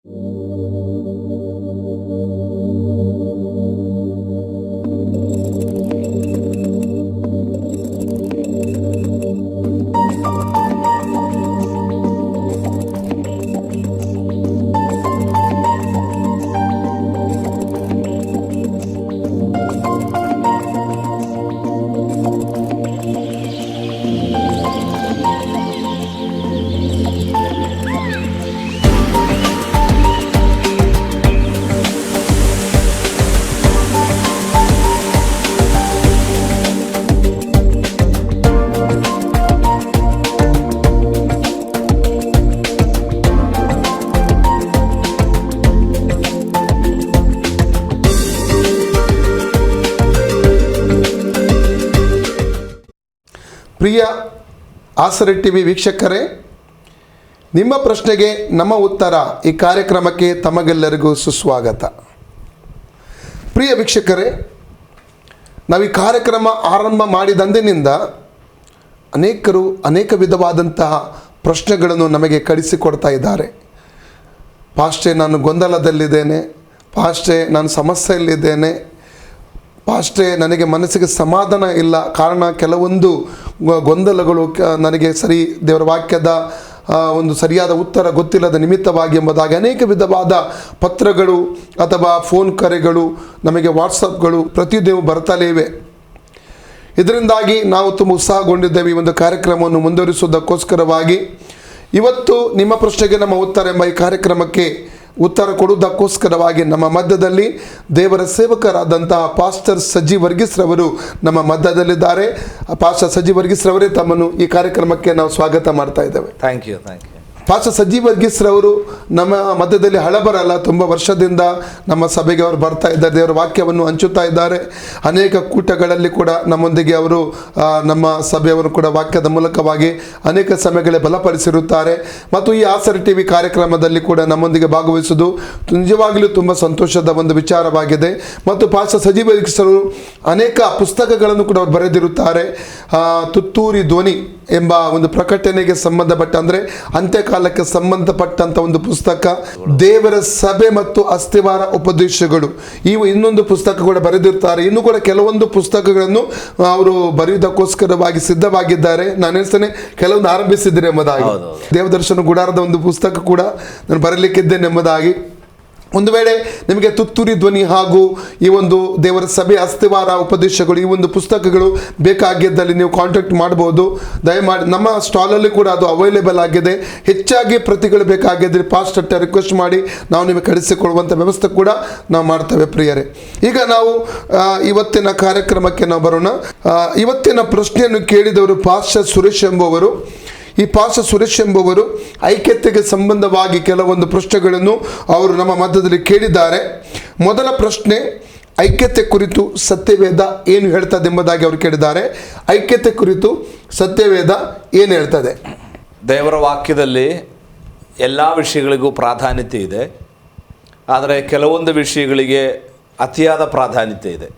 ಪ್ರಿಯ ಆಸರೆ ಟಿವಿ ವೀಕ್ಷಕರೇ, ನಿಮ್ಮ ಪ್ರಶ್ನೆಗೆ ನಮ್ಮ ಉತ್ತರ ಈ ಕಾರ್ಯಕ್ರಮಕ್ಕೆ ತಮಗೆಲ್ಲರಿಗೂ ಸುಸ್ವಾಗತ. ಪ್ರಿಯ ವೀಕ್ಷಕರೇ, ನಾವು ಈ ಕಾರ್ಯಕ್ರಮ ಆರಂಭ ಮಾಡಿದಂದಿನಿಂದ ಅನೇಕರು ಅನೇಕ ವಿಧವಾದಂತಹ ಪ್ರಶ್ನೆಗಳನ್ನು ನಮಗೆ ಕಳಿಸಿಕೊಡ್ತಾ ಇದ್ದಾರೆ. ಪಾಸ್ಟೇ, ನಾನು ಗೊಂದಲದಲ್ಲಿದ್ದೇನೆ, ಪಾಸ್ಟೇ ನಾನು ಸಮಸ್ಯೆಯಲ್ಲಿದ್ದೇನೆ, ಪಾಸ್ಟೇ ನನಗೆ ಮನಸ್ಸಿಗೆ ಸಮಾಧಾನ ಇಲ್ಲ, ಕಾರಣ ಕೆಲವೊಂದು ಗೊಂದಲಗಳು ನನಗೆ ದೇವರ ವಾಕ್ಯದ ಒಂದು ಸರಿಯಾದ ಉತ್ತರ ಗೊತ್ತಿಲ್ಲದ ನಿಮಿತ್ತವಾಗಿ ಎಂಬುದಾಗಿ ಅನೇಕ ವಿಧವಾದ ಪತ್ರಗಳು ಅಥವಾ ಫೋನ್ ಕರೆಗಳು, ನಮಗೆ ವಾಟ್ಸಪ್ಗಳು ಪ್ರತಿದಿನವೂ ಬರ್ತಲೇ ಇವೆ. ಇದರಿಂದಾಗಿ ನಾವು ತುಂಬ ಉತ್ಸಾಹಗೊಂಡಿದ್ದೇವೆ ಈ ಒಂದು ಕಾರ್ಯಕ್ರಮವನ್ನು ಮುಂದುವರಿಸುವುದಕ್ಕೋಸ್ಕರವಾಗಿ. ಇವತ್ತು ನಿಮ್ಮ ಪ್ರಶ್ನೆಗೆ ನಮ್ಮ ಉತ್ತರ ಎಂಬ ಈ ಕಾರ್ಯಕ್ರಮಕ್ಕೆ ಉತ್ತರ ಕೊಡುವುದಕ್ಕೋಸ್ಕರವಾಗಿ ನಮ್ಮ ಮಧ್ಯದಲ್ಲಿ ದೇವರ ಸೇವಕರಾದಂತಹ ಪಾಸ್ಟರ್ ಸಜ್ಜಿ ವರ್ಗೀಸ್ ರವರು ನಮ್ಮ ಮಧ್ಯದಲ್ಲಿದ್ದಾರೆ. ಪಾಸ್ಟರ್ ಸಜ್ಜಿ ವರ್ಗೀಸ್ ರವರೇ, ತಮ್ಮನ್ನು ಈ ಕಾರ್ಯಕ್ರಮಕ್ಕೆ ನಾವು ಸ್ವಾಗತ ಮಾಡ್ತಾ ಇದ್ದೇವೆ. Thank you. ಪಾಸ್ಟರ್ ಸಜ್ಜಿ ವರ್ಗೀಸ್ ರವರು ನಮ್ಮ ಮಧ್ಯದಲ್ಲಿ ಹಳಬರಲ್ಲ, ತುಂಬ ವರ್ಷದಿಂದ ನಮ್ಮ ಸಭೆಗೆ ಅವರು ಬರ್ತಾ ಇದ್ದಾರೆ, ದೇವರ ವಾಕ್ಯವನ್ನು ಹಂಚುತ್ತಾ ಇದ್ದಾರೆ. ಅನೇಕ ಕೂಟಗಳಲ್ಲಿ ಕೂಡ ನಮ್ಮೊಂದಿಗೆ ಅವರು ನಮ್ಮ ಸಭೆಯವರು ಕೂಡ ವಾಕ್ಯದ ಮೂಲಕವಾಗಿ ಅನೇಕ ಸಮಯಗಳೇ ಬಲಪಡಿಸಿರುತ್ತಾರೆ. ಮತ್ತು ಈ ಆಸರೆ ಟಿವಿ ಕಾರ್ಯಕ್ರಮದಲ್ಲಿ ಕೂಡ ನಮ್ಮೊಂದಿಗೆ ಭಾಗವಹಿಸುವುದು ನಿಜವಾಗಲೂ ತುಂಬ ಸಂತೋಷದ ಒಂದು ವಿಚಾರವಾಗಿದೆ. ಮತ್ತು ಪಾಸ್ಟರ್ ಸಜ್ಜಿ ವರ್ಗೀಸ್ ರವರು ಅನೇಕ ಪುಸ್ತಕಗಳನ್ನು ಕೂಡ ಅವರು ಬರೆದಿರುತ್ತಾರೆ. ತುತ್ತೂರಿ ಧ್ವನಿ ಎಂಬ ಒಂದು ಪ್ರಕಟಣೆಗೆ ಸಂಬಂಧಪಟ್ಟ, ಅಂದರೆ ಅಂತ್ಯಕಾಲಕ್ಕೆ ಸಂಬಂಧಪಟ್ಟಂಥ ಒಂದು ಪುಸ್ತಕ, ದೇವರ ಸಭೆ ಮತ್ತು ಅಸ್ಥಿವಾರ ಉಪದೇಶಗಳು, ಇವು ಇನ್ನೊಂದು ಪುಸ್ತಕ ಕೂಡ ಬರೆದಿರ್ತಾರೆ. ಇನ್ನು ಕೂಡ ಕೆಲವೊಂದು ಪುಸ್ತಕಗಳನ್ನು ಅವರು ಬರೆಯುವುದಕ್ಕೋಸ್ಕರವಾಗಿ ಸಿದ್ಧವಾಗಿದ್ದಾರೆ. ನಾನು ಹೇಳ್ತೇನೆ, ಕೆಲವೊಂದು ಆರಂಭಿಸಿದ್ದೇನೆ ಎಂಬುದಾಗಿ. ದೇವದರ್ಶನ ಗುಡಾರದ ಒಂದು ಪುಸ್ತಕ ಕೂಡ ನಾನು ಬರಲಿಕ್ಕಿದ್ದೇನೆ ಎಂಬುದಾಗಿ. ಒಂದು ವೇಳೆ ನಿಮಗೆ ತುತ್ತೂರಿ ಧ್ವನಿ ಹಾಗೂ ಈ ಒಂದು ದೇವರ ಸಭೆ ಅಸ್ಥಿವಾರ ಉಪದೇಶಗಳು, ಈ ಒಂದು ಪುಸ್ತಕಗಳು ಬೇಕಾಗಿದ್ದಲ್ಲಿ ನೀವು ಕಾಂಟ್ಯಾಕ್ಟ್ ಮಾಡ್ಬೋದು. ದಯಮಾಡಿ ನಮ್ಮ ಸ್ಟಾಲಲ್ಲಿ ಕೂಡ ಅದು ಅವೈಲೇಬಲ್ ಆಗಿದೆ. ಹೆಚ್ಚಾಗಿ ಪ್ರತಿಗಳು ಬೇಕಾಗಿದ್ದರೆ ಪಾಸ್ಟರ್ ರಿಕ್ವೆಸ್ಟ್ ಮಾಡಿ ನಾವು ನಿಮಗೆ ಕಳಿಸಿಕೊಡುವಂಥ ವ್ಯವಸ್ಥೆ ಕೂಡ ನಾವು ಮಾಡ್ತೇವೆ. ಪ್ರಿಯರೇ, ಈಗ ನಾವು ಇವತ್ತಿನ ಕಾರ್ಯಕ್ರಮಕ್ಕೆ ನಾವು ಬರೋಣ. ಇವತ್ತಿನ ಪ್ರಶ್ನೆಯನ್ನು ಕೇಳಿದವರು ಪಾಸ್ಟರ್ ಸುರೇಶ್ ಎಂಬುವರು. ಈ ಪಾಸ್ಟರ್ ಸುರೇಶ್ ಎಂಬುವರು ಐಕ್ಯತೆಗೆ ಸಂಬಂಧವಾಗಿ ಕೆಲವೊಂದು ಪ್ರಶ್ನೆಗಳನ್ನು ಅವರು ನಮ್ಮ ಮಧ್ಯದಲ್ಲಿ ಕೇಳಿದ್ದಾರೆ. ಮೊದಲ ಪ್ರಶ್ನೆ, ಐಕ್ಯತೆ ಕುರಿತು ಸತ್ಯವೇದ ಏನು ಹೇಳ್ತದೆ ಎಂಬುದಾಗಿ ಅವರು ಕೇಳಿದ್ದಾರೆ. ಐಕ್ಯತೆ ಕುರಿತು ಸತ್ಯವೇದ ಏನು ಹೇಳ್ತದೆ? ದೇವರ ವಾಕ್ಯದಲ್ಲಿ ಎಲ್ಲ ವಿಷಯಗಳಿಗೂ ಪ್ರಾಧಾನ್ಯತೆ ಇದೆ, ಆದರೆ ಕೆಲವೊಂದು ವಿಷಯಗಳಿಗೆ ಅತಿಯಾದ ಪ್ರಾಧಾನ್ಯತೆ ಇದೆ.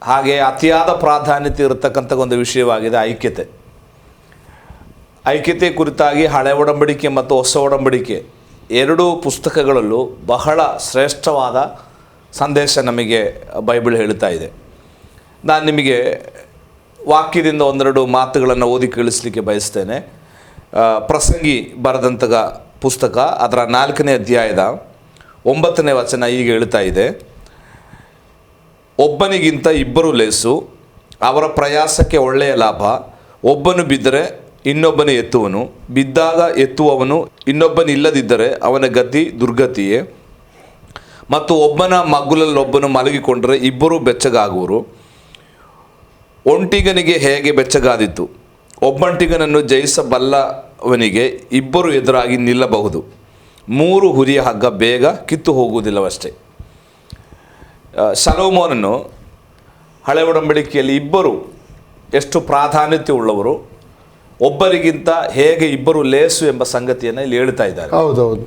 ಹಾಗೆ ಅತಿಯಾದ ಪ್ರಾಧಾನ್ಯತೆ ಇರತಕ್ಕಂಥ ಒಂದು ವಿಷಯವಾಗಿದೆ ಐಕ್ಯತೆ. ಐಕ್ಯತೆ ಕುರಿತಾಗಿ ಹಳೆ ಒಡಂಬಡಿಕೆ ಮತ್ತು ಹೊಸ ಒಡಂಬಡಿಕೆ ಎರಡೂ ಪುಸ್ತಕಗಳಲ್ಲೂ ಬಹಳ ಶ್ರೇಷ್ಠವಾದ ಸಂದೇಶ ನಮಗೆ ಬೈಬಲ್ ಹೇಳ್ತಾ ಇದೆ. ನಾನು ನಿಮಗೆ ವಾಕ್ಯದಿಂದ ಒಂದೆರಡು ಮಾತುಗಳನ್ನು ಓದಿ ಕೇಳಿಸಲಿಕ್ಕೆ ಬಯಸ್ತೇನೆ. ಪ್ರಸಂಗಿ ಬರೆದಂತಹ ಪುಸ್ತಕ, ಅದರ 4ನೇ ಅಧ್ಯಾಯದ 9ನೇ ವಚನ ಹೀಗೆ ಹೇಳ್ತಾ ಇದೆ: ಒಬ್ಬನಿಗಿಂತ ಇಬ್ಬರು ಲೇಸು, ಅವರ ಪ್ರಯಾಸಕ್ಕೆ ಒಳ್ಳೆಯ ಲಾಭ. ಒಬ್ಬನು ಬಿದ್ದರೆ ಇನ್ನೊಬ್ಬನು ಎತ್ತುವನು, ಬಿದ್ದಾಗ ಎತ್ತುವವನು ಇನ್ನೊಬ್ಬನಿಲ್ಲದಿದ್ದರೆ ಅವನ ಗತಿ ದುರ್ಗತಿಯೇ. ಮತ್ತು ಒಬ್ಬನ ಮಗ್ಗುಲಲ್ಲೊಬ್ಬನು ಮಲಗಿಕೊಂಡರೆ ಇಬ್ಬರೂ ಬೆಚ್ಚಗಾಗುವರು. ಒಂಟಿಗನಿಗೆ ಹೇಗೆ ಬೆಚ್ಚಗಾದಿತ್ತು, ಒಬ್ಬಂಟಿಗನನ್ನು ಜಯಿಸಬಲ್ಲವನಿಗೆ ಇಬ್ಬರು ಎದುರಾಗಿ ನಿಲ್ಲಬಹುದು. 3 ಹುರಿಯ ಹಗ್ಗ ಬೇಗ ಕಿತ್ತು ಹೋಗುವುದಿಲ್ಲವಷ್ಟೇ. ಸೊಲೊಮೋನನು ಹಳೆ ಒಡಂಬಡಿಕೆಯಲ್ಲಿ ಇಬ್ಬರು ಎಷ್ಟು ಪ್ರಾಧಾನ್ಯತೆ ಉಳ್ಳವರು, ಒಬ್ಬರಿಗಿಂತ ಹೇಗೆ ಇಬ್ಬರು ಲೇಸು ಎಂಬ ಸಂಗತಿಯನ್ನು ಇಲ್ಲಿ ಹೇಳ್ತಾ ಇದ್ದಾರೆ. ಹೌದೌದು.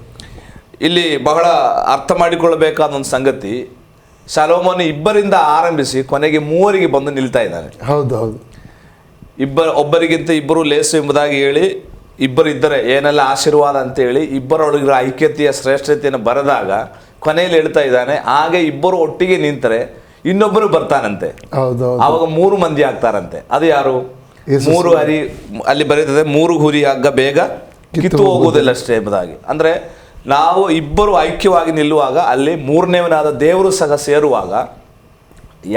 ಇಲ್ಲಿ ಬಹಳ ಅರ್ಥ ಮಾಡಿಕೊಳ್ಳಬೇಕಾದ ಒಂದು ಸಂಗತಿ, ಸೊಲೊಮೋನ ಇಬ್ಬರಿಂದ ಆರಂಭಿಸಿ ಕೊನೆಗೆ 3ರಿಗೆ ಬಂದು ನಿಲ್ತಾ ಇದ್ದಾನೆ. ಹೌದೌದು. ಒಬ್ಬರಿಗಿಂತ ಇಬ್ಬರು ಲೇಸು ಎಂಬುದಾಗಿ ಹೇಳಿ ಇಬ್ಬರಿದ್ದರೆ ಏನೆಲ್ಲ ಆಶೀರ್ವಾದ ಅಂತೇಳಿ ಇಬ್ಬರೊಳಗಿರೋ ಐಕ್ಯತೆಯ ಶ್ರೇಷ್ಠತೆಯನ್ನು ಬರೆದಾಗ ಕೊನೆಯಲ್ಲಿ ಹೇಳ್ತಾ ಇದ್ದಾನೆ, ಹಾಗೆ ಇಬ್ಬರು ಒಟ್ಟಿಗೆ ನಿಂತರೆ ಇನ್ನೊಬ್ಬರು ಬರ್ತಾನಂತೆ. ಆವಾಗ 3 ಮಂದಿ ಆಗ್ತಾರಂತೆ. ಅದು ಯಾರು? 3 ಹರಿ, ಅಲ್ಲಿ ಬರೀತದೆ 3 ಹುರಿ ಹಗ್ಗ ಬೇಗ ಕಿತ್ತು ಹೋಗುವುದಿಲ್ಲ ಅಷ್ಟೇ ಎಂಬುದಾಗಿ. ಅಂದರೆ ನಾವು ಇಬ್ಬರು ಐಕ್ಯವಾಗಿ ನಿಲ್ಲುವಾಗ ಅಲ್ಲಿ 3ನೇವನಾದ ದೇವರು ಸಹ ಸೇರುವಾಗ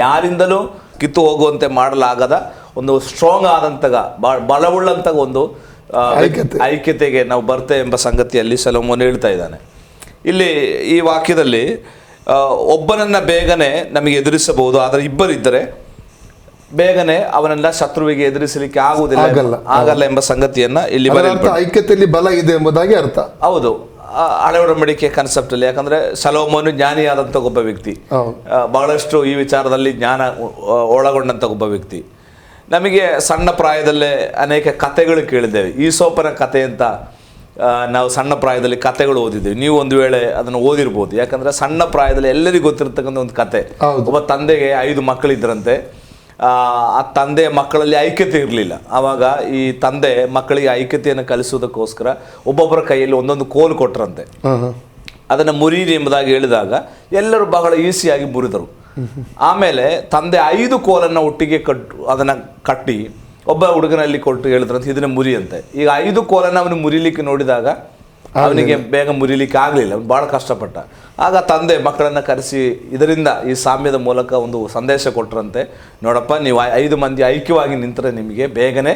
ಯಾರಿಂದಲೂ ಕಿತ್ತು ಹೋಗುವಂತೆ ಮಾಡಲಾಗದ ಒಂದು ಸ್ಟ್ರಾಂಗ್ ಆದಂತಹ ಬಲವುಳ್ಳಂತಹ ಒಂದು ಐಕ್ಯತೆಗೆ ನಾವು ಬರ್ತೇವೆ ಎಂಬ ಸಂಗತಿಯಲ್ಲಿ ಸೊಲೊಮೋನ ಹೇಳ್ತಾ ಇದ್ದಾನೆ. ಇಲ್ಲಿ ಈ ವಾಕ್ಯದಲ್ಲಿ ಒಬ್ಬನನ್ನ ಬೇಗನೆ ನಮಗೆ ಎದುರಿಸಬಹುದು, ಆದರೆ ಇಬ್ಬರಿದ್ದರೆ ಬೇಗನೆ ಅವನನ್ನ ಶತ್ರುವಿಗೆ ಎದುರಿಸಲಿಕ್ಕೆ ಆಗಲ್ಲ ಎಂಬ ಸಂಗತಿಯನ್ನ ಇಲ್ಲಿ ಐಕ್ಯತೆಯಲ್ಲಿ ಬಲ ಇದೆ ಎಂಬುದಾಗಿ ಅರ್ಥ. ಹೌದು, ಹಳೆ ಒಡಂಬಡಿಕೆ ಕಾನ್ಸೆಪ್ಟ್ ಅಲ್ಲಿ. ಯಾಕಂದ್ರೆ ಸೊಲೊಮೋನ ಜ್ಞಾನಿಯಾದಂಥ ಒಬ್ಬ ವ್ಯಕ್ತಿ, ಬಹಳಷ್ಟು ಈ ವಿಚಾರದಲ್ಲಿ ಜ್ಞಾನ ಒಳಗೊಂಡಂಥ ಒಬ್ಬ ವ್ಯಕ್ತಿ. ನಮಗೆ ಸಣ್ಣ ಪ್ರಾಯದಲ್ಲೇ ಅನೇಕ ಕಥೆಗಳು ಕೇಳಿದ್ದೇವೆ. ಈಸೋಪನ ಕಥೆ ಅಂತ ನಾವು ಸಣ್ಣ ಪ್ರಾಯದಲ್ಲಿ ಕಥೆಗಳು ಓದಿದ್ದೇವೆ. ನೀವು ಒಂದು ವೇಳೆ ಅದನ್ನು ಓದಿರ್ಬೋದು. ಯಾಕಂದ್ರೆ ಸಣ್ಣ ಪ್ರಾಯದಲ್ಲಿ ಎಲ್ಲರಿಗೂ ಗೊತ್ತಿರತಕ್ಕಂಥ ಒಂದು ಕತೆ. ಒಬ್ಬ ತಂದೆಗೆ 5 ಮಕ್ಕಳಿದ್ರಂತೆ. ಆ ತಂದೆಯ ಮಕ್ಕಳಲ್ಲಿ ಐಕ್ಯತೆ ಇರಲಿಲ್ಲ. ಆವಾಗ ಈ ತಂದೆ ಮಕ್ಕಳಿಗೆ ಐಕ್ಯತೆಯನ್ನು ಕಲಿಸುವುದಕ್ಕೋಸ್ಕರ ಒಬ್ಬೊಬ್ಬರ ಕೈಯಲ್ಲಿ ಒಂದೊಂದು ಕೋಲು ಕೊಟ್ಟರಂತೆ. ಅದನ್ನು ಮುರಿಯಿರಿ ಎಂಬುದಾಗಿ ಹೇಳಿದಾಗ ಎಲ್ಲರೂ ಬಹಳ ಈಸಿಯಾಗಿ ಮುರಿದರು. ಆಮೇಲೆ ತಂದೆ 5 ಕೋಲನ್ನು ಒಟ್ಟಿಗೆ ಅದನ್ನು ಕಟ್ಟಿ ಒಬ್ಬ ಹುಡುಗನಲ್ಲಿ ಕೊಟ್ಟು ಹೇಳಿದ್ರಂತೆ, ಇದನ್ನ ಮುರಿಯಂತೆ. ಈಗ 5 ಕೋಲನ್ನು ಅವನು ಮುರಿಲಿಕ್ಕೆ ನೋಡಿದಾಗ ಅವನಿಗೆ ಬೇಗ ಮುರಿಲಿಕ್ಕೆ ಆಗಲಿಲ್ಲ, ಅವನು ಭಾಳ ಕಷ್ಟಪಟ್ಟ. ಆಗ ತಂದೆ ಮಕ್ಕಳನ್ನು ಕರೆಸಿ ಇದರಿಂದ ಈ ಸಾಮ್ಯದ ಮೂಲಕ ಒಂದು ಸಂದೇಶ ಕೊಟ್ಟರಂತೆ, ನೋಡಪ್ಪ, ನೀವು 5 ಮಂದಿ ಐಕ್ಯವಾಗಿ ನಿಂತರೆ ನಿಮಗೆ ಬೇಗನೆ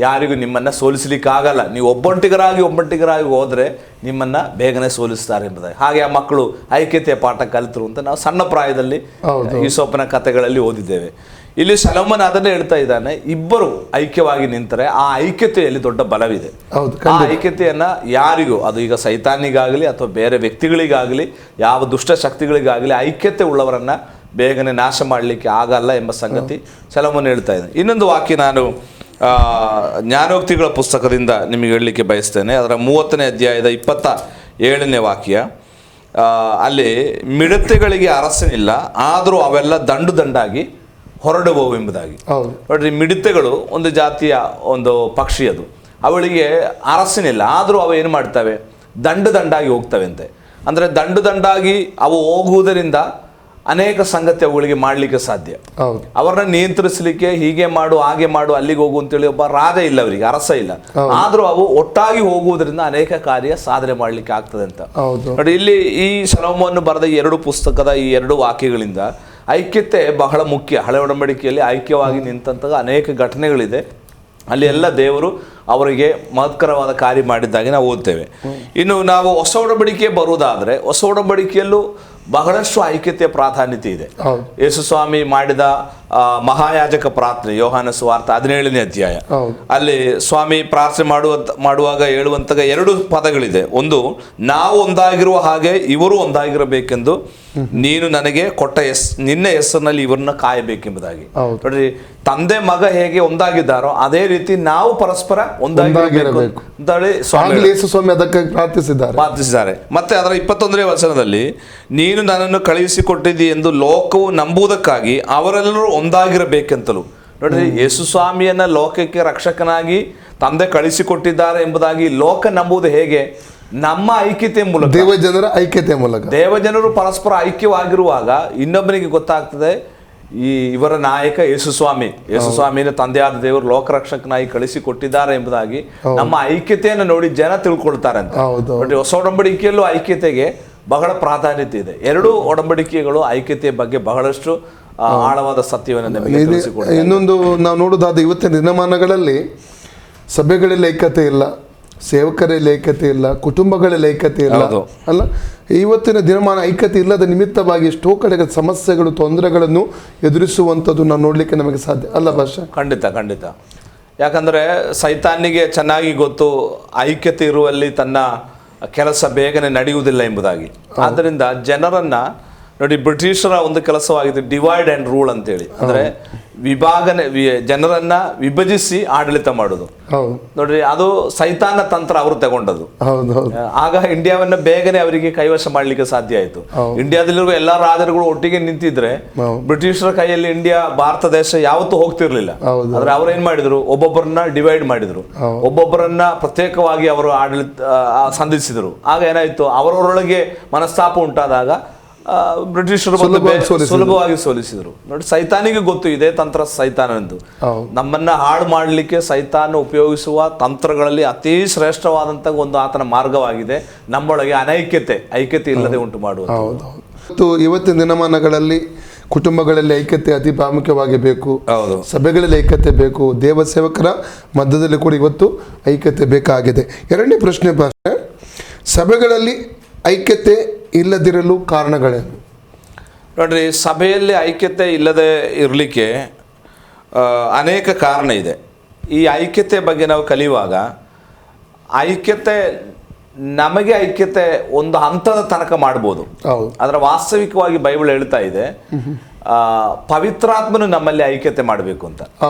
ಯಾರಿಗೂ ನಿಮ್ಮನ್ನು ಸೋಲಿಸಲಿಕ್ಕಾಗಲ್ಲ. ನೀವು ಒಬ್ಬೊಂಟಿಗರಾಗಿ ಹೋದರೆ ನಿಮ್ಮನ್ನು ಬೇಗನೆ ಸೋಲಿಸ್ತಾರೆ ಎಂಬುದಾಗಿ. ಹಾಗೆ ಆ ಮಕ್ಕಳು ಐಕ್ಯತೆಯ ಪಾಠ ಕಲಿತರು ಅಂತ ನಾವು ಸಣ್ಣ ಪ್ರಾಯದಲ್ಲಿ ಈಸೋಪನ ಕಥೆಗಳಲ್ಲಿ ಓದಿದ್ದೇವೆ. ಇಲ್ಲಿ ಸೊಲೊಮೋನ ಅದನ್ನೇ ಹೇಳ್ತಾ ಇದ್ದಾನೆ, ಇಬ್ಬರು ಐಕ್ಯವಾಗಿ ನಿಂತರೆ ಆ ಐಕ್ಯತೆಯಲ್ಲಿ ದೊಡ್ಡ ಬಲವಿದೆ. ಆ ಐಕ್ಯತೆಯನ್ನ ಯಾರಿಗೂ, ಅದು ಈಗ ಸೈತಾನಿಗಾಗಲಿ ಅಥವಾ ಬೇರೆ ವ್ಯಕ್ತಿಗಳಿಗಾಗಲಿ ಯಾವ ದುಷ್ಟ ಶಕ್ತಿಗಳಿಗಾಗಲಿ ಐಕ್ಯತೆ ಉಳ್ಳವರನ್ನ ಬೇಗನೆ ನಾಶ ಮಾಡಲಿಕ್ಕೆ ಆಗಲ್ಲ ಎಂಬ ಸಂಗತಿ ಸೊಲೊಮೋನ ಹೇಳ್ತಾ ಇದ್ದಾನೆ. ಇನ್ನೊಂದು ವಾಕ್ಯ ನಾನು ಜ್ಞಾನೋಕ್ತಿಗಳ ಪುಸ್ತಕದಿಂದ ನಿಮಗೆ ಹೇಳಲಿಕ್ಕೆ ಬಯಸ್ತೇನೆ. ಅದರ 30ನೇ ಅಧ್ಯಾಯದ 27ನೇ ವಾಕ್ಯ. ಅಲ್ಲಿ ಮಿಡತೆಗಳಿಗೆ ಅರಸನಿಲ್ಲ, ಆದರೂ ಅವೆಲ್ಲ ದಂಡಾಗಿ ಹೊರಡುವವು ಎಂಬುದಾಗಿ. ನೋಡ್ರಿ, ಮಿಡತೆಗಳು ಒಂದು ಜಾತಿಯ ಒಂದು ಪಕ್ಷಿ, ಅದು ಅವಳಿಗೆ ಅರಸನಿಲ್ಲ, ಆದರೂ ಅವು ಏನು ಮಾಡ್ತವೆ? ದಂಡಾಗಿ ಹೋಗ್ತವೆ ಅಂತೆ. ಅಂದರೆ ದಂಡಾಗಿ ಅವು ಹೋಗುವುದರಿಂದ ಅನೇಕ ಸಂಗತಿ ಅವುಗಳಿಗೆ ಮಾಡಲಿಕ್ಕೆ ಸಾಧ್ಯ. ಅವರನ್ನ ನಿಯಂತ್ರಿಸಲಿಕ್ಕೆ ಹೀಗೆ ಮಾಡು ಹಾಗೆ ಮಾಡು ಅಲ್ಲಿಗೆ ಹೋಗು ಅಂತೇಳಿ ಒಬ್ಬ ರಾಜ ಇಲ್ಲ, ಅವರಿಗೆ ಅರಸ ಇಲ್ಲ. ಆದ್ರೂ ಅವು ಒಟ್ಟಾಗಿ ಹೋಗುವುದರಿಂದ ಅನೇಕ ಕಾರ್ಯ ಸಾಧನೆ ಮಾಡ್ಲಿಕ್ಕೆ ಆಗ್ತದೆ ಅಂತ ನೋಡಿ. ಇಲ್ಲಿ ಈ ಸೊಲೊಮೋನ ಬರೆದ 2 ಪುಸ್ತಕದ ಈ 2 ವಾಕ್ಯಗಳಿಂದ ಐಕ್ಯತೆ ಬಹಳ ಮುಖ್ಯ. ಹಳೆ ಒಡಂಬಡಿಕೆಯಲ್ಲಿ ಐಕ್ಯವಾಗಿ ನಿಂತಹ ಅನೇಕ ಘಟನೆಗಳಿದೆ. ಅಲ್ಲಿ ಎಲ್ಲ ದೇವರು ಅವರಿಗೆ ಮಹತ್ಕರವಾದ ಕಾರ್ಯ ಮಾಡಿದ್ದಾಗಿ ನಾವು ಓದ್ತೇವೆ. ಇನ್ನು ನಾವು ಹೊಸ ಒಡಂಬಡಿಕೆ ಬರುವುದಾದರೆ ಹೊಸ ಒಡಂಬಡಿಕೆಯಲ್ಲೂ ಬಹಳಷ್ಟು ಐಕ್ಯತೆಯ ಪ್ರಾಧಾನ್ಯತೆ ಇದೆ. ಯೇಸು ಸ್ವಾಮಿ ಮಾಡಿದ ಮಹಾಯಾಜಕ ಪ್ರಾರ್ಥನೆ, ಯೋಹಾನ ಸುವಾರ್ತೆ 17ನೇ ಅಧ್ಯಾಯ. ಅಲ್ಲಿ ಸ್ವಾಮಿ ಪ್ರಾರ್ಥನೆ ಮಾಡುವಾಗ ಹೇಳುವಂತಹ 2 ಪದಗಳಿದೆ. ಒಂದು, ನಾವು ಒಂದಾಗಿರುವ ಹಾಗೆ ಇವರು ಒಂದಾಗಿರಬೇಕೆಂದು ನೀನು ನನಗೆ ಕೊಟ್ಟ ನಿನ್ನ ಹೆಸರಿನಲ್ಲಿ ಇವರನ್ನ ಕಾಯಬೇಕೆಂಬುದಾಗಿ. ನೋಡ್ರಿ, ತಂದೆ ಮಗ ಹೇಗೆ ಒಂದಾಗಿದ್ದಾರೋ ಅದೇ ರೀತಿ ನಾವು ಪರಸ್ಪರ ಒಂದಾಗಿರಬೇಕು ಅಂತೇಳಿ ಸ್ವಾಮಿ ಅದಕ್ಕೆ ಪ್ರಾರ್ಥಿಸಿದ್ದಾರೆ. ಮತ್ತೆ ಅದರ 21ನೇ ವಚನದಲ್ಲಿ, ನೀನು ನನ್ನನ್ನು ಕಳುಹಿಸಿಕೊಟ್ಟಿದ್ದಿ ಎಂದು ಲೋಕವು ನಂಬುವುದಕ್ಕಾಗಿ ಅವರೆಲ್ಲರೂ ಒಂದಾಗಿರಬೇಕೆಂತಲೂ. ನೋಡ್ರಿ, ಯೇಸು ಸ್ವಾಮಿಯನ್ನ ಲೋಕಕ್ಕೆ ರಕ್ಷಕನಾಗಿ ತಂದೆ ಕಳಿಸಿಕೊಟ್ಟಿದ್ದಾರೆ ಎಂಬುದಾಗಿ ಲೋಕ ನಂಬುವುದು ಹೇಗೆ? ನಮ್ಮ ಐಕ್ಯತೆ ಮೂಲಕ, ದೇವಜನರ ಐಕ್ಯತೆ ಮೂಲಕ. ದೇವಜನರು ಪರಸ್ಪರ ಐಕ್ಯವಾಗಿರುವಾಗ ಇನ್ನೊಬ್ಬನಿಗೆ ಗೊತ್ತಾಗ್ತದೆ, ಇವರ ನಾಯಕ ಯೇಸು ಸ್ವಾಮಿನ ತಂದೆಯಾದ ದೇವರು ಲೋಕರಕ್ಷಕನಾಗಿ ಕಳಿಸಿಕೊಟ್ಟಿದ್ದಾರೆ ಎಂಬುದಾಗಿ ನಮ್ಮ ಐಕ್ಯತೆಯನ್ನು ನೋಡಿ ಜನ ತಿಳ್ಕೊಳ್ತಾರೆ ಅಂತ. ಹೊಸ ಒಡಂಬಡಿಕೆಯಲ್ಲೂ ಐಕ್ಯತೆಗೆ ಬಹಳ ಪ್ರಾಧಾನ್ಯತೆ ಇದೆ. 2 ಒಡಂಬಡಿಕೆಗಳು ಐಕ್ಯತೆಯ ಬಗ್ಗೆ ಬಹಳಷ್ಟು ಆಳವಾದ ಸತ್ಯವನ್ನು ನಮಗೆ ತಿಳಿಸಿಕೊಡುತ್ತವೆ. ಇನ್ನೊಂದು ನಾವು ನೋಡೋದಾದ ಇವತ್ತಿನ ದಿನಮಾನಗಳಲ್ಲಿ ಸಭೆಗಳಲ್ಲಿ ಐಕ್ಯತೆ ಇಲ್ಲ, ಸೇವಕರಲ್ಲಿ ಐಕ್ಯತೆ ಇಲ್ಲ, ಕುಟುಂಬಗಳಲ್ಲಿ ಐಕ್ಯತೆ ಇಲ್ಲ ಅಲ್ಲ. ಇವತ್ತಿನ ದಿನಮಾನ ಐಕ್ಯತೆ ಇಲ್ಲದ ನಿಮಿತ್ತವಾಗಿ ಎಷ್ಟೋ ಕಡೆಗೆ ಸಮಸ್ಯೆಗಳು, ತೊಂದರೆಗಳನ್ನು ಎದುರಿಸುವಂಥದ್ದು ನಾವು ನೋಡಲಿಕ್ಕೆ ನಮಗೆ ಸಾಧ್ಯ ಅಲ್ಲ ಭಾಷೆ? ಖಂಡಿತ. ಯಾಕಂದರೆ ಸೈತಾನಿಗೆ ಚೆನ್ನಾಗಿ ಗೊತ್ತು ಐಕ್ಯತೆ ಇರುವಲ್ಲಿ ತನ್ನ ಕೆಲಸ ಬೇಗನೆ ನಡೆಯುವುದಿಲ್ಲ ಎಂಬುದಾಗಿ. ಆದ್ದರಿಂದ ಜನರನ್ನ ನೋಡಿ, ಬ್ರಿಟಿಷರ ಒಂದು ಕೆಲಸವಾಗಿದೆ ಡಿವೈಡ್ ಆ್ಯಂಡ್ ರೂಲ್ ಅಂತೇಳಿ. ಅಂದರೆ ಜನರನ್ನ ವಿಭಜಿಸಿ ಆಡಳಿತ ಮಾಡೋದು. ಹೌದು ನೋಡ್ರಿ, ಅದು ಸೈತಾನ ತಂತ್ರ ಅವರು ತಗೊಂಡದ್ದು. ಹೌದು ಹೌದು ಆಗ ಇಂಡಿಯಾವನ್ನ ಬೇಗನೆ ಅವರಿಗೆ ಕೈವಶ ಮಾಡ್ಲಿಕ್ಕೆ ಸಾಧ್ಯ ಆಯ್ತು. ಇಂಡಿಯಾದಲ್ಲಿರುವ ಎಲ್ಲಾ ರಾಜರುಗಳು ಒಟ್ಟಿಗೆ ನಿಂತಿದ್ರೆ ಬ್ರಿಟಿಷರ ಕೈಯಲ್ಲಿ ಭಾರತ ದೇಶ ಯಾವತ್ತೂ ಹೋಗ್ತಿರ್ಲಿಲ್ಲ. ಆದ್ರೆ ಅವ್ರು ಏನ್ ಮಾಡಿದ್ರು, ಒಬ್ಬೊಬ್ಬರನ್ನ ಡಿವೈಡ್ ಮಾಡಿದ್ರು, ಒಬ್ಬೊಬ್ಬರನ್ನ ಪ್ರತ್ಯೇಕವಾಗಿ ಅವರು ಆಡಳಿತ ಸಂಧಿಸಿದ್ರು. ಆಗ ಏನಾಯ್ತು, ಅವರವರೊಳಗೆ ಮನಸ್ತಾಪ ಉಂಟಾದಾಗ ಬ್ರಿಟಿಷರು ಸುಲಭವಾಗಿ ಸೋಲಿಸಿದ್ರು. ನೋಡಿ, ಸೈತಾನಿಗೆ ಗೊತ್ತು ಇದೇ ತಂತ್ರ ಸೈತಾನವೆಂದು. ನಮ್ಮನ್ನ ಹಾಳು ಮಾಡಲಿಕ್ಕೆ ಸೈತಾನ ಉಪಯೋಗಿಸುವ ತಂತ್ರಗಳಲ್ಲಿ ಅತಿ ಶ್ರೇಷ್ಠವಾದಂತ ಒಂದು ಆತನ ಮಾರ್ಗವಾಗಿದೆ ನಮ್ಮೊಳಗೆ ಐಕ್ಯತೆ ಇಲ್ಲದೆ ಉಂಟು ಮಾಡುವುದು. ಇವತ್ತಿನ ದಿನಮಾನಗಳಲ್ಲಿ ಕುಟುಂಬಗಳಲ್ಲಿ ಐಕ್ಯತೆ ಅತಿ ಪ್ರಾಮುಖ್ಯವಾಗಿ ಬೇಕು. ಸಭೆಗಳಲ್ಲಿ ಐಕ್ಯತೆ ಬೇಕು. ದೇವ ಸೇವಕರ ಮಧ್ಯದಲ್ಲಿ ಕೂಡ ಇವತ್ತು ಐಕ್ಯತೆ ಬೇಕಾಗಿದೆ. ಎರಡನೇ ಪ್ರಶ್ನೆ, ಸಭೆಗಳಲ್ಲಿ ಐಕ್ಯತೆ ಇಲ್ಲದಿರಲು ಕಾರಣಗಳೇನು? ನೋಡ್ರಿ, ಸಭೆಯಲ್ಲಿ ಐಕ್ಯತೆ ಇಲ್ಲದೆ ಇರಲಿಕ್ಕೆ ಅನೇಕ ಕಾರಣ ಇದೆ. ಈ ಐಕ್ಯತೆ ಬಗ್ಗೆ ನಾವು ಕಲಿಯುವಾಗ ನಮಗೆ ಐಕ್ಯತೆ ಒಂದು ಹಂತದ ತನಕ ಮಾಡ್ಬೋದು. ಅದರ ವಾಸ್ತವಿಕವಾಗಿ ಬೈಬಲ್ ಹೇಳ್ತಾ ಇದೆ, ಪವಿತ್ರಾತ್ಮನು ನಮ್ಮಲ್ಲಿ ಐಕ್ಯತೆ ಮಾಡಬೇಕು ಅಂತ.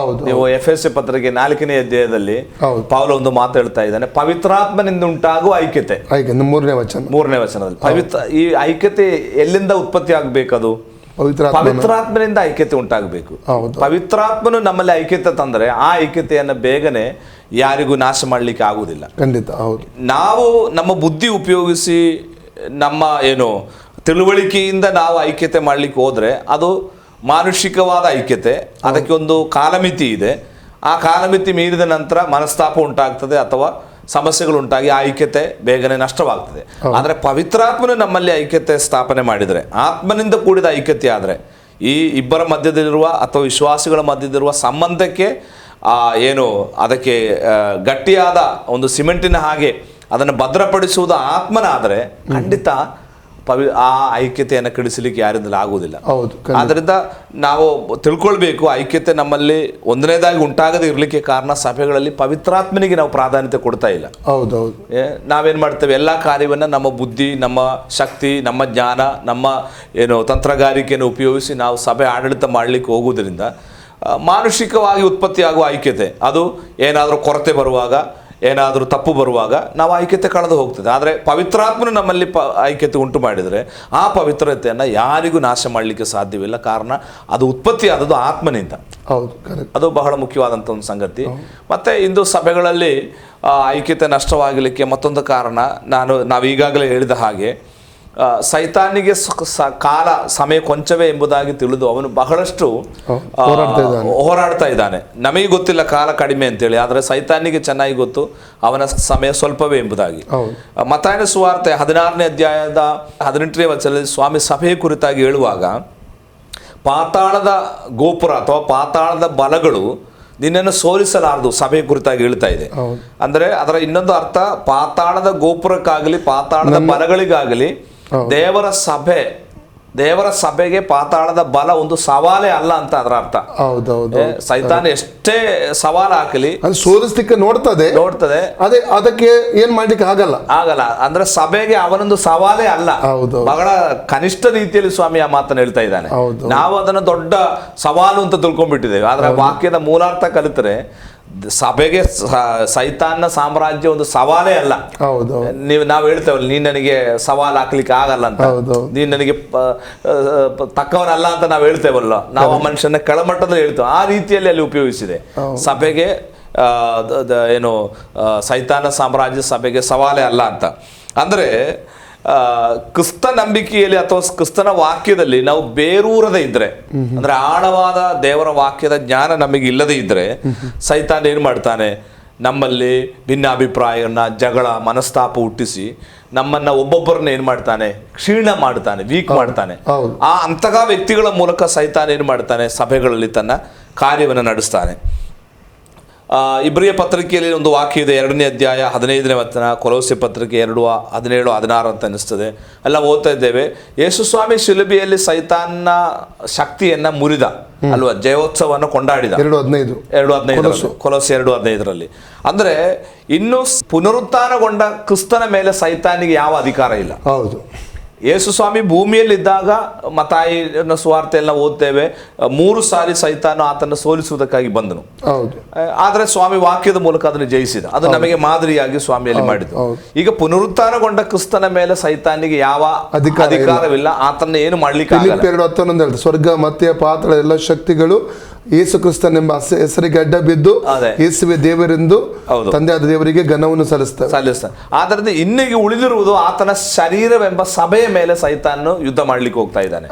ನೀವು ಎಫೆಸ ಪತ್ರಿಕೆ 4ನೇ ಅಧ್ಯಾಯದಲ್ಲಿ ಪೌಲ ಒಂದು ಮಾತು ಹೇಳ್ತಾ ಇದ್ದಾನೆ, ಪವಿತ್ರಾತ್ಮನಿಂದ ಉಂಟಾಗುವ ಐಕ್ಯತೆ. 3ನೇ ವಚನದಲ್ಲಿ ಈ ಐಕ್ಯತೆ ಎಲ್ಲಿಂದ ಉತ್ಪತ್ತಿ ಆಗ್ಬೇಕದು? ಪವಿತ್ರಾತ್ಮನಿಂದ ಐಕ್ಯತೆ ಉಂಟಾಗಬೇಕು. ಪವಿತ್ರಾತ್ಮನು ನಮ್ಮಲ್ಲಿ ಐಕ್ಯತೆ ತಂದ್ರೆ ಆ ಐಕ್ಯತೆಯನ್ನು ಬೇಗನೆ ಯಾರಿಗೂ ನಾಶ ಮಾಡ್ಲಿಕ್ಕೆ ಆಗುವುದಿಲ್ಲ. ಖಂಡಿತ. ನಾವು ನಮ್ಮ ಬುದ್ಧಿ ಉಪಯೋಗಿಸಿ ನಮ್ಮ ತಿಳುವಳಿಕೆಯಿಂದ ನಾವು ಐಕ್ಯತೆ ಮಾಡ್ಲಿಕ್ಕೆ ಹೋದ್ರೆ ಅದು ಮಾನುಷಿಕವಾದ ಐಕ್ಯತೆ. ಅದಕ್ಕೆ ಒಂದು ಕಾಲಮಿತಿ ಇದೆ. ಆ ಕಾಲಮಿತಿ ಮೀರಿದ ನಂತರ ಮನಸ್ತಾಪ ಉಂಟಾಗ್ತದೆ ಅಥವಾ ಸಮಸ್ಯೆಗಳು ಉಂಟಾಗಿ ಆ ಐಕ್ಯತೆ ಬೇಗನೆ ನಷ್ಟವಾಗ್ತದೆ. ಆದರೆ ಪವಿತ್ರಾತ್ಮನು ನಮ್ಮಲ್ಲಿ ಐಕ್ಯತೆ ಸ್ಥಾಪನೆ ಮಾಡಿದರೆ, ಆತ್ಮನಿಂದ ಕೂಡಿದ ಐಕ್ಯತೆ ಆದರೆ, ಈ ಇಬ್ಬರ ಮಧ್ಯದಲ್ಲಿರುವ ಅಥವಾ ವಿಶ್ವಾಸಿಗಳ ಮಧ್ಯದಲ್ಲಿರುವ ಸಂಬಂಧಕ್ಕೆ ಅದಕ್ಕೆ ಗಟ್ಟಿಯಾದ ಒಂದು ಸಿಮೆಂಟಿನ ಹಾಗೆ ಅದನ್ನು ಭದ್ರಪಡಿಸುವುದು ಆತ್ಮನಾದರೆ ಖಂಡಿತ ಆ ಐಕ್ಯತೆಯನ್ನು ಕೆಡಿಸಲಿಕ್ಕೆ ಯಾರಿಂದಲೂ ಆಗುವುದಿಲ್ಲ. ಆದ್ದರಿಂದ ನಾವು ತಿಳ್ಕೊಳ್ಬೇಕು, ಐಕ್ಯತೆ ನಮ್ಮಲ್ಲಿ ಒಂದನೇದಾಗಿ ಉಂಟಾಗದೆ ಇರಲಿಕ್ಕೆ ಕಾರಣ ಸಭೆಗಳಲ್ಲಿ ಪವಿತ್ರಾತ್ಮನಿಗೆ ನಾವು ಪ್ರಾಧಾನ್ಯತೆ ಕೊಡ್ತಾ ಇಲ್ಲ. ನಾವೇನ್ ಮಾಡ್ತೇವೆ, ಎಲ್ಲ ಕಾರ್ಯವನ್ನು ನಮ್ಮ ಬುದ್ಧಿ, ನಮ್ಮ ಶಕ್ತಿ, ನಮ್ಮ ಜ್ಞಾನ, ನಮ್ಮ ತಂತ್ರಗಾರಿಕೆಯನ್ನು ಉಪಯೋಗಿಸಿ ನಾವು ಸಭೆ ಆಡಳಿತ ಮಾಡಲಿಕ್ಕೆ ಹೋಗುವುದರಿಂದ ಮಾನುಷಿಕವಾಗಿ ಉತ್ಪತ್ತಿಯಾಗುವ ಐಕ್ಯತೆ ಅದು ಏನಾದರೂ ಕೊರತೆ ಬರುವಾಗ, ಏನಾದರೂ ತಪ್ಪು ಬರುವಾಗ ನಾವು ಐಕ್ಯತೆ ಕಳೆದು ಹೋಗ್ತದೆ. ಆದರೆ ಪವಿತ್ರಾತ್ಮನು ನಮ್ಮಲ್ಲಿ ಐಕ್ಯತೆ ಉಂಟು ಮಾಡಿದರೆ ಆ ಪವಿತ್ರತೆಯನ್ನು ಯಾರಿಗೂ ನಾಶ ಮಾಡಲಿಕ್ಕೆ ಸಾಧ್ಯವಿಲ್ಲ. ಕಾರಣ ಅದು ಉತ್ಪತ್ತಿ ಆದದ್ದು ಆತ್ಮನಿಂದ. ಅದು ಬಹಳ ಮುಖ್ಯವಾದಂಥ ಒಂದು ಸಂಗತಿ. ಮತ್ತು ಇಂದು ಸಭೆಗಳಲ್ಲಿ ಐಕ್ಯತೆ ನಷ್ಟವಾಗಲಿಕ್ಕೆ ಮತ್ತೊಂದು ಕಾರಣ ನಾವು ಈಗಾಗಲೇ ಹೇಳಿದ ಹಾಗೆ ಸೈತಾನಿಗೆ ಕಾಲ ಸಮಯ ಕೊಂಚವೇ ಎಂಬುದಾಗಿ ತಿಳಿದು ಅವನು ಬಹಳಷ್ಟು ಹೋರಾಡ್ತಾ ಇದ್ದಾನೆ. ನಮಗೆ ಗೊತ್ತಿಲ್ಲ ಕಾಲ ಕಡಿಮೆ ಅಂತೇಳಿ, ಆದರೆ ಸೈತಾನಿಗೆ ಚೆನ್ನಾಗಿ ಗೊತ್ತು ಅವನ ಸಮಯ ಸ್ವಲ್ಪವೇ ಎಂಬುದಾಗಿ. ಮತ್ತಾಯನ ಸುವಾರ್ತೆ 16ನೇ ಅಧ್ಯಾಯದ 18ನೇ ವಚನದಲ್ಲಿ ಸ್ವಾಮಿ ಸಭೆಯ ಕುರಿತಾಗಿ ಹೇಳುವಾಗ, ಪಾತಾಳದ ಗೋಪುರ ಅಥವಾ ಪಾತಾಳದ ಬಲಗಳು ನಿನ್ನನ್ನು ಸೋಲಿಸಲಾರದು ಸಭೆಯ ಕುರಿತಾಗಿ ಹೇಳ್ತಾ ಇದೆ. ಅಂದರೆ ಅದರ ಇನ್ನೊಂದು ಅರ್ಥ, ಪಾತಾಳದ ಗೋಪುರಕ್ಕಾಗಲಿ ಪಾತಾಳದ ಬಲಗಳಿಗಾಗಲಿ ದೇವರ ಸಭೆಗೆ ಪಾತಾಳದ ಬಲ ಒಂದು ಸವಾಲೇ ಅಲ್ಲ ಅಂತ ಅದರ ಅರ್ಥ. ಸೈತಾನ ಎಷ್ಟೇ ಸವಾಲು ಹಾಕಲಿ ಸೋಲಿಸ್ಲಿಕ್ಕೆ ನೋಡ್ತದೆ, ಅದೇ ಅದಕ್ಕೆ ಏನ್ ಮಾಡ್ಲಿಕ್ಕೆ ಆಗಲ್ಲ. ಅಂದ್ರೆ ಸಭೆಗೆ ಅವನೊಂದು ಸವಾಲೇ ಅಲ್ಲ. ಬಹಳ ಕನಿಷ್ಠ ರೀತಿಯಲ್ಲಿ ಸ್ವಾಮಿ ಆ ಮಾತನ್ನು ಹೇಳ್ತಾ ಇದ್ದಾನೆ. ನಾವು ಅದನ್ನು ದೊಡ್ಡ ಸವಾಲು ಅಂತ ತಿಳ್ಕೊಂಡ್ಬಿಟ್ಟಿದ್ದೇವೆ. ಆದ್ರೆ ವಾಕ್ಯದ ಮೂಲಾರ್ಥ ಕಲಿತರೆ ಸಭೆಗೆ ಸೈತಾನ್ನ ಸಾಮ್ರಾಜ್ಯ ಒಂದು ಸವಾಲೇ ಅಲ್ಲ. ನಾವು ಹೇಳ್ತೇವಲ್ಲ, ನೀನ್ ನನಗೆ ಸವಾಲು ಹಾಕ್ಲಿಕ್ಕೆ ಆಗಲ್ಲ ಅಂತ, ನೀನ್ ನನಗೆ ತಕ್ಕವನಲ್ಲ ಅಂತ ನಾವು ಹೇಳ್ತೇವಲ್ಲ, ನಾವು ಆ ಮನುಷ್ಯನ ಕೆಳಮಟ್ಟದಲ್ಲಿ ಹೇಳ್ತೇವೆ. ಆ ರೀತಿಯಲ್ಲಿ ಅಲ್ಲಿ ಉಪಯೋಗಿಸಿದೆ. ಸಭೆಗೆ ಸೈತಾನ ಸಾಮ್ರಾಜ್ಯ ಸಭೆಗೆ ಸವಾಲೇ ಅಲ್ಲ ಅಂತ. ಅಂದ್ರೆ ಕ್ರಿಸ್ತ ನಂಬಿಕೆಯಲ್ಲಿ ಅಥವಾ ಕ್ರಿಸ್ತನ ವಾಕ್ಯದಲ್ಲಿ ನಾವು ಬೇರೂರದೇ ಇದ್ರೆ, ಅಂದ್ರೆ ಆಳವಾದ ದೇವರ ವಾಕ್ಯದ ಜ್ಞಾನ ನಮಗೆ ಇಲ್ಲದೇ ಇದ್ರೆ ಸೈತಾನ ಏನ್ ಮಾಡ್ತಾನೆ, ನಮ್ಮಲ್ಲಿ ಭಿನ್ನಾಭಿಪ್ರಾಯವನ್ನ, ಜಗಳ, ಮನಸ್ತಾಪ ಹುಟ್ಟಿಸಿ ನಮ್ಮನ್ನ ಒಬ್ಬೊಬ್ಬರನ್ನ ಏನ್ ಮಾಡ್ತಾನೆ, ಕ್ಷೀಣ ಮಾಡ್ತಾನೆ, ವೀಕ್ ಮಾಡ್ತಾನೆ. ಅಂತಹ ವ್ಯಕ್ತಿಗಳ ಮೂಲಕ ಸೈತಾನ ಏನ್ ಮಾಡ್ತಾನೆ, ಸಭೆಗಳಲ್ಲಿ ತನ್ನ ಕಾರ್ಯವನ್ನು ನಡೆಸ್ತಾನೆ. ಇಬ್ರಿಯ ಪತ್ರಿಕೆಯಲ್ಲಿ ಒಂದು ವಾಕ್ಯ ಇದೆ, 2ನೇ ಅಧ್ಯಾಯ 15ನೇ ವಚನ, ಕೊಲೋಸ್ಯ ಪತ್ರಿಕೆ 2:17-16 ಅಂತ ಅನಿಸ್ತದೆ. ಎಲ್ಲ ಓದ್ತಾ ಇದ್ದೇವೆ. ಯೇಸು ಸ್ವಾಮಿ ಶಿಲುಬೆಯಲ್ಲಿ ಸೈತಾನ್ನ ಶಕ್ತಿಯನ್ನ ಮುರಿದ ಅಲ್ವಾ, ಜಯೋತ್ಸವವನ್ನು ಕೊಂಡಾಡಿದ. 2:15 ಕೊಲೋಸ್ಯ 2:15ರಲ್ಲಿ. ಅಂದ್ರೆ ಇನ್ನು ಪುನರುತ್ಥಾನಗೊಂಡ ಕ್ರಿಸ್ತನ ಮೇಲೆ ಸೈತಾನಿಗೆ ಯಾವ ಅಧಿಕಾರ ಇಲ್ಲ. ಯೇಸು ಸ್ವಾಮಿ ಭೂಮಿಯಲ್ಲಿದ್ದಾಗ ಮತ್ತಾಯಿನ ಸುವಾರ್ತೆಯನ್ನ ಓದ್ತೇವೆ, 3 ಸಾರಿ ಸೈತಾನು ಆತನ ಸೋಲಿಸುವುದಕ್ಕಾಗಿ ಬಂದನು. ಆದರೆ ಸ್ವಾಮಿ ವಾಕ್ಯದ ಮೂಲಕ ಅದನ್ನು ಜಯಿಸಿದ. ಅದು ನಮಗೆ ಮಾದರಿಯಾಗಿ ಸ್ವಾಮಿಯಲ್ಲಿ ಮಾಡಿದ್ದು. ಈಗ ಪುನರುತ್ಥಾನಗೊಂಡ ಕ್ರಿಸ್ತನ ಮೇಲೆ ಸೈತಾನಿಗೆ ಯಾವ ಅಧಿಕಾರವಿಲ್ಲ, ಆತನ ಏನು ಮಾಡ್ಲಿಕ್ಕೆ ಆಗಲ್ಲ. 2:11 ಸ್ವರ್ಗ ಮತ್ತೆ ಪಾತಾಳ ಎಲ್ಲ ಶಕ್ತಿಗಳು ಯೇಸು ಕ್ರಿಸ್ತನೆಂಬ ಹೆಸರಿಗೆ ಅಡ್ಡ ಬಿದ್ದು ಯೇಸುವೆ ದೇವರೆಂದು ತಂದೆಯಾದ ದೇವರಿಗೆ ಘನವನ್ನು ಸಲ್ಲಿಸ್ತಾರೆ. ಆದ್ದರಿಂದ ಇನ್ನೀಗ ಉಳಿದಿರುವುದು ಆತನ ಶರೀರವೆಂಬ ಸಭೆಯ ಮೇಲೆ ಸೈತಾನು ಯುದ್ಧ ಮಾಡ್ಲಿಕ್ಕೆ ಹೋಗ್ತಾ ಇದ್ದಾನೆ.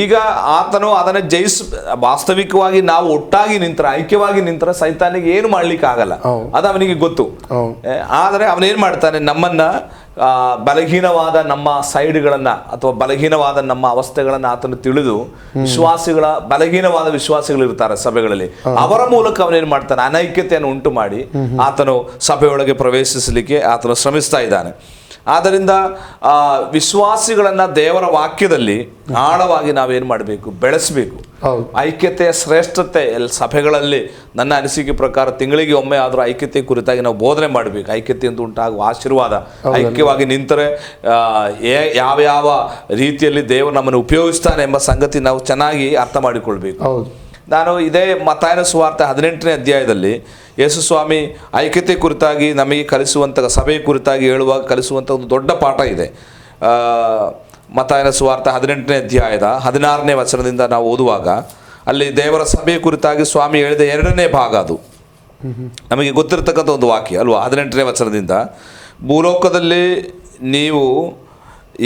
ಈಗ ಆತನು ಅದನ್ನ ವಾಸ್ತವಿಕವಾಗಿ ನಾವು ಒಟ್ಟಾಗಿ ನಿಂತರ, ಐಕ್ಯವಾಗಿ ನಿಂತರ ಸೈತಾನಿಗೆ ಏನು ಮಾಡ್ಲಿಕ್ಕೆ ಆಗಲ್ಲ, ಅದು ಅವನಿಗೆ ಗೊತ್ತು. ಆದರೆ ಅವನೇನ್ ಮಾಡ್ತಾನೆ, ನಮ್ಮನ್ನ ಬಲಹೀನವಾದ ನಮ್ಮ ಸೈಡ್ಗಳನ್ನ ಅಥವಾ ಬಲಹೀನವಾದ ನಮ್ಮ ಅವಸ್ಥೆಗಳನ್ನ ಆತನು ತಿಳಿದು ವಿಶ್ವಾಸಿಗಳ ಬಲಹೀನವಾದ ವಿಶ್ವಾಸಿಗಳು ಇರ್ತಾರೆ ಸಭೆಗಳಲ್ಲಿ, ಅವರ ಮೂಲಕ ಅವನೇನ್ ಮಾಡ್ತಾನೆ, ಅನೈಕ್ಯತೆಯನ್ನು ಉಂಟು ಮಾಡಿ ಆತನು ಸಭೆಯೊಳಗೆ ಪ್ರವೇಶಿಸಲಿಕ್ಕೆ ಆತನು ಶ್ರಮಿಸ್ತಾ ಇದ್ದಾನೆ. ಆದ್ದರಿಂದ ವಿಶ್ವಾಸಿಗಳನ್ನ ದೇವರ ವಾಕ್ಯದಲ್ಲಿ ಆಳವಾಗಿ ನಾವೇನ್ ಮಾಡಬೇಕು, ಬೆಳೆಸಬೇಕು. ಐಕ್ಯತೆಯ ಶ್ರೇಷ್ಠತೆ ಸಭೆಗಳಲ್ಲಿ ನನ್ನ ಅನಿಸಿಕೆ ಪ್ರಕಾರ ತಿಂಗಳಿಗೆ ಒಮ್ಮೆ ಆದ್ರೂ ಐಕ್ಯತೆ ಕುರಿತಾಗಿ ನಾವು ಬೋಧನೆ ಮಾಡಬೇಕು. ಐಕ್ಯತೆಯಿಂದ ಉಂಟಾಗುವ ಆಶೀರ್ವಾದ, ಐಕ್ಯವಾಗಿ ನಿಂತರೆ ಯಾವ ರೀತಿಯಲ್ಲಿ ದೇವರು ನಮ್ಮನ್ನು ಉಪಯೋಗಿಸ್ತಾನೆ ಎಂಬ ಸಂಗತಿ ನಾವು ಚೆನ್ನಾಗಿ ಅರ್ಥ ಮಾಡಿಕೊಳ್ಬೇಕು. ನಾನು ಇದೇ ಮತ್ತಾಯನ ಸುವಾರ್ತೆ 18ನೇ ಅಧ್ಯಾಯದಲ್ಲಿ ಯೇಸು ಸ್ವಾಮಿ ಐಕ್ಯತೆ ಕುರಿತಾಗಿ ನಮಗೆ ಕಲಿಸುವಂಥ, ಸಭೆಯ ಕುರಿತಾಗಿ ಹೇಳುವಾಗ ಕಲಿಸುವಂಥ ಒಂದು ದೊಡ್ಡ ಪಾಠ ಇದೆ. ಮತ್ತಾಯನ ಸುವಾರ್ತೆ 18ನೇ ಅಧ್ಯಾಯದ 16ನೇ ವಚನದಿಂದ ನಾವು ಓದುವಾಗ ಅಲ್ಲಿ ದೇವರ ಸಭೆಯ ಕುರಿತಾಗಿ ಸ್ವಾಮಿ ಹೇಳಿದ 2ನೇ ಭಾಗ, ಅದು ನಮಗೆ ಗೊತ್ತಿರತಕ್ಕಂಥ ಒಂದು ವಾಕ್ಯ ಅಲ್ವಾ. 18ನೇ ವಚನದಿಂದ, ಭೂಲೋಕದಲ್ಲಿ ನೀವು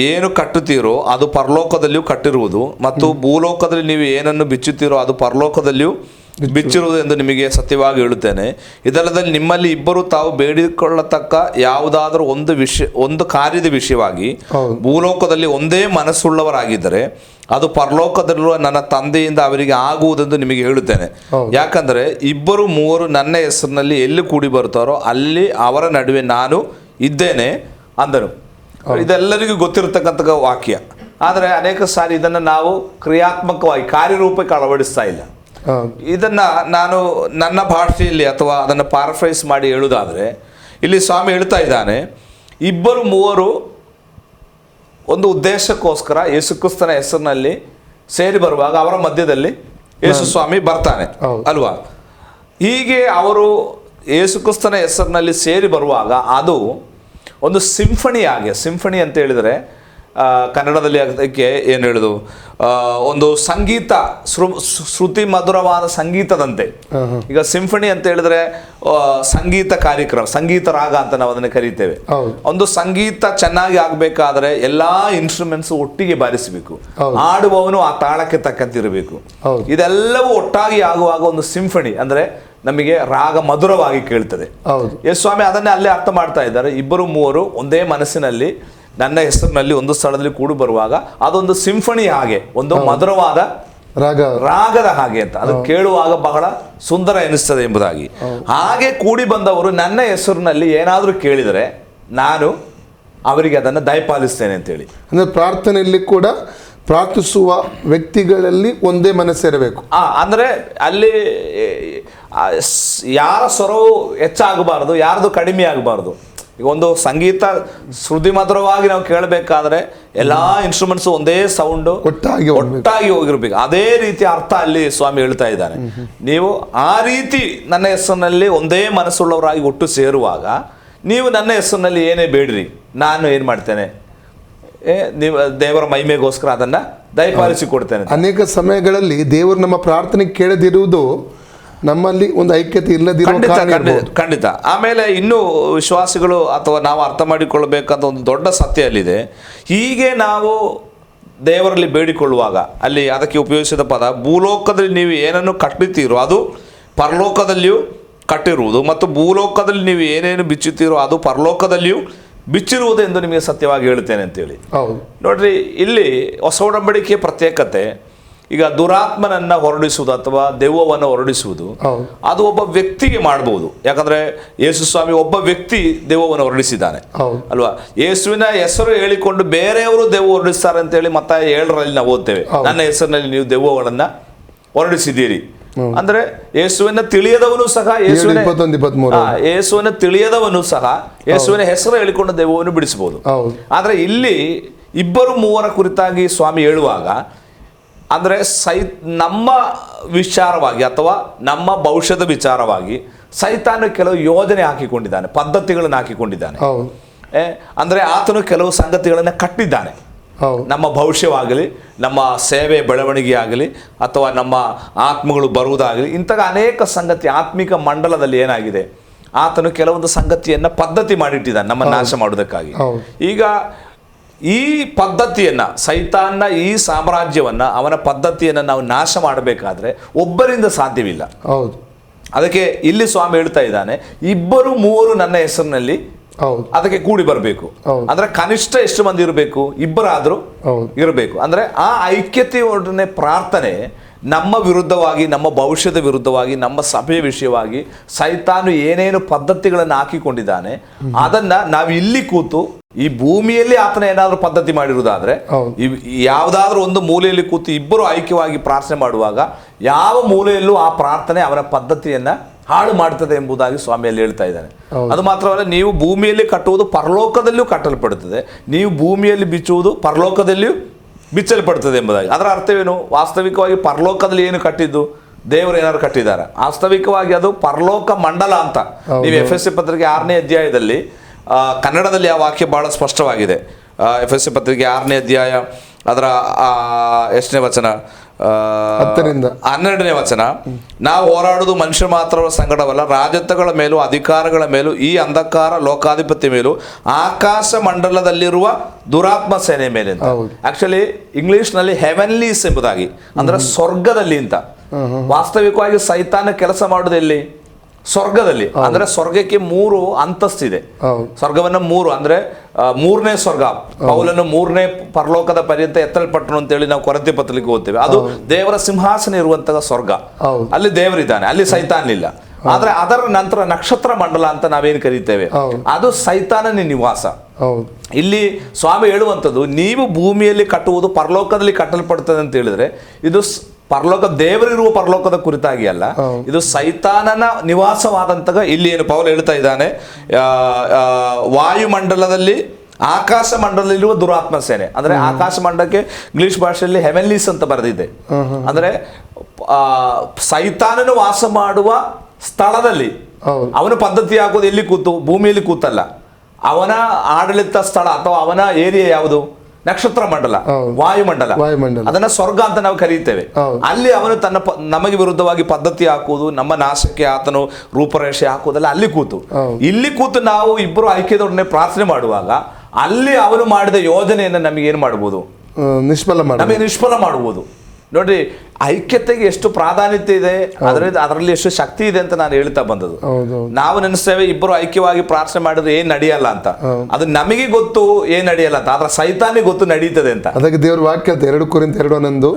ಏನು ಕಟ್ಟುತ್ತೀರೋ ಅದು ಪರಲೋಕದಲ್ಲಿಯೂ ಕಟ್ಟಿರುವುದು, ಮತ್ತು ಭೂಲೋಕದಲ್ಲಿ ನೀವು ಏನನ್ನು ಬಿಚ್ಚುತ್ತೀರೋ ಅದು ಪರಲೋಕದಲ್ಲಿಯೂ ಬಿಚ್ಚಿರುವುದು ಎಂದು ನಿಮಗೆ ಸತ್ಯವಾಗಿ ಹೇಳುತ್ತೇನೆ. ಇದಲ್ಲದೆ ನಿಮ್ಮಲ್ಲಿ ಇಬ್ಬರು ತಾವು ಬೇಡಿಕೊಳ್ಳತಕ್ಕ ಯಾವುದಾದರೂ ಒಂದು ಕಾರ್ಯದ ವಿಷಯವಾಗಿ ಭೂಲೋಕದಲ್ಲಿ ಒಂದೇ ಮನಸ್ಸುಳ್ಳವರಾಗಿದ್ದರೆ ಅದು ಪರಲೋಕದಲ್ಲಿರುವ ನನ್ನ ತಂದೆಯಿಂದ ಅವರಿಗೆ ಆಗುವುದೆಂದು ನಿಮಗೆ ಹೇಳುತ್ತೇನೆ. ಯಾಕಂದರೆ 2-3 ನನ್ನ ಹೆಸರಿನಲ್ಲಿ ಎಲ್ಲಿ ಕೂಡಿ ಬರುತ್ತಾರೋ ಅಲ್ಲಿ ಅವರ ನಡುವೆ ನಾನು ಇದ್ದೇನೆ ಅಂದನು. ಇದೆಲ್ಲರಿಗೂ ಗೊತ್ತಿರತಕ್ಕಂಥ ವಾಕ್ಯ. ಆದರೆ ಅನೇಕ ಸಾರಿ ಇದನ್ನು ನಾವು ಕ್ರಿಯಾತ್ಮಕವಾಗಿ ಕಾರ್ಯರೂಪಕ್ಕೆ ಅಳವಡಿಸ್ತಾ ಇಲ್ಲ. ಇದನ್ನ ನಾನು ನನ್ನ ಭಾಷೆಯಲ್ಲಿ ಅಥವಾ ಅದನ್ನು ಪಾರಫ್ರೈಸ್ ಮಾಡಿ ಹೇಳುವುದಾದರೆ, ಇಲ್ಲಿ ಸ್ವಾಮಿ ಹೇಳ್ತಾ ಇದ್ದಾನೆ, 2-3 ಒಂದು ಉದ್ದೇಶಕ್ಕೋಸ್ಕರ ಯೇಸುಕ್ರಿಸ್ತನ ಹೆಸರಿನಲ್ಲಿ ಸೇರಿ ಬರುವಾಗ ಅವರ ಮಧ್ಯದಲ್ಲಿ ಯೇಸು ಸ್ವಾಮಿ ಬರ್ತಾನೆ ಅಲ್ವಾ. ಹೀಗೆ ಅವರು ಯೇಸುಕ್ರಿಸ್ತನ ಹೆಸರಿನಲ್ಲಿ ಸೇರಿ ಬರುವಾಗ ಅದು ಒಂದು ಸಿಂಫಣಿ ಅಂತ ಹೇಳಿದರೆ ಕನ್ನಡದಲ್ಲಿ ಅದಕ್ಕೆ ಏನು ಹೇಳುದು, ಒಂದು ಸಂಗೀತ, ಶ್ರುತಿ ಮಧುರವಾದ ಸಂಗೀತದಂತೆ. ಈಗ ಸಿಂಫಣಿ ಅಂತ ಹೇಳಿದ್ರೆ ಸಂಗೀತ ಕಾರ್ಯಕ್ರಮ, ಸಂಗೀತ ರಾಗ ಅಂತ ನಾವು ಅದನ್ನು ಕರೀತೇವೆ. ಒಂದು ಸಂಗೀತ ಚೆನ್ನಾಗಿ ಆಗ್ಬೇಕಾದ್ರೆ ಎಲ್ಲಾ ಇನ್ಸ್ಟ್ರೂಮೆಂಟ್ಸ್ ಒಟ್ಟಿಗೆ ಬಾರಿಸಬೇಕು, ಆಡುವವನು ಆ ತಾಳಕ್ಕೆ ತಕ್ಕಂತಿರಬೇಕು. ಇದೆಲ್ಲವೂ ಒಟ್ಟಾಗಿ ಆಗುವಾಗ ಒಂದು ಸಿಂಫಣಿ ಅಂದ್ರೆ ನಮಗೆ ರಾಗ ಮಧುರವಾಗಿ ಕೇಳ್ತದೆ. ಯೇಸು ಸ್ವಾಮಿ ಅದನ್ನೇ ಅಲ್ಲೇ ಅರ್ಥ ಮಾಡ್ತಾ ಇದ್ದಾರೆ. 2-3 ಒಂದೇ ಮನಸ್ಸಿನಲ್ಲಿ ನನ್ನ ಹೆಸರಿನಲ್ಲಿ ಒಂದು ಸ್ಥಳದಲ್ಲಿ ಕೂಡಿ ಬರುವಾಗ ಅದೊಂದು ಸಿಂಫಣಿ ಹಾಗೆ, ಒಂದು ಮಧುರವಾದ ರಾಗದ ಹಾಗೆ ಅಂತ, ಅದು ಕೇಳುವಾಗ ಬಹಳ ಸುಂದರ ಎನಿಸ್ತದೆ ಎಂಬುದಾಗಿ. ಹಾಗೆ ಕೂಡಿ ಬಂದವರು ನನ್ನ ಹೆಸರಿನಲ್ಲಿ ಏನಾದರೂ ಕೇಳಿದರೆ ನಾನು ಅವರಿಗೆ ಅದನ್ನು ದಯಪಾಲಿಸ್ತೇನೆ ಅಂತೇಳಿ. ಅಂದ್ರೆ ಪ್ರಾರ್ಥನೆಯಲ್ಲಿ ಕೂಡ ಪ್ರಾರ್ಥಿಸುವ ವ್ಯಕ್ತಿಗಳಲ್ಲಿ ಒಂದೇ ಮನಸ್ಸಿರಬೇಕು. ಅಂದ್ರೆ ಅಲ್ಲಿ ಯಾರ ಸ್ವರವು ಹೆಚ್ಚಾಗಬಾರ್ದು, ಯಾರ್ದು ಕಡಿಮೆ ಆಗಬಾರ್ದು. ಈಗ ಒಂದು ಸಂಗೀತ ಶ್ರುತಿ ಮಧುರವಾಗಿ ನಾವು ಕೇಳಬೇಕಾದ್ರೆ ಎಲ್ಲಾ ಇನ್ಸ್ಟ್ರೂಮೆಂಟ್ಸ್ ಒಂದೇ ಸೌಂಡ್ ಒಟ್ಟಾಗಿ ಹೋಗಿರ್ಬೇಕು. ಅದೇ ರೀತಿ ಅರ್ಥ ಅಲ್ಲಿ ಸ್ವಾಮಿ ಹೇಳ್ತಾ ಇದ್ದಾನೆ. ನೀವು ಆ ರೀತಿ ನನ್ನ ಹೆಸರಿನಲ್ಲಿ ಒಂದೇ ಮನಸ್ಸುಳ್ಳವರಾಗಿ ಒಟ್ಟು ಸೇರುವಾಗ ನೀವು ನನ್ನ ಹೆಸರಿನಲ್ಲಿ ಏನೇ ಬೇಡ್ರಿ, ನಾನು ಏನ್ ಮಾಡ್ತೇನೆ, ನೀವು ದೇವರ ಮಹಿಮೆಗೋಸ್ಕರ ಅದನ್ನ ದಯಪಾಲಿಸಿ ಕೊಡ್ತೇನೆ. ಅನೇಕ ಸಮಯಗಳಲ್ಲಿ ದೇವರು ನಮ್ಮ ಪ್ರಾರ್ಥನೆ ಕೇಳದಿರುವುದು ನಮ್ಮಲ್ಲಿ ಒಂದು ಐಕ್ಯತೆ ಇಲ್ಲದಿರೋ ಖಂಡಿತ. ಆಮೇಲೆ ಇನ್ನೂ ವಿಶ್ವಾಸಿಗಳು ಅಥವಾ ನಾವು ಅರ್ಥ ಮಾಡಿಕೊಳ್ಳಬೇಕಂತ ಒಂದು ದೊಡ್ಡ ಸತ್ಯ ಅಲ್ಲಿದೆ. ಹೀಗೆ ನಾವು ದೇವರಲ್ಲಿ ಬೇಡಿಕೊಳ್ಳುವಾಗ ಅಲ್ಲಿ ಅದಕ್ಕೆ ಉಪಯೋಗಿಸಿದ ಪದ, ಭೂಲೋಕದಲ್ಲಿ ನೀವು ಏನನ್ನು ಕಟ್ಟುತ್ತೀರೋ ಅದು ಪರಲೋಕದಲ್ಲಿಯೂ ಕಟ್ಟಿರುವುದು, ಮತ್ತು ಭೂಲೋಕದಲ್ಲಿ ನೀವು ಏನೇನು ಬಿಚ್ಚುತ್ತೀರೋ ಅದು ಪರಲೋಕದಲ್ಲಿಯೂ ಬಿಚ್ಚಿರುವುದು ಎಂದು ನಿಮಗೆ ಸತ್ಯವಾಗಿ ಹೇಳುತ್ತೇನೆ ಅಂತೇಳಿ. ನೋಡ್ರಿ, ಇಲ್ಲಿ ಹೊಸ ಒಡಂಬಡಿಕೆಯ ಪ್ರತ್ಯೇಕತೆ, ಈಗ ದುರಾತ್ಮನನ್ನ ಹೊರಡಿಸುವುದು ಅಥವಾ ದೆವ್ವವನ್ನು ಹೊರಡಿಸುವುದು ಅದು ಒಬ್ಬ ವ್ಯಕ್ತಿಗೆ ಮಾಡಬಹುದು. ಯಾಕಂದ್ರೆ ಯೇಸು ಸ್ವಾಮಿ ಒಬ್ಬ ವ್ಯಕ್ತಿ ದೆವ್ವವನ್ನು ಹೊರಡಿಸಿದ್ದಾನೆ ಅಲ್ವಾ. ಯೇಸುವಿನ ಹೆಸರು ಹೇಳಿಕೊಂಡು ಬೇರೆಯವರು ದೆವ್ವ ಹೊರಡಿಸ್ತಾರೆ ಅಂತೇಳಿ ಮತ್ತಾಯ 7ರಲ್ಲಿ ನಾವು ಓದ್ತೇವೆ, ನನ್ನ ಹೆಸರಿನಲ್ಲಿ ನೀವು ದೆವ್ವಗಳನ್ನ ಹೊರಡಿಸಿದ್ದೀರಿ. ಅಂದ್ರೆ ಯೇಸುವಿನ ತಿಳಿಯದವನು ಸಹ ಯೇಸುವಿನ ತಿಳಿಯದವನು ಸಹ ಯೇಸುವಿನ ಹೆಸರು ಹೇಳಿಕೊಂಡು ದೆವ್ವವನ್ನು ಬಿಡಿಸಬಹುದು. ಆದ್ರೆ ಇಲ್ಲಿ ಇಬ್ಬರು ಮೂವರ ಕುರಿತಾಗಿ ಸ್ವಾಮಿ ಹೇಳುವಾಗ ಅಂದರೆ ನಮ್ಮ ವಿಚಾರವಾಗಿ ಅಥವಾ ನಮ್ಮ ಭವಿಷ್ಯದ ವಿಚಾರವಾಗಿ ಸೈತಾನ ಕೆಲವು ಯೋಜನೆ ಹಾಕಿಕೊಂಡಿದ್ದಾನೆ, ಪದ್ಧತಿಗಳನ್ನು ಹಾಕಿಕೊಂಡಿದ್ದಾನೆ. ಅಂದರೆ ಆತನು ಕೆಲವು ಸಂಗತಿಗಳನ್ನು ಕಟ್ಟಿದ್ದಾನೆ. ನಮ್ಮ ಭವಿಷ್ಯವಾಗಲಿ, ನಮ್ಮ ಸೇವೆ ಬೆಳವಣಿಗೆ ಆಗಲಿ, ಅಥವಾ ನಮ್ಮ ಆತ್ಮಗಳು ಬರುವುದಾಗಲಿ, ಇಂತಹ ಅನೇಕ ಸಂಗತಿ ಆತ್ಮಿಕ ಮಂಡಲದಲ್ಲಿ ಏನಾಗಿದೆ, ಆತನು ಕೆಲವೊಂದು ಸಂಗತಿಯನ್ನು ಪದ್ಧತಿ ಮಾಡಿಟ್ಟಿದ್ದಾನೆ ನಮ್ಮ ನಾಶ ಮಾಡುವುದಕ್ಕಾಗಿ. ಈಗ ಈ ಪದ್ಧತಿಯನ್ನು, ಸೈತಾನ್ನ ಈ ಸಾಮ್ರಾಜ್ಯವನ್ನು, ಅವನ ಪದ್ಧತಿಯನ್ನು ನಾವು ನಾಶ ಮಾಡಬೇಕಾದ್ರೆ ಒಬ್ಬರಿಂದ ಸಾಧ್ಯವಿಲ್ಲ. ಅದಕ್ಕೆ ಇಲ್ಲಿ ಸ್ವಾಮಿ ಹೇಳ್ತಾ ಇದ್ದಾನೆ, ಇಬ್ಬರು ಮೂವರು ನನ್ನ ಹೆಸರಿನಲ್ಲಿ ಅದಕ್ಕೆ ಕೂಡಿ ಬರಬೇಕು. ಅಂದ್ರೆ ಕನಿಷ್ಠ ಎಷ್ಟು ಮಂದಿ ಇರಬೇಕು? ಇಬ್ಬರಾದ್ರೂ ಇರಬೇಕು. ಅಂದ್ರೆ ಆ ಐಕ್ಯತೆಯೊಡನೆ ಪ್ರಾರ್ಥನೆ ನಮ್ಮ ವಿರುದ್ಧವಾಗಿ, ನಮ್ಮ ಭವಿಷ್ಯದ ವಿರುದ್ಧವಾಗಿ, ನಮ್ಮ ಸಭೆಯ ವಿಷಯವಾಗಿ ಸೈತಾನು ಏನೇನು ಪದ್ಧತಿಗಳನ್ನು ಹಾಕಿಕೊಂಡಿದ್ದಾನೆ ಅದನ್ನ ನಾವು ಇಲ್ಲಿ ಕೂತು ಈ ಭೂಮಿಯಲ್ಲಿ ಆತನ ಏನಾದರೂ ಪದ್ಧತಿ ಮಾಡಿರುವುದಾದ್ರೆ, ಯಾವುದಾದ್ರೂ ಒಂದು ಮೂಲೆಯಲ್ಲಿ ಕೂತು ಇಬ್ಬರು ಐಕ್ಯವಾಗಿ ಪ್ರಾರ್ಥನೆ ಮಾಡುವಾಗ ಯಾವ ಮೂಲೆಯಲ್ಲೂ ಆ ಪ್ರಾರ್ಥನೆ ಅವನ ಪದ್ಧತಿಯನ್ನ ಹಾಳು ಮಾಡ್ತದೆ ಎಂಬುದಾಗಿ ಸ್ವಾಮಿಯಲ್ಲಿ ಹೇಳ್ತಾ ಇದ್ದಾನೆ. ಅದು ಮಾತ್ರವಲ್ಲ, ನೀವು ಭೂಮಿಯಲ್ಲಿ ಕಟ್ಟುವುದು ಪರಲೋಕದಲ್ಲಿಯೂ ಕಟ್ಟಲ್ಪಡುತ್ತದೆ, ನೀವು ಭೂಮಿಯಲ್ಲಿ ಬಿಚ್ಚುವುದು ಪರಲೋಕದಲ್ಲಿಯೂ ಬಿಚ್ಚಲ್ಪಡ್ತದೆ ಎಂಬುದಾಗಿ. ಅದರ ಅರ್ಥವೇನು? ವಾಸ್ತವಿಕವಾಗಿ ಪರಲೋಕದಲ್ಲಿ ಏನು ಕಟ್ಟಿದ್ದು ದೇವರು ಏನಾದ್ರು ಕಟ್ಟಿದ್ದಾರೆ, ವಾಸ್ತವಿಕವಾಗಿ ಅದು ಪರಲೋಕ ಮಂಡಲ ಅಂತ. ನೀವು ಎಫೆಸ ಪತ್ರಿಕೆ 6ನೇ ಅಧ್ಯಾಯದಲ್ಲಿ ಕನ್ನಡದಲ್ಲಿ ಆ ವಾಕ್ಯ ಬಹಳ ಸ್ಪಷ್ಟವಾಗಿದೆ. ಎಫೆಸ ಪತ್ರಿಕೆ 6ನೇ ಅಧ್ಯಾಯ ಅದರ 8ನೇ ವಚನ 12ನೇ ವಚನ, ನಾವು ಹೋರಾಡುವುದು ಮನುಷ್ಯ ಮಾತ್ರವರ ಸಂಗಡವಲ್ಲ, ರಾಜತ್ವಗಳ ಮೇಲೂ ಅಧಿಕಾರಗಳ ಮೇಲೂ ಈ ಅಂಧಕಾರ ಲೋಕಾಧಿಪತಿ ಮೇಲೂ ಆಕಾಶ ಮಂಡಲದಲ್ಲಿರುವ ದುರಾತ್ಮ ಸೇನೆ ಮೇಲೆ. ಆಕ್ಚುಲಿ ಇಂಗ್ಲಿಷ್ನಲ್ಲಿ ಹೆವೆನ್ಲೀಸ್ ಎಂಬುದಾಗಿ, ಅಂದ್ರೆ ಸ್ವರ್ಗದಲ್ಲಿ ಅಂತ. ವಾಸ್ತವಿಕವಾಗಿ ಸೈತಾನ ಕೆಲಸ ಮಾಡುವುದು ಎಲ್ಲಿ? ಸ್ವರ್ಗದಲ್ಲಿ. ಅಂದ್ರೆ ಸ್ವರ್ಗಕ್ಕೆ 3 ಅಂತಸ್ತಿದೆ. ಸ್ವರ್ಗವನ್ನ 3 ಅಂದ್ರೆ 3ನೇ ಸ್ವರ್ಗ, ಪೌಲನು 3ನೇ ಪರಲೋಕದ ಪರ್ಯಂತ ಎತ್ತಲ್ಪಟ್ಟನು ಅಂತೇಳಿ ನಾವು ಕೊರಿಂಥಿ ಪತ್ರಿಕೆಗೆ ಓದ್ತೇವೆ. ಅದು ದೇವರ ಸಿಂಹಾಸನ ಇರುವಂತಹ ಸ್ವರ್ಗ. ಅಲ್ಲಿ ದೇವರಿದ್ದಾನೆ, ಅಲ್ಲಿ ಸೈತಾನ ಇಲ್ಲ. ಆದ್ರೆ ಅದರ ನಂತರ ನಕ್ಷತ್ರ ಮಂಡಲ ಅಂತ ನಾವೇನು ಕರೀತೇವೆ, ಅದು ಸೈತಾನನ ನಿವಾಸ. ಇಲ್ಲಿ ಸ್ವಾಮಿ ಹೇಳುವಂಥದ್ದು, ನೀವು ಭೂಮಿಯಲ್ಲಿ ಕಟ್ಟುವುದು ಪರಲೋಕದಲ್ಲಿ ಕಟ್ಟಲ್ಪಡ್ತದೆ ಅಂತ ಹೇಳಿದ್ರೆ, ಇದು ಪರಲೋಕ ದೇವರಿರುವ ಪರಲೋಕದ ಕುರಿತಾಗಿ ಅಲ್ಲ, ಇದು ಸೈತಾನನ ನಿವಾಸವಾದಂತಹ. ಇಲ್ಲಿ ಏನು ಪೌಲ ಹೇಳ್ತಾ ಇದ್ದಾನೆ, ವಾಯುಮಂಡಲದಲ್ಲಿ ಆಕಾಶ ಮಂಡಲದಲ್ಲಿರುವ ದುರಾತ್ಮ ಸೇನೆ. ಅಂದ್ರೆ ಆಕಾಶ ಮಂಡಲಕ್ಕೆ ಇಂಗ್ಲಿಷ್ ಭಾಷೆಯಲ್ಲಿ ಹೆವೆನ್ಲೀಸ್ ಅಂತ ಬರೆದಿದೆ. ಅಂದ್ರೆ ಸೈತಾನನು ವಾಸ ಮಾಡುವ ಸ್ಥಳದಲ್ಲಿ ಅವನ ಪದ್ಧತಿ ಹಾಕೋದು ಎಲ್ಲಿ ಕೂತು? ಭೂಮಿಯಲ್ಲಿ ಕೂತಲ್ಲ. ಅವನ ಆಡಳಿತ ಸ್ಥಳ ಅಥವಾ ಅವನ ಏರಿಯಾ ಯಾವುದು? ನಕ್ಷತ್ರ ಮಂಡಲ, ವಾಯುಮಂಡಲ. ಅದನ್ನ ಸ್ವರ್ಗ ಅಂತ ನಾವು ಕರೀತೇವೆ. ಅಲ್ಲಿ ಅವನು ತನ್ನ ನಮಗೆ ವಿರುದ್ಧವಾಗಿ ಪದ್ಧತಿ ಹಾಕುವುದು, ನಮ್ಮ ನಾಶಕ್ಕೆ ಆತನು ರೂಪರೇಷೆ ಹಾಕುವುದಲ್ಲ ಅಲ್ಲಿ ಕೂತು. ಇಲ್ಲಿ ಕೂತು ನಾವು ಇಬ್ಬರು ಐಕ್ಯದೊಡನೆ ಪ್ರಾರ್ಥನೆ ಮಾಡುವಾಗ ಅಲ್ಲಿ ಅವನು ಮಾಡಿದ ಯೋಜನೆಯನ್ನು ನಮಗೆ ಏನು ಮಾಡಬಹುದು? ನಿಷ್ಫಲ ಮಾಡಬಹುದು. ನೋಡ್ರಿ, ಐಕ್ಯತೆಗೆ ಎಷ್ಟು ಪ್ರಾಧಾನ್ಯತೆ ಇದೆ, ಅದರಲ್ಲಿ ಎಷ್ಟು ಶಕ್ತಿ ಇದೆ ಅಂತ ನಾನು ಹೇಳ್ತಾ ಬಂದದ್ದು. ನಾವು ನೆನೆಸ್ತೇವೆ ಇಬ್ಬರು ಐಕ್ಯವಾಗಿ ಪ್ರಾರ್ಥನೆ ಮಾಡಿದ್ರೆ ಏನ್ ನಡೆಯಲ್ಲ ಅಂತ. ಅದು ನಮಗೆ ಗೊತ್ತು ಏನ್ ನಡೆಯಲ್ಲ ಅಂತ, ಆದ್ರೆ ಸೈತಾನಿಗೆ ಗೊತ್ತು ನಡೀತದೆ ಅಂತ. ಅದಕ್ಕೆ ದೇವ್ರ ವಾಕ್ಯ 2 ಕೊರಿಂಥ 2:11,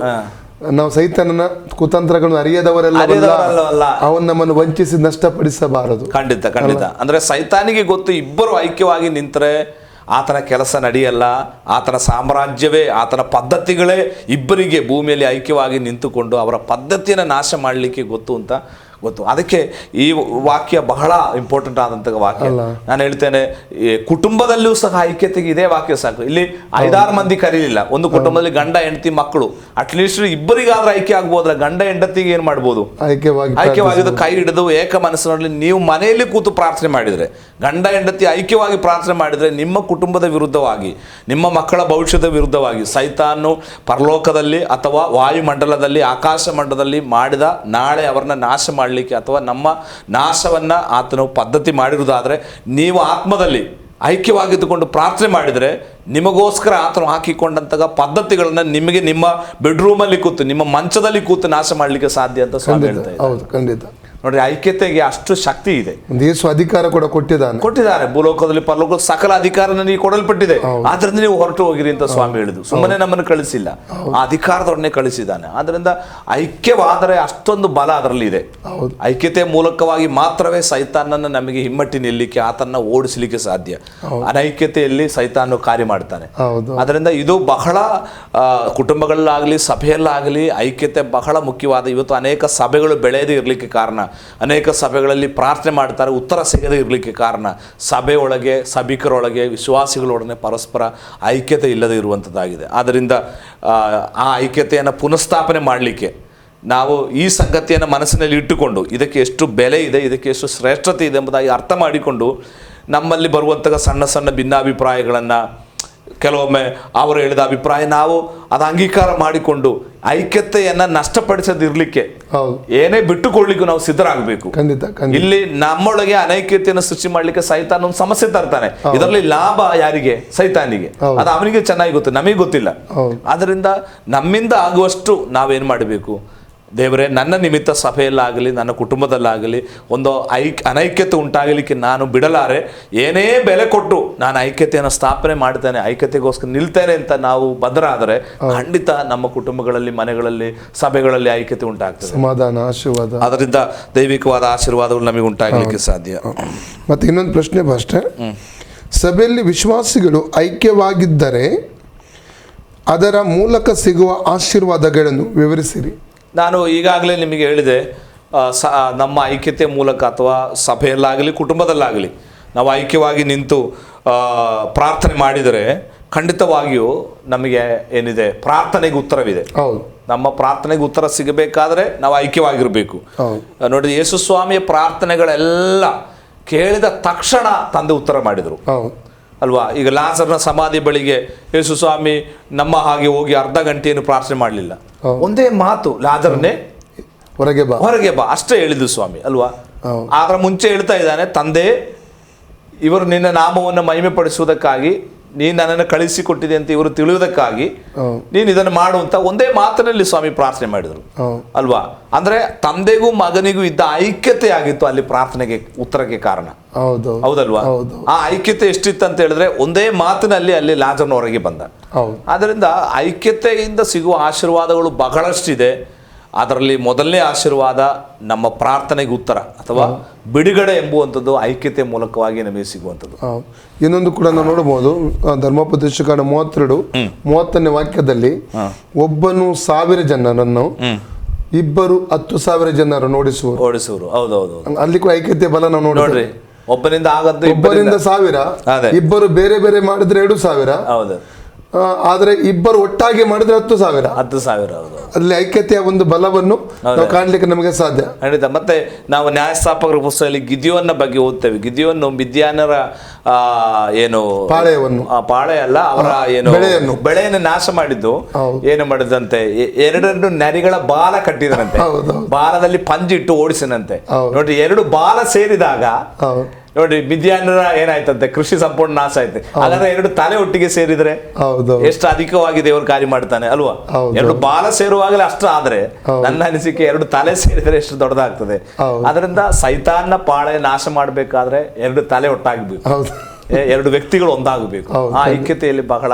ನಾವು ಸೈತಾನನ ಕುತಂತ್ರಗಳನ್ನು ಅರಿಯದವರೆಲ್ಲ ಅವನು ನಮ್ಮನ್ನು ವಂಚಿಸಿ ನಷ್ಟಪಡಿಸಬಾರದು. ಖಂಡಿತ. ಅಂದ್ರೆ ಸೈತಾನಿಗೆ ಗೊತ್ತು ಇಬ್ಬರು ಐಕ್ಯವಾಗಿ ನಿಂತರೆ ಆತನ ಕೆಲಸ ನಡೆಯಲ್ಲ, ಆತನ ಸಾಮ್ರಾಜ್ಯವೇ, ಆತನ ಪದ್ಧತಿಗಳೇ ಇಬ್ಬರಿಗೆ ಭೂಮಿಯಲ್ಲಿ ಐಕ್ಯವಾಗಿ ನಿಂತುಕೊಂಡು ಅವರ ಪದ್ಧತಿಯನ್ನು ನಾಶ ಮಾಡಲಿಕ್ಕೆ ಗೊತ್ತು. ಅದಕ್ಕೆ ಈ ವಾಕ್ಯ ಬಹಳ ಇಂಪಾರ್ಟೆಂಟ್ ಆದಂತಹ ವಾಕ್ಯ. ನಾನು ಹೇಳ್ತೇನೆ, ಕುಟುಂಬದಲ್ಲೂ ಸಹ ಐಕ್ಯತೆಗೆ ಇದೇ ವಾಕ್ಯ ಸಾಕು. ಇಲ್ಲಿ 5-6 ಮಂದಿ ಕರೀಲಿಲ್ಲ. ಒಂದು ಕುಟುಂಬದಲ್ಲಿ ಗಂಡ ಹೆಂಡತಿ ಮಕ್ಕಳು, ಅಟ್ಲೀಸ್ಟ್ ಇಬ್ಬರಿಗಾದ್ರೂ ಐಕ್ಯ ಆಗ್ಬೋದ್ರ. ಗಂಡ ಹೆಂಡತಿಗೆ ಏನ್ ಮಾಡ್ಬೋದು? ಐಕ್ಯವಾಗಿದ್ದು ಕೈ ಹಿಡಿದು ಏಕ ಮನಸ್ಸಿನಲ್ಲಿ ನೀವು ಮನೆಯಲ್ಲಿ ಕೂತು ಪ್ರಾರ್ಥನೆ ಮಾಡಿದ್ರೆ, ಗಂಡ ಹೆಂಡತಿ ಐಕ್ಯವಾಗಿ ಪ್ರಾರ್ಥನೆ ಮಾಡಿದ್ರೆ, ನಿಮ್ಮ ಕುಟುಂಬದ ವಿರುದ್ಧವಾಗಿ, ನಿಮ್ಮ ಮಕ್ಕಳ ಭವಿಷ್ಯದ ವಿರುದ್ಧವಾಗಿ ಸೈತಾನು ಪರಲೋಕದಲ್ಲಿ ಅಥವಾ ವಾಯುಮಂಡಲದಲ್ಲಿ, ಆಕಾಶ ಮಂಡಲದಲ್ಲಿ ಮಾಡಿದ ನಾಳೆ ಅವರನ್ನ ನಾಶ ಮಾಡಲಿಕ್ಕೆ ಅಥವಾ ನಮ್ಮ ನಾಶವನ್ನ ಆತನು ಪದ್ಧತಿ ಮಾಡಿರುವುದಾದ್ರೆ, ನೀವು ಆತ್ಮದಲ್ಲಿ ಐಕ್ಯವಾಗಿದ್ದುಕೊಂಡು ಪ್ರಾರ್ಥನೆ ಮಾಡಿದರೆ ನಿಮಗೋಸ್ಕರ ಆತನು ಹಾಕಿಕೊಂಡಂತಹ ಪದ್ಧತಿಗಳನ್ನ ನಿಮಗೆ ನಿಮ್ಮ ಬೆಡ್ರೂಮಲ್ಲಿ ಕೂತು, ನಿಮ್ಮ ಮಂಚದಲ್ಲಿ ಕೂತು ನಾಶ ಮಾಡಲಿಕ್ಕೆ ಸಾಧ್ಯ ಅಂತ ಸ್ವಾಮಿ ಹೇಳ್ತಾ ಇದ್ದಾರೆ. ಖಂಡಿತ. ನೋಡ್ರಿ, ಐಕ್ಯತೆಗೆ ಅಷ್ಟು ಶಕ್ತಿ ಇದೆ. ದೇಶ ಅಧಿಕಾರ ಕೂಡ ಕೊಟ್ಟಿದ್ದಾರೆ. ಭೂಲೋಕದಲ್ಲಿ ಪರಲೋಕದಲ್ಲಿ ಸಕಲ ಅಧಿಕಾರ ನನಗೆ ಕೊಡಲ್ಪಟ್ಟಿದೆ, ಆದ್ರಿಂದ ನೀವು ಹೊರಟು ಹೋಗಿರಿ ಅಂತ ಸ್ವಾಮಿ ಹೇಳಿದ್ರು. ಸುಮ್ಮನೆ ನಮ್ಮನ್ನು ಕಳಿಸಿಲ್ಲ, ಆ ಅಧಿಕಾರದೊಡನೆ ಕಳಿಸಿದ್ದಾನೆ. ಆದ್ರಿಂದ ಐಕ್ಯವಾದರೆ ಅಷ್ಟೊಂದು ಬಲ ಅದರಲ್ಲಿ ಇದೆ. ಐಕ್ಯತೆಯ ಮೂಲಕವಾಗಿ ಮಾತ್ರವೇ ಸೈತಾನನ್ನ ನಮಗೆ ಹಿಮ್ಮಟ್ಟಿ ನಿಲ್ಲಲಿಕ್ಕೆ, ಆತನ್ನ ಓಡಿಸಲಿಕ್ಕೆ ಸಾಧ್ಯ. ಅನೈಕ್ಯತೆಯಲ್ಲಿ ಸೈತಾನ ಕಾರ್ಯ ಮಾಡ್ತಾನೆ. ಅದರಿಂದ ಇದು ಬಹಳ ಕುಟುಂಬಗಳಲ್ಲಾಗಲಿ ಸಭೆಯಲ್ಲಾಗಲಿ ಐಕ್ಯತೆ ಬಹಳ ಮುಖ್ಯವಾದ. ಇವತ್ತು ಅನೇಕ ಸಭೆಗಳು ಬೆಳೆಯದೇ ಇರಲಿಕ್ಕೆ ಕಾರಣ ಅನೇಕ ಸಭೆಗಳಲ್ಲಿ ಪ್ರಾರ್ಥನೆ ಮಾಡ್ತಾರೆ, ಉತ್ತರ ಸಿಗದೇ ಇರಲಿಕ್ಕೆ ಕಾರಣ ಸಭೆಯೊಳಗೆ, ಸಭಿಕರೊಳಗೆ, ವಿಶ್ವಾಸಿಗಳೊಡನೆ ಪರಸ್ಪರ ಐಕ್ಯತೆ ಇಲ್ಲದೆ ಇರುವಂಥದ್ದಾಗಿದೆ. ಆದ್ದರಿಂದ ಆ ಐಕ್ಯತೆಯನ್ನು ಪುನಃಸ್ಥಾಪನೆ ಮಾಡಲಿಕ್ಕೆ ನಾವು ಈ ಸಂಗತಿಯನ್ನು ಮನಸ್ಸಿನಲ್ಲಿ ಇಟ್ಟುಕೊಂಡು ಇದಕ್ಕೆ ಎಷ್ಟು ಬೆಲೆ ಇದೆ, ಇದಕ್ಕೆ ಎಷ್ಟು ಶ್ರೇಷ್ಠತೆ ಇದೆ ಎಂಬುದಾಗಿ ಅರ್ಥ ಮಾಡಿಕೊಂಡು ನಮ್ಮಲ್ಲಿ ಬರುವಂತಹ ಸಣ್ಣ ಸಣ್ಣ ಭಿನ್ನಾಭಿಪ್ರಾಯಗಳನ್ನು, ಕೆಲವೊಮ್ಮೆ ಅವರು ಹೇಳಿದ ಅಭಿಪ್ರಾಯ ನಾವು ಅದು ಅಂಗೀಕಾರ ಮಾಡಿಕೊಂಡು ಐಕ್ಯತೆಯನ್ನು ನಷ್ಟಪಡಿಸದಿರಲಿಕ್ಕೆ ಏನೇ ಬಿಟ್ಟುಕೊಳ್ಳಿಕ್ಕೂ ನಾವು ಸಿದ್ಧರಾಗಬೇಕು. ಇಲ್ಲಿ ನಮ್ಮೊಳಗೆ ಅನೈಕ್ಯತೆಯನ್ನು ಸೃಷ್ಟಿ ಮಾಡಲಿಕ್ಕೆ ಸೈತಾನ ಒಂದು ಸಮಸ್ಯೆ ತರ್ತಾನೆ. ಇದರಲ್ಲಿ ಲಾಭ ಯಾರಿಗೆ? ಸೈತಾನಿಗೆ. ಅದು ಅವನಿಗೆ ಚೆನ್ನಾಗಿ ಗೊತ್ತು, ನಮಗೆ ಗೊತ್ತಿಲ್ಲ. ಆದ್ದರಿಂದ ನಮ್ಮಿಂದ ಆಗುವಷ್ಟು ನಾವೇನು ಮಾಡಬೇಕು? ದೇವರೇ, ನನ್ನ ನಿಮಿತ್ತ ಸಭೆಯಲ್ಲಾಗಲಿ ನನ್ನ ಕುಟುಂಬದಲ್ಲಾಗಲಿ ಒಂದು ಅನೈಕ್ಯತೆ ಉಂಟಾಗಲಿಕ್ಕೆ ನಾನು ಬಿಡಲಾರೆ. ಏನೇ ಬೆಲೆ ಕೊಟ್ಟು ನಾನು ಐಕ್ಯತೆಯನ್ನು ಸ್ಥಾಪನೆ ಮಾಡ್ತೇನೆ, ಐಕ್ಯತೆಗೋಸ್ಕರ ನಿಲ್ತೇನೆ ಅಂತ ನಾವು ಬದ್ಧರಾದರೆ ಖಂಡಿತ ನಮ್ಮ ಕುಟುಂಬಗಳಲ್ಲಿ, ಮನೆಗಳಲ್ಲಿ, ಸಭೆಗಳಲ್ಲಿ ಐಕ್ಯತೆ ಉಂಟಾಗ್ತದೆ, ಸಮಾಧಾನ, ಆಶೀರ್ವಾದ. ಅದರಿಂದ ದೈವಿಕವಾದ ಆಶೀರ್ವಾದಗಳು ನಮಗೆ ಉಂಟಾಗಲಿಕ್ಕೆ ಸಾಧ್ಯ. ಮತ್ತೆ ಇನ್ನೊಂದು ಪ್ರಶ್ನೆ ಅಷ್ಟೇ, ಸಭೆಯಲ್ಲಿ ವಿಶ್ವಾಸಿಗಳು ಐಕ್ಯವಾಗಿದ್ದರೆ ಅದರ ಮೂಲಕ ಸಿಗುವ ಆಶೀರ್ವಾದಗಳನ್ನು ವಿವರಿಸಿರಿ. ನಾನು ಈಗಾಗಲೇ ನಿಮಗೆ ಹೇಳಿದೆ, ನಮ್ಮ ಐಕ್ಯತೆ ಮೂಲಕ ಅಥವಾ ಸಭೆಯಲ್ಲಾಗಲಿ ಕುಟುಂಬದಲ್ಲಾಗಲಿ ನಾವು ಐಕ್ಯವಾಗಿ ನಿಂತು ಪ್ರಾರ್ಥನೆ ಮಾಡಿದರೆ ಖಂಡಿತವಾಗಿಯೂ ನಮಗೆ ಏನಿದೆ, ಪ್ರಾರ್ಥನೆಗೆ ಉತ್ತರವಿದೆ. ನಮ್ಮ ಪ್ರಾರ್ಥನೆಗೆ ಉತ್ತರ ಸಿಗಬೇಕಾದ್ರೆ ನಾವು ಐಕ್ಯವಾಗಿರಬೇಕು. ನೋಡಿ, ಯೇಸು ಸ್ವಾಮಿಯ ಪ್ರಾರ್ಥನೆಗಳೆಲ್ಲ ಕೇಳಿದ ತಕ್ಷಣ ತಂದೆ ಉತ್ತರ ಮಾಡಿದರು ಅಲ್ವಾ? ಈಗ ಲಾಜರ್ನ ಸಮಾಧಿ ಬಳಿಗೆ ಯೇಸು ಸ್ವಾಮಿ ನಮ್ಮ ಹಾಗೆ ಹೋಗಿ ಅರ್ಧ ಗಂಟೆಯನ್ನು ಪ್ರಾರ್ಥನೆ ಮಾಡಲಿಲ್ಲ. ಒಂದೇ ಮಾತು, ಲಾಜರ್ನೇ ಹೊರಗೆ ಬಾ ಅಷ್ಟೇ ಹೇಳಿದ್ದು ಸ್ವಾಮಿ ಅಲ್ವಾ? ಅದರ ಮುಂಚೆ ಹೇಳ್ತಾ ಇದ್ದಾನೆ, ತಂದೆ, ಇವರು ನಿನ್ನ ನಾಮವನ್ನು ಮಹಿಮೆ ಪಡಿಸುವುದಕ್ಕಾಗಿ ನೀನು ನನ್ನನ್ನು ಕಳಿಸಿಕೊಟ್ಟಿದೆ ಅಂತ ಇವರು ತಿಳಿಯುವುದಕ್ಕಾಗಿ ನೀನು ಇದನ್ನು ಮಾಡುವಂತ ಒಂದೇ ಮಾತಿನಲ್ಲಿ ಸ್ವಾಮಿ ಪ್ರಾರ್ಥನೆ ಮಾಡಿದರು ಅಲ್ವಾ? ಅಂದ್ರೆ ತಂದೆಗೂ ಮಗನಿಗೂ ಇದ್ದ ಐಕ್ಯತೆ ಆಗಿತ್ತು ಅಲ್ಲಿ ಪ್ರಾರ್ಥನೆಗೆ ಉತ್ತರಕ್ಕೆ ಕಾರಣ. ಹೌದಲ್ವಾ? ಆ ಐಕ್ಯತೆ ಎಷ್ಟಿತ್ತು ಅಂತ ಹೇಳಿದ್ರೆ ಒಂದೇ ಮಾತಿನಲ್ಲಿ ಅಲ್ಲಿ ಲಾಜರ್ನ ಹೊರಗೆ ಬಂದ. ಆದ್ದರಿಂದ ಐಕ್ಯತೆಯಿಂದ ಸಿಗುವ ಆಶೀರ್ವಾದಗಳು ಬಹಳಷ್ಟಿದೆ. ಅದರಲ್ಲಿ ಮೊದಲನೇ ಆಶೀರ್ವಾದ ನಮ್ಮ ಪ್ರಾರ್ಥನೆಗೆ ಉತ್ತರ ಅಥವಾ ಬಿಡುಗಡೆ ಎಂಬುವಂಥದ್ದು ಐಕ್ಯತೆ ಮೂಲಕವಾಗಿ ನಮಗೆ ಸಿಗುವಂಥದ್ದು. ಇನ್ನೊಂದು ಕೂಡ ನಾವು ನೋಡಬಹುದು, ಧರ್ಮೋಪದೇಶಕಾಂಡ 32:30ನೇ ವಾಕ್ಯದಲ್ಲಿ, ಒಬ್ಬನು 1000 ಜನರನ್ನು, ಇಬ್ಬರು 10,000 ಜನರನ್ನು ಓಡಿಸುವರು. ಹೌದೌದು, ಅಲ್ಲಿ ಕೂಡ ಐಕ್ಯತೆ ಬಲ ನಾವು ನೋಡ್ರಿ. ಒಬ್ಬರಿಂದ ಆಗದ್ದು, ಒಬ್ಬರಿಂದ 1000, ಇಬ್ಬರು ಬೇರೆ ಬೇರೆ ಮಾಡಿದ್ರೆ 2,000. ಹೌದು. ಆದ್ರೆ ಇಬ್ಬರು ಒಟ್ಟಾಗಿ ಮಾಡಿದ್ರೆ 10,000. ಅಲ್ಲಿ ಐಕ್ಯತೆಯ ಒಂದು ಬಲವನ್ನು ನಾವು ಕಾಣ್ಲಿಕ್ಕೆ ನಮಗೆ ಸಾಧ್ಯ. ಖಂಡಿತ. ಮತ್ತೆ ನಾವು ನ್ಯಾಯಸ್ಥಾಪಕರ ಪುಸ್ತಕದಲ್ಲಿ ಗಿದ್ಯೋನ್ನ ಬಗ್ಗೆ ಓದ್ತೇವೆ. ಗಿದ್ಯೋನು ಮಿದ್ಯಾನರ ಪಾಳೆ ಅಲ್ಲ, ಅವರ ಬೆಳೆಯನ್ನು ನಾಶ ಮಾಡಿದ್ದು. ಏನು ಮಾಡಿದಂತೆ, 2 ನರಿಗಳ ಬಾಲ ಕಟ್ಟಿದರಂತೆ, ಬಾಲದಲ್ಲಿ ಪಂಜಿಟ್ಟು ಓಡಿಸಿನಂತೆ. ನೋಡಿ, 2 ಬಾಲ ಸೇರಿದಾಗ ನೋಡಿ ಮಿದ್ಯಾನರ ಏನಾಯ್ತಂತೆ, ಕೃಷಿ ಸಂಪೂರ್ಣ ನಾಶ ಆಯ್ತು. ಹಾಗಾದ್ರೆ 2 ತಲೆ ಒಟ್ಟಿಗೆ ಸೇರಿದ್ರೆ ಎಷ್ಟು ಅಧಿಕವಾಗಿ ದೇವರು ಕಾರ್ಯ ಮಾಡ್ತಾನೆ ಅಲ್ವಾ? 2 ಬಾಲ ಸೇರುವಾಗಲೇ ಅಷ್ಟು ಆದ್ರೆ ನನ್ನ ಅನಿಸಿಕೆ 2 ತಲೆ ಸೇರಿದ್ರೆ ಎಷ್ಟು ದೊಡ್ಡದಾಗ್ತದೆ. ಅದರಿಂದ ಸೈತಾನ್ನ ಪಾಳೆ ನಾಶ ಮಾಡ್ಬೇಕಾದ್ರೆ 2 ತಲೆ ಒಟ್ಟಾಗಬೇಕು, 2 ವ್ಯಕ್ತಿಗಳು ಒಂದಾಗಬೇಕು. ಆ ಐಕ್ಯತೆಯಲ್ಲಿ ಬಹಳ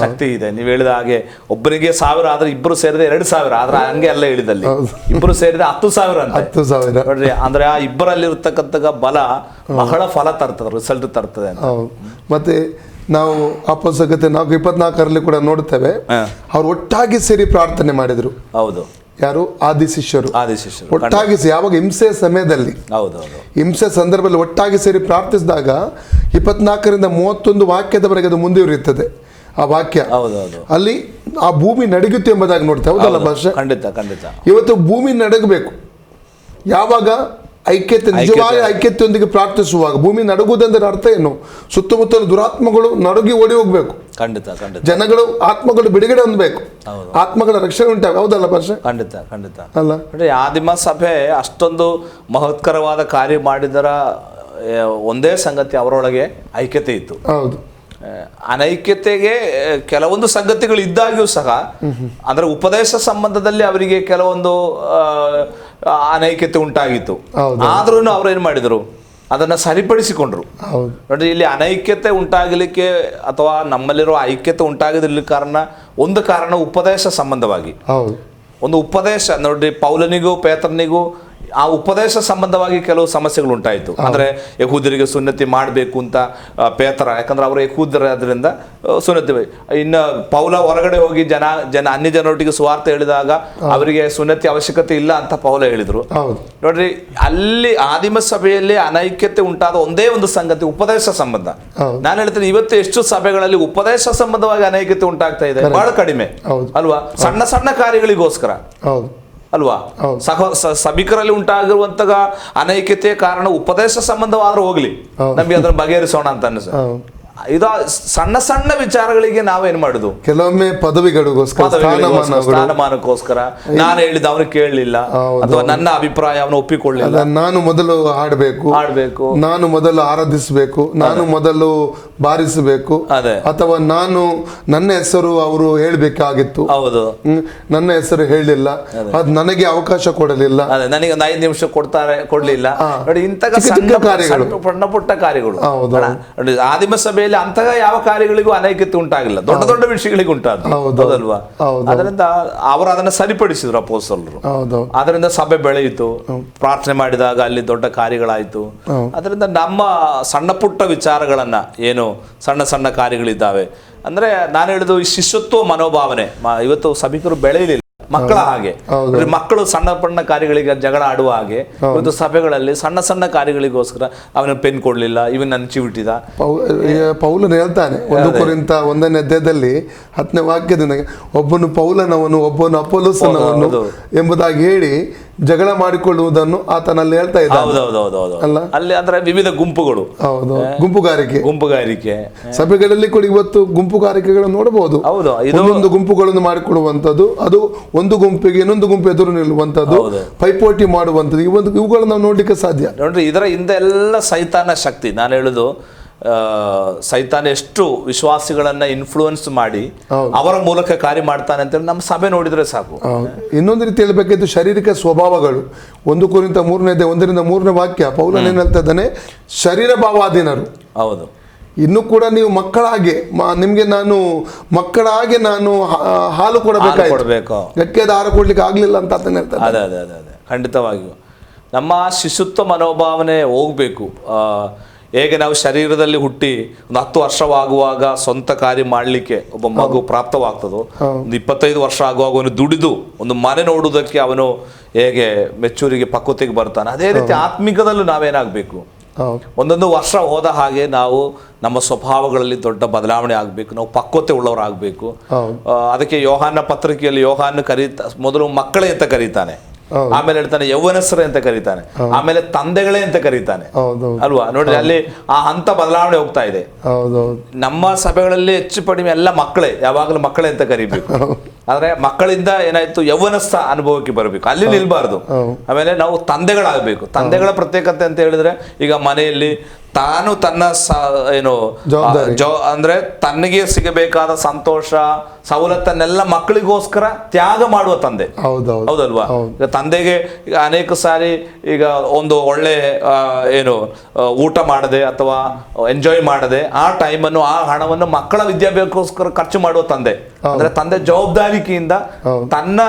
ಶಕ್ತಿ ಇದೆ. ನೀವು ಹೇಳಿದ ಹಾಗೆ ಒಬ್ಬರಿಗೆ 1000 ಆದ್ರೆ ಇಬ್ಬರು ಸೇರಿದ್ರೆ 2,000. ಆದ್ರೆ ಹಂಗೆ ಎಲ್ಲ ಹೇಳಿದಲ್ಲಿ ಇಬ್ಬರು ಸೇರಿದ್ರೆ 10,000 ಅಂತ ನೋಡ್ರಿ. ಅಂದ್ರೆ ಆ ಇಬ್ಬರಲ್ಲಿ ಇರ್ತಕ್ಕಂಥ ಬಲ ಬಹಳ ಫಲ ತರ್ತದೆ, ರಿಸಲ್ಟ್ ತರ್ತದೆ. ಮತ್ತೆ ನಾವು ಅಪೋಸ್ತಲತೆ 4:24 ಕೂಡ ನೋಡ್ತೇವೆ, ಅವ್ರು ಒಟ್ಟಾಗಿ ಸೇರಿ ಪ್ರಾರ್ಥನೆ ಮಾಡಿದ್ರು. ಹೌದು. ಯಾರು? ಆದಿ ಶಿಷ್ಯರು ಒಟ್ಟಾಗಿ ಯಾವಾಗ ಹಿಂಸೆ ಸಮಯದಲ್ಲಿ, ಹಿಂಸೆ ಸಂದರ್ಭದಲ್ಲಿ ಒಟ್ಟಾಗಿ ಸೇರಿ ಪ್ರಾರ್ಥಿಸಿದಾಗ 24ರಿಂದ 31 ವಾಕ್ಯದವರೆಗೆ ಅದು ಮುಂದುವರಿಯುತ್ತದೆ. ಆ ವಾಕ್ಯ ಅಲ್ಲಿ ಆ ಭೂಮಿ ನಡಗುತ್ತೆ ಎಂಬುದಾಗಿ ನೋಡ್ತೇವೆ. ಹೌದಲ್ಲ ಭಾಷೆ? ಖಂಡಿತ ಖಂಡಿತ. ಇವತ್ತು ಭೂಮಿ ನಡಗಬೇಕು. ಯಾವಾಗ ಐಕ್ಯತೆ, ನಿಜವಾಗಿ ಐಕ್ಯತೆಯೊಂದಿಗೆ ಪ್ರಾರ್ಥಿಸುವಾಗ ಭೂಮಿ ನಡಗುವುದೆಂದರೆ ಅರ್ಥ ಏನು? ಸುತ್ತಮುತ್ತಲ ದುರಾತ್ಮಗಳು ನಡುಗಿ ಓಡಿ ಹೋಗ್ಬೇಕು. ಖಂಡಿತ ಖಂಡಿತ. ಜನಗಳು, ಆತ್ಮಗಳು ಬಿಡುಗಡೆ ಹೊಂದಬೇಕು, ಆತ್ಮಗಳ ರಕ್ಷಣೆ ಉಂಟಾಗ. ಹೌದಲ್ಲ ಭಾಷೆ? ಖಂಡಿತ ಖಂಡಿತ. ಅಲ್ಲ, ಆದಿಮ ಸಭೆ ಅಷ್ಟೊಂದು ಮಹತ್ಕರವಾದ ಕಾರ್ಯ ಮಾಡಿದರ ಒಂದೇ ಸಂಗತಿ, ಅವರೊಳಗೆ ಐಕ್ಯತೆ ಇತ್ತು. ಹೌದು. ಅನೈಕ್ಯತೆಗೆ ಕೆಲವೊಂದು ಸಂಗತಿಗಳು ಇದ್ದಾಗ್ಯೂ ಸಹ, ಅಂದ್ರೆ ಉಪದೇಶ ಸಂಬಂಧದಲ್ಲಿ ಅವರಿಗೆ ಕೆಲವೊಂದು ಅನೈಕ್ಯತೆ ಉಂಟಾಗಿತ್ತು. ಆದ್ರೂ ಅವ್ರು ಏನ್ ಮಾಡಿದ್ರು, ಅದನ್ನ ಸರಿಪಡಿಸಿಕೊಂಡ್ರು. ನೋಡಿ, ಇಲ್ಲಿ ಅನೈಕ್ಯತೆ ಉಂಟಾಗಲಿಕ್ಕೆ ಅಥವಾ ನಮ್ಮಲ್ಲಿರೋ ಐಕ್ಯತೆ ಉಂಟಾಗದಿರ್ಲಿಕ್ಕೆ ಒಂದು ಕಾರಣ ಉಪದೇಶ ಸಂಬಂಧವಾಗಿ. ಒಂದು ಉಪದೇಶ ನೋಡಿ, ಪೌಲನಿಗೂ ಪೇತ್ರನಿಗೂ ಆ ಉಪದೇಶ ಸಂಬಂಧವಾಗಿ ಕೆಲವು ಸಮಸ್ಯೆಗಳು ಉಂಟಾಯಿತು. ಅಂದರೆ ಯಹೂದರಿಗೆ ಸುನ್ನತಿ ಮಾಡಬೇಕು ಅಂತ ಪೇತ್ರ, ಯಾಕಂದ್ರೆ ಅವರು ಯಹೂದರಾದ್ರಿಂದ ಸುನ್ನತಿ. ಇನ್ನು ಪೌಲ ಹೊರಗಡೆ ಹೋಗಿ ಅನ್ಯ ಜನರೊಟ್ಟಿಗೆ ಸುವಾರ್ತೆ ಹೇಳಿದಾಗ ಅವರಿಗೆ ಸುನ್ನತಿ ಅವಶ್ಯಕತೆ ಇಲ್ಲ ಅಂತ ಪೌಲ ಹೇಳಿದ್ರು. ನೋಡ್ರಿ, ಅಲ್ಲಿ ಆದಿಮ ಸಭೆಯಲ್ಲಿ ಅನೈಕ್ಯತೆ ಉಂಟಾದ ಒಂದೇ ಒಂದು ಸಂಗತಿ ಉಪದೇಶ ಸಂಬಂಧ. ನಾನು ಹೇಳ್ತೇನೆ, ಇವತ್ತು ಎಷ್ಟು ಸಭೆಗಳಲ್ಲಿ ಉಪದೇಶ ಸಂಬಂಧವಾಗಿ ಅನೈಕ್ಯತೆ ಉಂಟಾಗ್ತಾ ಇದೆ, ಬಹಳ ಕಡಿಮೆ ಅಲ್ವಾ? ಸಣ್ಣ ಸಣ್ಣ ಕಾರ್ಯಗಳಿಗೋಸ್ಕರ ಅಲ್ವಾ? ಸಭಿಕರಲ್ಲಿ ಉಂಟಾಗಿರುವಂತಹ ಅನೈಕ್ಯತೆಯ ಕಾರಣ ಉಪದೇಶ ಸಂಬಂಧವಾದ್ರೂ ಹೋಗ್ಲಿ, ನಮ್ಗೆ ಅದನ್ನ ಬಗೆಹರಿಸೋಣ ಅಂತ ಅನ್ಸ. ಇದು ಸಣ್ಣ ಸಣ್ಣ ವಿಚಾರಗಳಿಗೆ ನಾವೇನ್ ಮಾಡುದು, ಕೆಲವೊಮ್ಮೆ ಪದವಿಗಳಿಗೋಸ್ಕರ, ಸ್ಥಾನಮಾನಕ್ಕೋಸ್ಕರ, ನಾನು ಹೇಳಿದ ಅವನು ಕೇಳಲಿಲ್ಲ, ಅಥವಾ ನನ್ನ ಅಭಿಪ್ರಾಯ ಅವನು ಒಪ್ಪಿಕೊಳ್ಳಿಲ್ಲ, ನಾನು ಮೊದಲು ಹಾಡಬೇಕು, ನಾನು ಮೊದಲು ಆರಾಧಿಸಬೇಕು, ನಾನು ಮೊದಲು ಬಾರಿಸಬೇಕು, ಅಥವಾ ನನ್ನ ಹೆಸರು ಅವರು ಹೇಳ್ಬೇಕಾಗಿತ್ತು, ಹೌದು, ನನ್ನ ಹೆಸರು ಹೇಳಿಲ್ಲ, ಅದು ನನಗೆ ಅವಕಾಶ ಕೊಡಲಿಲ್ಲ, ನನಗೆ ಒಂದು 5 ನಿಮಿಷ ಕೊಡ್ಲಿಲ್ಲ. ನೋಡಿ, ಇಂತಹ ಸಣ್ಣ ಪುಟ್ಟ ಕಾರ್ಯಗಳು. ಆದಿಮ ಸಭೆಯಲ್ಲಿ ಅಂತಹ ಯಾವ ಕಾರ್ಯಗಳಿಗೂ ಅನೈಕ್ಯತೆ ಉಂಟಾಗಿಲ್ಲ, ದೊಡ್ಡ ದೊಡ್ಡ ವಿಷಯಗಳಿಗೆ ಉಂಟಾದಲ್ವಾ? ಅದರಿಂದ ಅವರು ಅದನ್ನ ಸರಿಪಡಿಸಿದ್ರು ಅಪೊಸ್ತಲರು. ಅದರಿಂದ ಸಭೆ ಬೆಳೆಯಿತು, ಪ್ರಾರ್ಥನೆ ಮಾಡಿದಾಗ ಅಲ್ಲಿ ದೊಡ್ಡ ಕಾರ್ಯಗಳಾಯ್ತು. ಅದರಿಂದ ನಮ್ಮ ಸಣ್ಣ ಪುಟ್ಟ ವಿಚಾರಗಳನ್ನ, ಏನು ಸಣ್ಣ ಸಣ್ಣ ಕಾರ್ಯಗಳಿದ್ದಾವೆ ಅಂದ್ರೆ, ನಾನು ಹೇಳಿದ್ದು ಈ ಶಿಷ್ಯತ್ವ ಮನೋಭಾವನೆ ಇವತ್ತು ಸಭಿಕರು ಬೆಳೆಯಲಿಲ್ಲ. ಮಕ್ಕಳ ಹಾಗೆ, ಮಕ್ಕಳು ಸಣ್ಣ ಪಣ್ಣ ಕಾರ್ಯಗಳಿಗೆ ಜಗಳ ಆಡುವ ಹಾಗೆ ಇವತ್ತು ಸಭೆಗಳಲ್ಲಿ ಸಣ್ಣ ಸಣ್ಣ ಕಾರ್ಯಗಳಿಗೋಸ್ಕರ ಅವನ ಪೆನ್ ಕೊಡ್ಲಿಲ್ಲ, ಇವನ್ ನನ್ನ ಚಿವಿಟಿದ. ಪೌಲನು ಹೇಳ್ತಾನೆ 1 ಕೊರಿಂಥ 1ನೇ ಅಧ್ಯಾಯದಲ್ಲಿ 10ನೇ ವಾಕ್ಯದಿಂದ, ಒಬ್ಬನು ಪೌಲನವನು, ಒಬ್ಬನು ಅಪೊಲ್ಲೋಸನವನು ಎಂಬುದಾಗಿ ಹೇಳಿ ಜಗಳ ಮಾಡಿಕೊಳ್ಳುವುದನ್ನು ಆತನಲ್ಲಿ ಹೇಳ್ತಾ ಇದ್ದಾನೆ. ಅಲ್ಲ, ಅಲ್ಲಿ ಅಂದ್ರೆ ವಿವಿಧ ಗುಂಪುಗಳು, ಗುಂಪುಗಾರಿಕೆ ಸಭೆಗಳಲ್ಲಿ ಕೂಡ ಇವತ್ತು ಗುಂಪುಗಾರಿಕೆಗಳನ್ನು ನೋಡಬಹುದು. ಇನ್ನೊಂದು ಗುಂಪುಗಳನ್ನು ಮಾಡಿಕೊಳ್ಳುವಂಥದ್ದು, ಅದು ಒಂದು ಗುಂಪಿಗೆ ಇನ್ನೊಂದು ಗುಂಪು ಎದುರು ನಿಲ್ಲುವಂಥದ್ದು, ಪೈಪೋಟಿ ಮಾಡುವಂಥದ್ದು, ಇವುಗಳನ್ನು ನಾವು ನೋಡ್ಲಿಕ್ಕೆ ಸಾಧ್ಯ. ನೋಡ್ರಿ, ಇದರ ಹಿಂದೆ ಎಲ್ಲ ಸೈತಾನ ಶಕ್ತಿ. ನಾನು ಹೇಳುದು, ಸೈತಾನ ಎಷ್ಟು ವಿಶ್ವಾಸಿಗಳನ್ನ ಇನ್ಫ್ಲೂಯೆನ್ಸ್ ಮಾಡಿ ಅವರ ಮೂಲಕ ಕಾರ್ಯ ಮಾಡ್ತಾನೆ ಅಂತೇಳಿ ನಮ್ಮ ಸಭೆ ನೋಡಿದ್ರೆ ಸಾಕು. ಇನ್ನೊಂದು ರೀತಿ ಹೇಳ್ಬೇಕಿದ್ದು ಶಾರೀರಿಕ ಸ್ವಭಾವಗಳು. 1 ಕೊರಿಂಥ 3ನೇ ಅಧ್ಯಾಯ 1ರಿಂದ 3ನೇ ವಾಕ್ಯ, ಪೌಲನು ಏನ್ ಹೇಳ್ತಾ ಇದ್ದಾನೆ, ಶರೀರ ಭಾವಾಧೀನರು. ಹೌದು, ಇನ್ನು ಕೂಡ ನೀವು ಮಕ್ಕಳಾಗೆ, ನಿಮ್ಗೆ ನಾನು ಮಕ್ಕಳಾಗೆ ನಾನು ಹಾಲು ಕೊಡಬೇಕು, ಗಟ್ಟಿಯಾದ ಆಹಾರ ಕೊಡ್ಲಿಕ್ಕೆ ಆಗ್ಲಿಲ್ಲ ಅಂತ ಅದನ್ನ ಹೇಳ್ತಾರೆ. ಅದೇ ಖಂಡಿತವಾಗಿಯೂ ನಮ್ಮ ಶಿಶುತ್ವ ಮನೋಭಾವನೆ ಹೋಗ್ಬೇಕು. ಹೇಗೆ ನಾವು ಶರೀರದಲ್ಲಿ ಹುಟ್ಟಿ ಒಂದು 10 ವರ್ಷವಾಗುವಾಗ ಸ್ವಂತ ಕಾರ್ಯ ಮಾಡಲಿಕ್ಕೆ ಒಬ್ಬ ಮಗು ಪ್ರಾಪ್ತವಾಗ್ತದೋ, ಒಂದು 25 ವರ್ಷ ಆಗುವಾಗ ಅವನು ದುಡಿದು ಒಂದು ಮನೆ ನೋಡುವುದಕ್ಕೆ ಅವನು ಹೇಗೆ ಮೆಚ್ಚೂರಿಗೆ ಪಕ್ವತೆಗೆ ಬರ್ತಾನೆ, ಅದೇ ರೀತಿ ಆತ್ಮಿಕದಲ್ಲೂ ನಾವೇನಾಗಬೇಕು, ಒಂದೊಂದು ವರ್ಷ ಹೋದ ಹಾಗೆ ನಾವು ನಮ್ಮ ಸ್ವಭಾವಗಳಲ್ಲಿ ದೊಡ್ಡ ಬದಲಾವಣೆ ಆಗಬೇಕು, ನಾವು ಪಕ್ವತೆ ಉಳ್ಳವರಾಗಬೇಕು. ಅದಕ್ಕೆ ಯೋಹಾನ ಪತ್ರಿಕೆಯಲ್ಲಿ ಯೋಹಾನ ಮೊದಲು ಮಕ್ಕಳೇ ಅಂತ ಕರೀತಾನೆ, ಆಮೇಲೆ ಹೇಳ್ತಾನೆ ಯೌವನಸ್ಥರೇ ಅಂತ ಕರೀತಾನೆ, ಆಮೇಲೆ ತಂದೆಗಳೇ ಅಂತ ಕರೀತಾನೆ ಅಲ್ವಾ? ನೋಡ್ರಿ, ಅಲ್ಲಿ ಆ ಹಂತ ಬದಲಾವಣೆ ಹೋಗ್ತಾ ಇದೆ. ನಮ್ಮ ಸಭೆಗಳಲ್ಲಿ ಹೆಚ್ಚು ಕಡಿಮೆ ಎಲ್ಲ ಮಕ್ಕಳೇ, ಯಾವಾಗಲೂ ಮಕ್ಕಳೇ ಅಂತ ಕರಿಬೇಕು. ಆದ್ರೆ ಮಕ್ಕಳಿಂದ ಏನಾಯ್ತು, ಯೌವನಸ್ಥ ಅನುಭವಕ್ಕೆ ಬರಬೇಕು, ಅಲ್ಲಿ ನಿಲ್ಬಾರ್ದು. ಆಮೇಲೆ ನಾವು ತಂದೆಗಳಾಗಬೇಕು. ತಂದೆಗಳ ಪ್ರತ್ಯೇಕತೆ ಅಂತ ಹೇಳಿದ್ರೆ, ಈಗ ಮನೆಯಲ್ಲಿ ತಾನು ತನ್ನ ಅಂದ್ರೆ ತನಗೆ ಸಿಗಬೇಕಾದ ಸಂತೋಷ ಸವಲತ್ತನ್ನೆಲ್ಲ ಮಕ್ಕಳಿಗೋಸ್ಕರ ತ್ಯಾಗ ಮಾಡುವ ತಂದೆ, ಹೌದಲ್ವಾ? ಈಗ ತಂದೆಗೆ ಈಗ ಅನೇಕ ಸಾರಿ ಈಗ ಒಂದು ಒಳ್ಳೆ ಊಟ ಮಾಡದೆ ಅಥವಾ ಎಂಜಾಯ್ ಮಾಡದೆ ಆ ಟೈಮನ್ನು, ಆ ಹಣವನ್ನು ಮಕ್ಕಳ ವಿದ್ಯಾಭ್ಯಾಸಕ್ಕೋಸ್ಕರ ಖರ್ಚು ಮಾಡುವ ತಂದೆ. ಅಂದ್ರೆ ತಂದೆ ಜವಾಬ್ದಾರಿಕೆಯಿಂದ ತನ್ನ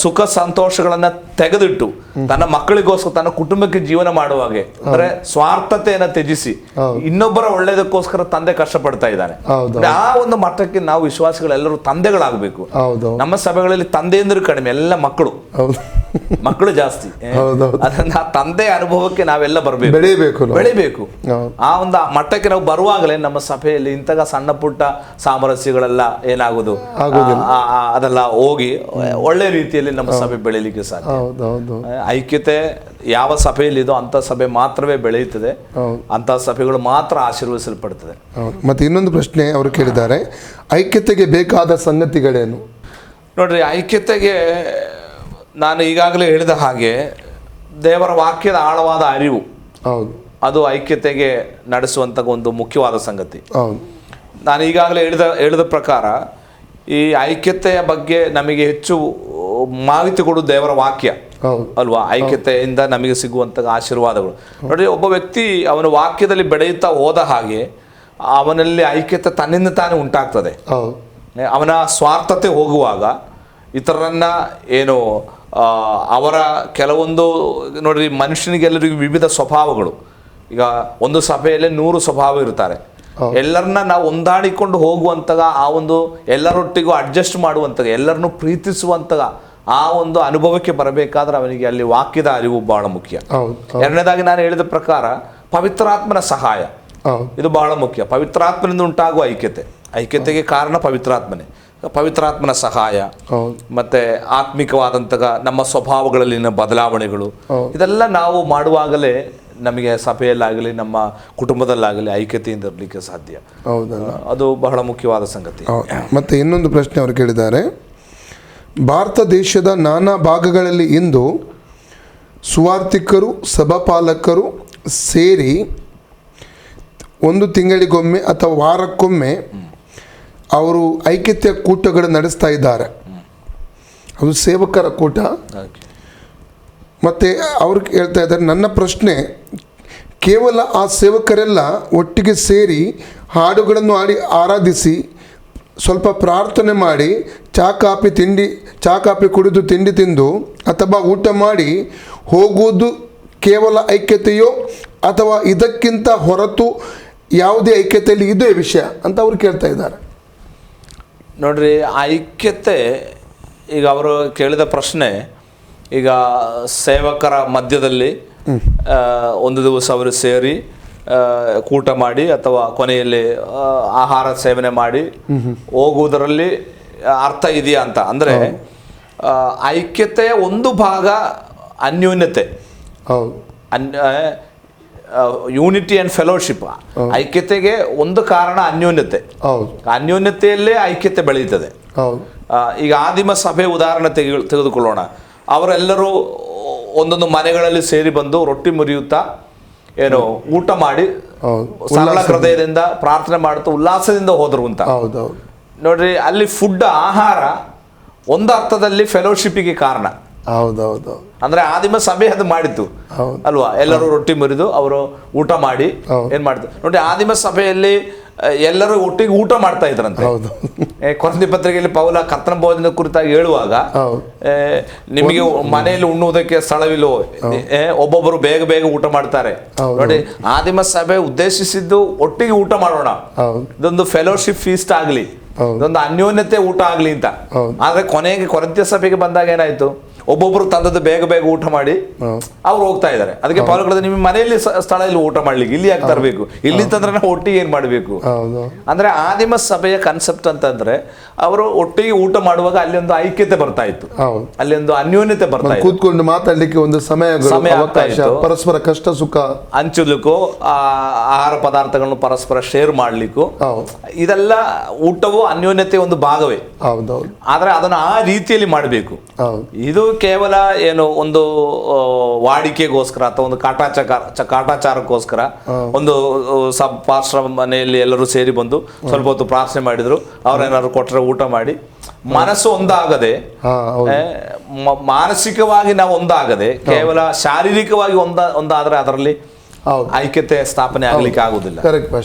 ಸುಖ ಸಂತೋಷಗಳನ್ನ ತೆಗೆದಿಟ್ಟು ತನ್ನ ಮಕ್ಕಳಿಗೋಸ್ಕರ, ತನ್ನ ಕುಟುಂಬಕ್ಕೆ ಜೀವನ ಮಾಡುವಾಗೆ, ಅಂದ್ರೆ ಸ್ವಾರ್ಥತೆಯನ್ನ ತ್ಯಜಿಸಿ ಇನ್ನೊಬ್ಬರ ಒಳ್ಳೇದಕ್ಕೋಸ್ಕರ ತಂದೆ ಕಷ್ಟಪಡ್ತಾ ಇದ್ದಾನೆ. ಆ ಒಂದು ಮಟ್ಟಕ್ಕೆ ನಾವು ವಿಶ್ವಾಸಿಗಳೆಲ್ಲರೂ ತಂದೆಗಳಾಗಬೇಕು. ನಮ್ಮ ಸಭೆಗಳಲ್ಲಿ ತಂದೆಯಂದ್ರು ಕಡಿಮೆ, ಎಲ್ಲ ಮಕ್ಕಳು ಜಾಸ್ತಿ. ಅದನ್ನ ಆ ತಂದೆ ಅನುಭವಕ್ಕೆ ನಾವೆಲ್ಲ ಬೆಳಿಬೇಕು. ಆ ಒಂದು ಮಟ್ಟಕ್ಕೆ ನಾವು ಬರುವಾಗಲೇ ನಮ್ಮ ಸಭೆಯಲ್ಲಿ ಇಂತಹ ಸಣ್ಣ ಪುಟ್ಟ ಸಾಮರಸ್ಯಗಳೆಲ್ಲ ಏನಾಗುದು, ಅದೆಲ್ಲ ಹೋಗಿ ಒಳ್ಳೆ ರೀತಿಯಲ್ಲಿ ನಮ್ಮ ಸಭೆ ಬೆಳೀಲಿಕ್ಕೆ ಸಾಧ್ಯ. ಐಕ್ಯತೆ ಯಾವ ಸಭೆಯಲ್ಲಿದೋ ಅಂತ ಸಭೆ ಮಾತ್ರವೇ ಬೆಳೆಯುತ್ತದೆ, ಅಂತ ಸಭೆಗಳು ಮಾತ್ರ ಆಶೀರ್ವದಿಸಲ್ಪಡ್ತದೆ. ಮತ್ತೆ ಇನ್ನೊಂದು ಪ್ರಶ್ನೆ ಅವರು ಕೇಳಿದ್ದಾರೆ, ಐಕ್ಯತೆಗೆ ಬೇಕಾದ ಸಂಗತಿಗಳೇನು? ನೋಡ್ರಿ, ಐಕ್ಯತೆಗೆ ನಾನು ಈಗಾಗಲೇ ಹೇಳಿದ ಹಾಗೆ ದೇವರ ವಾಕ್ಯದ ಆಳವಾದ ಅರಿವು, ಅದು ಐಕ್ಯತೆಗೆ ನಡೆಸುವಂತ ಒಂದು ಮುಖ್ಯವಾದ ಸಂಗತಿ. ನಾನು ಈಗಾಗಲೇ ಹೇಳಿದ ಪ್ರಕಾರ ಈ ಐಕ್ಯತೆಯ ಬಗ್ಗೆ ನಮಗೆ ಹೆಚ್ಚು ಮಾಹಿತಿ ಕೊಡುವುದು ದೇವರ ವಾಕ್ಯ ಅಲ್ವಾ? ಐಕ್ಯತೆಯಿಂದ ನಮಗೆ ಸಿಗುವಂತಹ ಆಶೀರ್ವಾದಗಳು. ನೋಡಿ, ಒಬ್ಬ ವ್ಯಕ್ತಿ ಅವನ ವಾಕ್ಯದಲ್ಲಿ ಬೆಳೆಯುತ್ತಾ ಹೋದ ಹಾಗೆ ಅವನಲ್ಲಿ ಐಕ್ಯತೆ ತನ್ನಿಂದ ತಾನೇ ಉಂಟಾಗ್ತದೆ. ಅವನ ಸ್ವಾರ್ಥತೆ ಹೋಗುವಾಗ ಇತರರನ್ನ ಅವರ ಕೆಲವೊಂದು ನೋಡ್ರಿ, ಮನುಷ್ಯನಿಗೆಲ್ಲರಿಗೂ ವಿವಿಧ ಸ್ವಭಾವಗಳು. ಈಗ ಒಂದು ಸಭೆಯಲ್ಲಿ 100 ಸ್ವಭಾವ ಇರ್ತಾರೆ. ಎಲ್ಲರನ್ನ ನಾವು ಹೊಂದಾಡಿಕೊಂಡು ಹೋಗುವಂತಹ, ಆ ಒಂದು ಎಲ್ಲರೊಟ್ಟಿಗೂ ಅಡ್ಜಸ್ಟ್ ಮಾಡುವಂತಹ, ಎಲ್ಲರನ್ನು ಪ್ರೀತಿಸುವಂತಹ ಆ ಒಂದು ಅನುಭವಕ್ಕೆ ಬರಬೇಕಾದ್ರೆ ಅವನಿಗೆ ಅಲ್ಲಿ ವಾಕ್ಯದ ಅರಿವು ಬಹಳ ಮುಖ್ಯ. ಎರಡನೇದಾಗಿ ನಾನು ಹೇಳಿದ ಪ್ರಕಾರ ಪವಿತ್ರಾತ್ಮನ ಸಹಾಯ, ಇದು ಬಹಳ ಮುಖ್ಯ. ಪವಿತ್ರಾತ್ಮನಿಂದ ಉಂಟಾಗುವ ಐಕ್ಯತೆಗೆ ಕಾರಣ ಪವಿತ್ರಾತ್ಮನೇ. ಪವಿತ್ರಾತ್ಮನ ಸಹಾಯ, ಮತ್ತೆ ಆತ್ಮಿಕವಾದಂತಹ ನಮ್ಮ ಸ್ವಭಾವಗಳಲ್ಲಿನ ಬದಲಾವಣೆಗಳು, ಇದೆಲ್ಲ ನಾವು ಮಾಡುವಾಗಲೇ ನಮಗೆ ಸಭೆಯಲ್ಲಾಗಲಿ ನಮ್ಮ ಕುಟುಂಬದಲ್ಲಾಗಲಿ ಐಕ್ಯತೆಯಿಂದ ಇರಲಿಕ್ಕೆ ಸಾಧ್ಯ. ಅದು ಬಹಳ ಮುಖ್ಯವಾದ ಸಂಗತಿ. ಮತ್ತೆ ಇನ್ನೊಂದು ಪ್ರಶ್ನೆ ಅವರು ಕೇಳಿದ್ದಾರೆ. ಭಾರತ ದೇಶದ ನಾನಾ ಭಾಗಗಳಲ್ಲಿ ಇಂದು ಸುವಾರ್ತಿಕರು, ಸಭಾಪಾಲಕರು ಸೇರಿ 1 ತಿಂಗಳಿಗೊಮ್ಮೆ ಅಥವಾ ವಾರಕ್ಕೊಮ್ಮೆ ಅವರು ಐಕ್ಯತೆಯ ಕೂಟಗಳು ನಡೆಸ್ತಾ ಇದ್ದಾರೆ. ಅದು ಸೇವಕರ ಕೂಟ. ಮತ್ತು ಅವರು ಹೇಳ್ತಾ ಇದ್ದಾರೆ, ನನ್ನ ಪ್ರಶ್ನೆ, ಕೇವಲ ಆ ಸೇವಕರೆಲ್ಲ ಒಟ್ಟಿಗೆ ಸೇರಿ ಹಾಡುಗಳನ್ನು ಹಾಡಿ ಆರಾಧಿಸಿ ಸ್ವಲ್ಪ ಪ್ರಾರ್ಥನೆ ಮಾಡಿ ಚಾ ಕಾಫಿ ಕುಡಿದು ತಿಂಡಿ ತಿಂದು ಅಥವಾ ಊಟ ಮಾಡಿ ಹೋಗುವುದು ಕೇವಲ ಐಕ್ಯತೆಯೋ ಅಥವಾ ಇದಕ್ಕಿಂತ ಹೊರತು ಯಾವುದೇ ಐಕ್ಯತೆಯಲ್ಲಿ ಇದೇ ವಿಷಯ ಅಂತ ಅವರು ಕೇಳ್ತಾ ಇದ್ದಾರೆ. ನೋಡ್ರಿ, ಐಕ್ಯತೆ, ಈಗ ಅವರು ಕೇಳಿದ ಪ್ರಶ್ನೆ, ಈಗ ಸೇವಕರ ಮಧ್ಯದಲ್ಲಿ ಒಂದು ದಿವಸ ಅವರು ಸೇರಿ ಕೂಟ ಮಾಡಿ ಅಥವಾ ಕೊನೆಯಲ್ಲಿ ಆಹಾರ ಸೇವನೆ ಮಾಡಿ ಹೋಗುವುದರಲ್ಲಿ ಅರ್ಥ ಇದೆಯಾ ಅಂತ ಅಂದರೆ, ಐಕ್ಯತೆಯ ಒಂದು ಭಾಗ ಅನ್ಯೋನ್ಯತೆ, ಯೂನಿಟಿ ಆ್ಯಂಡ್ ಫೆಲೋಶಿಪ್. ಐಕ್ಯತೆಗೆ ಒಂದು ಕಾರಣ ಅನ್ಯೋನ್ಯತೆ. ಅನ್ಯೋನ್ಯತೆಯಲ್ಲೇ ಐಕ್ಯತೆ ಬೆಳೆಯುತ್ತದೆ. ಈಗ ಆದಿಮ ಸಭೆ ಉದಾಹರಣೆ ತೆಗೆದುಕೊಳ್ಳೋಣ. ಅವರೆಲ್ಲರೂ ಒಂದೊಂದು ಮನೆಗಳಲ್ಲಿ ಸೇರಿ ಬಂದು ರೊಟ್ಟಿ ಮುರಿಯುತ್ತಾ ಊಟ ಮಾಡಿ ಸರಳ ಹೃದಯದಿಂದ ಪ್ರಾರ್ಥನೆ ಮಾಡುತ್ತಾ ಉಲ್ಲಾಸದಿಂದ ಹೋದ್ರು ಅಂತ. ನೋಡ್ರಿ, ಅಲ್ಲಿ ಫುಡ್, ಆಹಾರ ಒಂದು ಅರ್ಥದಲ್ಲಿ ಫೆಲೋಶಿಪ್ಪಿಗೆ ಕಾರಣ. ಅಂದ್ರೆ ಆದಿಮ ಸಭೆ ಅದು ಮಾಡಿತ್ತು ಅಲ್ವಾ? ಎಲ್ಲರೂ ರೊಟ್ಟಿ ಮುರಿದು ಅವರು ಊಟ ಮಾಡಿ ಏನ್ ಮಾಡಿದ್ರು ನೋಡಿ. ಆದಿಮ ಸಭೆಯಲ್ಲಿ ಎಲ್ಲರೂ ಒಟ್ಟಿಗೆ ಊಟ ಮಾಡ್ತಾ ಇದ್ರಂತೆ. ಕೊರಂಥಿ ಪತ್ರಿಕೆಯಲ್ಲಿ ಪೌಲ ಕರ್ತನ ಭೋಜನದ ಕುರಿತಾಗಿ ಹೇಳುವಾಗ, ನಿಮಗೆ ಮನೆಯಲ್ಲಿ ಉಣ್ಣುವುದಕ್ಕೆ ಸ್ಥಳವಿಲ್ಲೋ, ಒಬ್ಬೊಬ್ಬರು ಬೇಗ ಬೇಗ ಊಟ ಮಾಡ್ತಾರೆ. ನೋಡಿ, ಆದಿಮ ಸಭೆ ಉದ್ದೇಶಿಸಿದ್ದು ಒಟ್ಟಿಗೆ ಊಟ ಮಾಡೋಣ, ಇದೊಂದು ಫೆಲೋಶಿಪ್ ಫೀಸ್ಟ್ ಆಗ್ಲಿ, ಇದೊಂದು ಅನ್ಯೋನ್ಯತೆ ಊಟ ಆಗ್ಲಿ ಅಂತ. ಆದ್ರೆ ಕೊನೆಗೆ ಕೊರಂಥ್ಯ ಸಭೆಗೆ ಬಂದಾಗ ಏನಾಯ್ತು, ಒಬ್ಬೊಬ್ರು ತಂದದ್ದು ಬೇಗ ಬೇಗ ಊಟ ಮಾಡಿ ಅವ್ರು ಹೋಗ್ತಾ ಇದ್ದಾರೆ. ಅದಕ್ಕೆ ಪೌಲ ನಿಮ್ಮ ಮನೆಯಲ್ಲಿ ಸ್ಥಳ ಇಲ್ಲಿ ಊಟ ಮಾಡ್ಲಿಕ್ಕೆ, ಇಲ್ಲಿ ಯಾಕೆ ತರಬೇಕು, ಇಲ್ಲಿ ತಂದ್ರೆ ನಾವು ಒಟ್ಟಿಗೆ ಏನ್ ಮಾಡ್ಬೇಕು ಅಂದ್ರೆ, ಆದಿಮ ಸಭೆಯ ಕಾನ್ಸೆಪ್ಟ್ ಅಂತಂದ್ರೆ ಅವರು ಒಟ್ಟಿಗೆ ಊಟ ಮಾಡುವಾಗ ಅಲ್ಲಿ ಒಂದು ಐಕ್ಯತೆ ಬರ್ತಾ ಇತ್ತು, ಅಲ್ಲಿ ಒಂದು ಅನ್ಯೋನ್ಯತೆ ಬರ್ತಾ ಇತ್ತು, ಕೂತ್ಕೊಂಡು ಮಾತಾಡ್ಲಿಕ್ಕೆ ಒಂದು ಸಮಯ ಆಗ್ತಾ ಇತ್ತು, ಪರಸ್ಪರ ಕಷ್ಟ ಸುಖ ಹಂಚಲಿಕ್ಕೂ, ಆಹಾರ ಪದಾರ್ಥಗಳನ್ನು ಪರಸ್ಪರ ಶೇರ್ ಮಾಡ್ಲಿಕ್ಕೂ. ಇದೆಲ್ಲ ಊಟವು ಅನ್ಯೋನ್ಯತೆ ಒಂದು ಭಾಗವೇ. ಆದ್ರೆ ಅದನ್ನ ಆ ರೀತಿಯಲ್ಲಿ ಮಾಡಬೇಕು. ಇದು ಕೇವಲ ಏನು ಒಂದು ವಾಡಿಕೆಗೋಸ್ಕರ ಅಥವಾ ಒಂದು ಕಾಟಾಚಾರಕ್ಕೋಸ್ಕರ ಒಂದು ಪಾಸ್ಟರ್ ಮನೆಯಲ್ಲಿ ಎಲ್ಲರೂ ಸೇರಿ ಬಂದು ಸ್ವಲ್ಪ ಹೊತ್ತು ಪ್ರಾರ್ಥನೆ ಮಾಡಿದ್ರು, ಅವ್ರೇನಾದ್ರು ಕೊಟ್ಟರೆ ಊಟ ಮಾಡಿ ಮನಸ್ಸು ಒಂದಾಗದೆ, ಮಾನಸಿಕವಾಗಿ ನಾವು ಒಂದಾಗದೆ ಕೇವಲ ಶಾರೀರಿಕವಾಗಿ ಒಂದಾದ್ರೆ ಅದರಲ್ಲಿ ಐಕ್ಯತೆ ಸ್ಥಾಪನೆ ಆಗ್ಲಿಕ್ಕೆ ಆಗುದಿಲ್ಲ.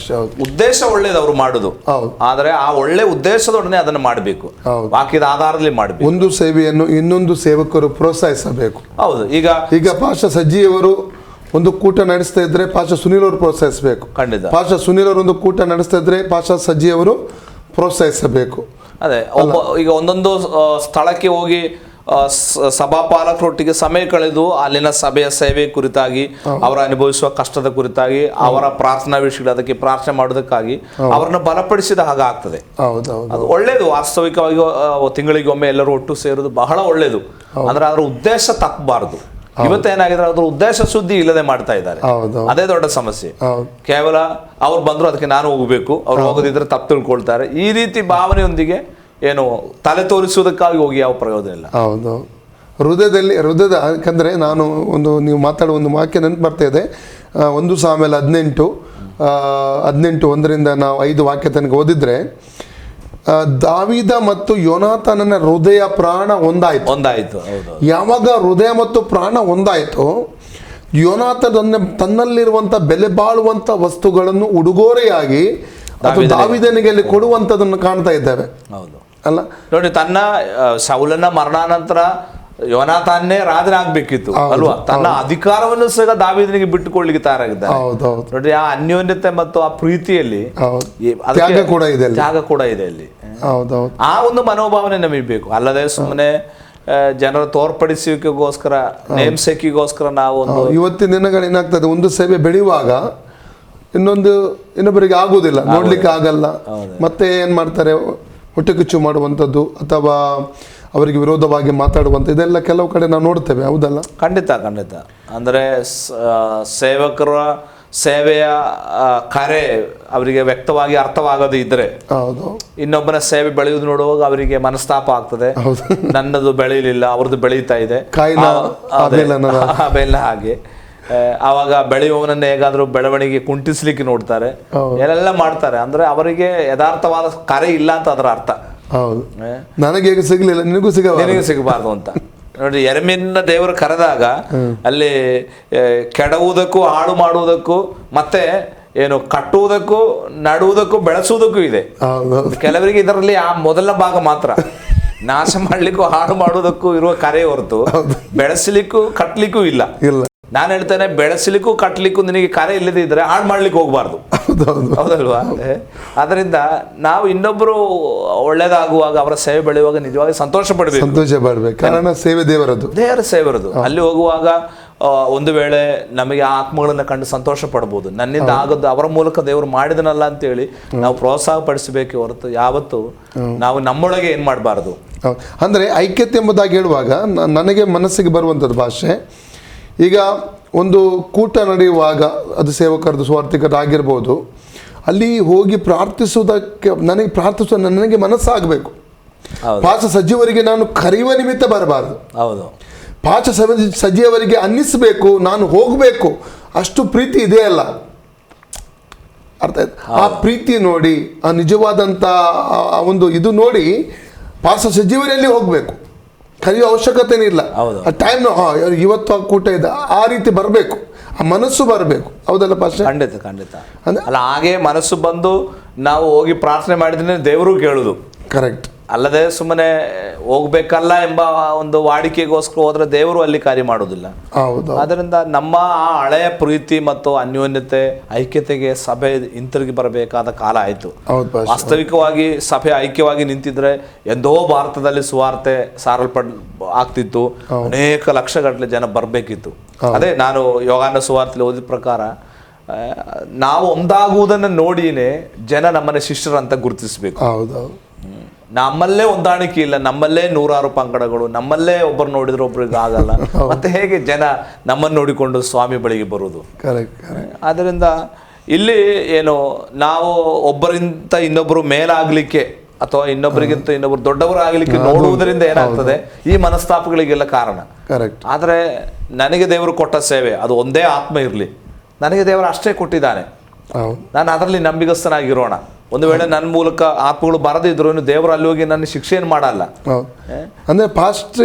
ಉದ್ದೇಶ ಒಳ್ಳೇದು ಅವರು ಮಾಡುದು, ಆದ್ರೆ ಆ ಒಳ್ಳೆ ಉದ್ದೇಶದೊಡನೆ ಅದನ್ನು ಮಾಡಬೇಕು, ವಾಕ್ಯದ ಆಧಾರದಲ್ಲಿ ಮಾಡಬೇಕು. ಒಂದು ಸೇವೆಯನ್ನು ಇನ್ನೊಂದು ಸೇವಕರು ಪ್ರೋತ್ಸಾಹಿಸಬೇಕು. ಹೌದು. ಈಗ ಪಾಸ್ಟರ್ ಸಜ್ಜಿಯವರು ಒಂದು ಕೂಟ ನಡೆಸ್ತಾ ಇದ್ರೆ ಪಾಸ್ಟರ್ ಸುನೀಲ್ ಅವರು ಪ್ರೋತ್ಸಾಹಿಸಬೇಕು. ಖಂಡಿತ. ಪಾಸ್ಟರ್ ಸುನೀಲ್ ಅವರು ಒಂದು ಕೂಟ ನಡೆಸ್ತಾ ಇದ್ರೆ ಪಾಸ್ಟರ್ ಸಜ್ಜಿಯವರು ಪ್ರೋತ್ಸಾಹಿಸಬೇಕು. ಅದೇ, ಈಗ ಒಂದೊಂದು ಸ್ಥಳಕ್ಕೆ ಹೋಗಿ ಸಭಾಪಾಲಕರೊಟ್ಟಿಗೆ ಸಮಯ ಕಳೆದು ಅಲ್ಲಿನ ಸಭೆಯ ಸೇವೆ ಕುರಿತಾಗಿ, ಅವರ ಅನುಭವಿಸುವ ಕಷ್ಟದ ಕುರಿತಾಗಿ, ಅವರ ಪ್ರಾರ್ಥನಾ ವಿಷಯಗಳು, ಅದಕ್ಕೆ ಪ್ರಾರ್ಥನೆ ಮಾಡೋದಕ್ಕಾಗಿ ಅವರನ್ನು ಬಲಪಡಿಸಿದ ಹಾಗೆ ಆಗ್ತದೆ. ಅದು ಒಳ್ಳೇದು. ವಾಸ್ತವಿಕವಾಗಿ ತಿಂಗಳಿಗೆ ಒಮ್ಮೆ ಎಲ್ಲರೂ ಒಟ್ಟು ಸೇರುವುದು ಬಹಳ ಒಳ್ಳೇದು. ಅಂದ್ರೆ ಅದರ ಉದ್ದೇಶ ತಪ್ಪಬಾರದು. ಇವತ್ತೇನಾಗಿದ್ರೆ ಅದ್ರ ಉದ್ದೇಶ ಶುದ್ಧಿ ಇಲ್ಲದೆ ಮಾಡ್ತಾ ಇದ್ದಾರೆ, ಅದೇ ದೊಡ್ಡ ಸಮಸ್ಯೆ. ಕೇವಲ ಅವ್ರು ಬಂದ್ರು ಅದಕ್ಕೆ ನಾನು ಹೋಗ್ಬೇಕು, ಅವ್ರು ಹೋಗೋದಿದ್ರೆ ತಪ್ಪು ತಿಳ್ಕೊಳ್ತಾರೆ, ಈ ರೀತಿ ಭಾವನೆಯೊಂದಿಗೆ ಏನು ತಲೆ ತೋರಿಸುವುದಕ್ಕಾಗಿ ಹೋಗಿ ಯಾವ ಪ್ರಯೋಜನ ಇಲ್ಲ. ಹೌದು. ಹೃದಯದ ಯಾಕಂದರೆ ನಾನು ನೀವು ಮಾತಾಡುವ ಒಂದು ವಾಕ್ಯ ನೆನಪು ಬರ್ತಾ ಇದೆ. 1 ಸಾಮುವೇಲ 18:1 ನಾವು 5 ವಾಕ್ಯ ತನಕ ಓದಿದ್ರೆ, ದಾವೀದ ಮತ್ತು ಯೋನಾಥನನ ಹೃದಯ ಪ್ರಾಣ ಒಂದಾಯಿತು. ಯಾವಾಗ ಹೃದಯ ಮತ್ತು ಪ್ರಾಣ ಒಂದಾಯಿತು, ಯೋನಾಥನ ತನ್ನಲ್ಲಿರುವಂಥ ಬೆಲೆ ಬಾಳುವಂಥ ವಸ್ತುಗಳನ್ನು ಉಡುಗೊರೆಯಾಗಿ ಅದು ದಾವೀದನಿಗೆ ಅಲ್ಲಿ ಕೊಡುವಂಥದ್ದನ್ನು ಕಾಣ್ತಾ ಇದ್ದೇವೆ. ಹೌದು ಅಲ್ಲ? ನೋಡಿ, ತನ್ನ ಸೌಲನ ಮರಣಾನಂತರ ಯೋನಾತಾನೇ ರಾಜನಾಗ್ಬೇಕಿತ್ತು ಅಲ್ವಾ, ತನ್ನ ಅಧಿಕಾರವನ್ನು ಸಹ ದಾವೀದನಿಗೆ ಬಿಟ್ಟುಕೊಳ್ಳಿಕ್ಕೆ ತಯಾರಾಗಿದ್ದಾರೆ. ಹೌದೌದು. ನೋಡ್ರಿ, ಆ ಅನ್ಯೋನ್ಯತೆ ಮತ್ತು ಆ ಪ್ರೀತಿಯಲ್ಲಿ ತ್ಯಾಗ ಕೂಡ ಇದೆ, ತ್ಯಾಗ ಕೂಡ ಇದೆ ಅಲ್ಲಿ. ಹೌದೌದು. ಆ ಒಂದು ಮನೋಭಾವನೆ ನಮಗೆ ಬೇಕು. ಅಲ್ಲದೆ ಸುಮ್ಮನೆ ಜನರ ತೋರ್ಪಡಿಸುವಿಕೆಗೋಸ್ಕರ, ನೇಮ್ಸೇಕಿಗೋಸ್ಕರ ನಾವು ಒಂದು ಇವತ್ತಿನ ದಿನಗಳು ಏನಾಗ್ತದೆ, ಒಂದು ಸೇವೆ ಬೆಳೆಯುವಾಗ ಇನ್ನೊಬ್ಬರಿಗೆ ಆಗುವುದಿಲ್ಲ, ನೋಡ್ಲಿಕ್ಕೆ ಆಗಲ್ಲ. ಮತ್ತೆ ಏನ್ ಮಾಡ್ತಾರೆ, ಹೊಟ್ಟೆ ಕಿಚ್ಚು ಮಾಡುವಂಥದ್ದು ಅಥವಾ ಅವರಿಗೆ ವಿರೋಧವಾಗಿ ಮಾತಾಡುವಂಥ ಇದೆಲ್ಲ ಕೆಲವು ಕಡೆ ನಾವು ನೋಡ್ತೇವೆ. ಹೌದಲ್ಲ? ಖಂಡಿತ ಖಂಡಿತ. ಅಂದರೆ ಸೇವಕರ ಸೇವೆಯ ಕರೆ ಅವರಿಗೆ ವ್ಯಕ್ತವಾಗಿ ಅರ್ಥವಾಗದೇ ಇದ್ರೆ, ಇನ್ನೊಬ್ಬನ ಸೇವೆ ಬೆಳೆಯುವುದು ನೋಡುವಾಗ ಅವರಿಗೆ ಮನಸ್ತಾಪ ಆಗ್ತದೆ. ನನ್ನದು ಬೆಳೆಯಲಿಲ್ಲ, ಅವ್ರದ್ದು ಬೆಳೀತಾ ಇದೆ, ಅವೆಲ್ಲ ಹಾಗೆ. ಆವಾಗ ಬೆಳೆಯುವವನನ್ನ ಹೇಗಾದ್ರೂ ಬೆಳವಣಿಗೆ ಕುಂಟಿಸ್ಲಿಕ್ಕೆ ನೋಡ್ತಾರೆ, ಎಲ್ಲ ಮಾಡ್ತಾರೆ. ಅಂದ್ರೆ ಅವರಿಗೆ ಯಥಾರ್ಥವಾದ ಕರೆ ಇಲ್ಲ ಅಂತ ಅದರ ಅರ್ಥ. ಹೌದು, ನನಗೆ ಸಿಗ್ಲಿಲ್ಲ, ನಿನಗೂ ಸಿಗಬಾರ್ದು ಅಂತ. ನೋಡಿ, ಯೆರೆಮೀಯನ ದೇವರು ಕರೆದಾಗ ಅಲ್ಲಿ ಕೆಡವುವುದಕ್ಕೂ ಹಾಳು ಮಾಡುವುದಕ್ಕೂ ಮತ್ತೆ ಏನು ಕಟ್ಟುವುದಕ್ಕೂ ನಡುವುದಕ್ಕೂ ಬೆಳೆಸುವುದಕ್ಕೂ ಇದೆ. ಕೆಲವರಿಗೆ ಇದರಲ್ಲಿ ಆ ಮೊದಲ ಭಾಗ ಮಾತ್ರ, ನಾಶ ಮಾಡ್ಲಿಕ್ಕೂ ಹಾಳು ಮಾಡುವುದಕ್ಕೂ ಇರುವ ಕರೆ ಹೊರತು ಬೆಳೆಸಲಿಕ್ಕೂ ಕಟ್ಲಿಕ್ಕೂ ಇಲ್ಲ. ನಾನು ಹೇಳ್ತೇನೆ, ಬೆಳೆಸಲಿಕ್ಕೂ ಕಟ್ಲಿಕ್ಕೂ ನಿನಗೆ ಕರೆ ಇಲ್ಲದೆ ಇದ್ರೆ ಹಾಳು ಮಾಡ್ಲಿಕ್ಕೆ ಹೋಗ್ಬಾರ್ದು. ಹೌದಲ್ವಾ? ಅದರಿಂದ ನಾವು ಇನ್ನೊಬ್ರು ಒಳ್ಳೇದಾಗುವಾಗ, ಅವರ ಸೇವೆ ಬೆಳೆಯುವಾಗ ನಿಜವಾಗಿ ಸಂತೋಷ ಪಡಬೇಕು. ಕಾರಣ ಸೇವೆ ದೇವರದು, ದೇವರ ಸೇವರದು. ಅಲ್ಲಿ ಹೋಗುವಾಗ ಒಂದು ವೇಳೆ ನಮಗೆ ಆತ್ಮಗಳನ್ನ ಕಂಡು ಸಂತೋಷ ಪಡಬಹುದು, ನನ್ನಿಂದ ಆಗದ್ದು ಅವರ ಮೂಲಕ ದೇವರು ಮಾಡಿದನಲ್ಲ ಅಂತೇಳಿ ನಾವು ಪ್ರೋತ್ಸಾಹ ಪಡಿಸಬೇಕೆ ಹೊರತು ಯಾವತ್ತು ನಾವು ನಮ್ಮೊಳಗೆ ಏನ್ ಮಾಡಬಾರ್ದು. ಅಂದ್ರೆ ಐಕ್ಯತೆ ಎಂಬುದಾಗಿ ಹೇಳುವಾಗ ನನಗೆ ಮನಸ್ಸಿಗೆ ಬರುವಂಥದ್ದು ಭಾಷೆ, ಈಗ ಒಂದು ಕೂಟ ನಡೆಯುವಾಗ ಅದು ಸೇವಕರದು ಸ್ವಾರ್ಥಿಕರಾಗಿರ್ಬೋದು, ಅಲ್ಲಿ ಹೋಗಿ ಪ್ರಾರ್ಥಿಸುವುದಕ್ಕೆ ನನಗೆ ಮನಸ್ಸಾಗಬೇಕು. ಪಾಚ ಸಜ್ಜಿಯವರಿಗೆ ನಾನು ಕರೆಯುವ ನಿಮಿತ್ತ ಬರಬಾರ್ದು. ಹೌದು, ಪಾಚ ಸಜ್ಜಿಯವರಿಗೆ ಅನ್ನಿಸಬೇಕು, ನಾನು ಹೋಗಬೇಕು, ಅಷ್ಟು ಪ್ರೀತಿ ಇದೆಯಲ್ಲ. ಅರ್ಥ ಆಯ್ತು? ಆ ಪ್ರೀತಿ ನೋಡಿ, ಆ ನಿಜವಾದಂಥ ಒಂದು ಇದು ನೋಡಿ ಪಾಚ ಸಜ್ಜಿಯವರಲ್ಲಿ ಹೋಗಬೇಕು, ಕರೆಯುವ ಅವಶ್ಯಕತೆನೇ ಇಲ್ಲ. ಆ ಟೈಮ್ ಇವತ್ತು ಆ ಕೂಟ ಇದೆ, ಆ ರೀತಿ ಬರಬೇಕು, ಆ ಮನಸ್ಸು ಬರಬೇಕು. ಹೌದಲ್ಲ ಪಾಸ್ಟರ್? ಖಂಡಿತ ಖಂಡಿತ. ಅಲ್ಲ, ಹಾಗೆ ಮನಸ್ಸು ಬಂದು ನಾವು ಹೋಗಿ ಪ್ರಾರ್ಥನೆ ಮಾಡಿದ್ರೆ ದೇವರು ಕೇಳುದು. ಕರೆಕ್ಟ್. ಅಲ್ಲದೆ ಸುಮ್ಮನೆ ಹೋಗ್ಬೇಕಲ್ಲ ಎಂಬ ಒಂದು ವಾಡಿಕೆಗೋಸ್ಕರ ಹೋದ್ರೆ ದೇವರು ಅಲ್ಲಿ ಕಾರ್ಯ ಮಾಡುವುದಿಲ್ಲ. ಅದರಿಂದ ನಮ್ಮ ಆ ಹಳೆಯ ಪ್ರೀತಿ ಮತ್ತು ಅನ್ಯೋನ್ಯತೆ, ಐಕ್ಯತೆಗೆ ಸಭೆ ಹಿಂತಿರುಗಿ ಬರಬೇಕಾದ ಕಾಲ ಆಯ್ತು. ವಾಸ್ತವಿಕವಾಗಿ ಸಭೆ ಐಕ್ಯವಾಗಿ ನಿಂತಿದ್ರೆ ಎಂದೋ ಭಾರತದಲ್ಲಿ ಸುವಾರ್ತೆ ಆಗ್ತಿತ್ತು, ಅನೇಕ ಲಕ್ಷಗಟ್ಟಲೆ ಜನ ಬರಬೇಕಿತ್ತು. ಅದೇ ನಾನು ಯೋಹಾನ ಸುವಾರ್ತೆಯಲ್ಲಿ ಓದಿದ ಪ್ರಕಾರ, ನಾವು ಒಂದಾಗುವುದನ್ನು ನೋಡಿನೇ ಜನ ನಮ್ಮನ್ನ ಶಿಷ್ಯರಂತ ಗುರುತಿಸಬೇಕು. ನಮ್ಮಲ್ಲೇ ಹೊಂದಾಣಿಕೆ ಇಲ್ಲ, ನಮ್ಮಲ್ಲೇ 100 ಪಂಗಡಗಳು, ನಮ್ಮಲ್ಲೇ ಒಬ್ಬರು ನೋಡಿದ್ರೆ ಒಬ್ರಿಗೆ ಆಗಲ್ಲ, ಮತ್ತೆ ಹೇಗೆ ಜನ ನಮ್ಮನ್ನು ನೋಡಿಕೊಂಡು ಸ್ವಾಮಿ ಬಳಿಗೆ ಬರುವುದು? ಆದ್ದರಿಂದ ಇಲ್ಲಿ ಏನು, ನಾವು ಒಬ್ಬರಿಂದ ಇನ್ನೊಬ್ಬರು ಮೇಲಾಗ್ಲಿಕ್ಕೆ ಅಥವಾ ಇನ್ನೊಬ್ಬರಿಗಿಂತ ಇನ್ನೊಬ್ರು ದೊಡ್ಡವರಾಗಲಿಕ್ಕೆ ನೋಡುವುದರಿಂದ ಏನಾಗ್ತದೆ, ಈ ಮನಸ್ತಾಪಗಳಿಗೆಲ್ಲ ಕಾರಣ. ಆದ್ರೆ ನನಗೆ ದೇವರು ಕೊಟ್ಟ ಸೇವೆ ಅದು ಒಂದೇ ಆತ್ಮ ಇರಲಿ, ನನಗೆ ದೇವರು ಅಷ್ಟೇ ಕೊಟ್ಟಿದ್ದಾನೆ, ನಾನು ಅದರಲ್ಲಿ ನಂಬಿಗಸ್ತನಾಗಿರೋಣ. ಒಂದು ವೇಳೆ ನನ್ನ ಮೂಲಕ ಆತ್ಮಗಳು ಬರದಿದ್ರು ದೇವರು ಅಲ್ಲಿ ಹೋಗಿ ನನ್ನ ಶಿಕ್ಷೆಯನ್ನು ಮಾಡಲ್ಲ. ಅಂದ್ರೆ ಪಾಸ್ಟ್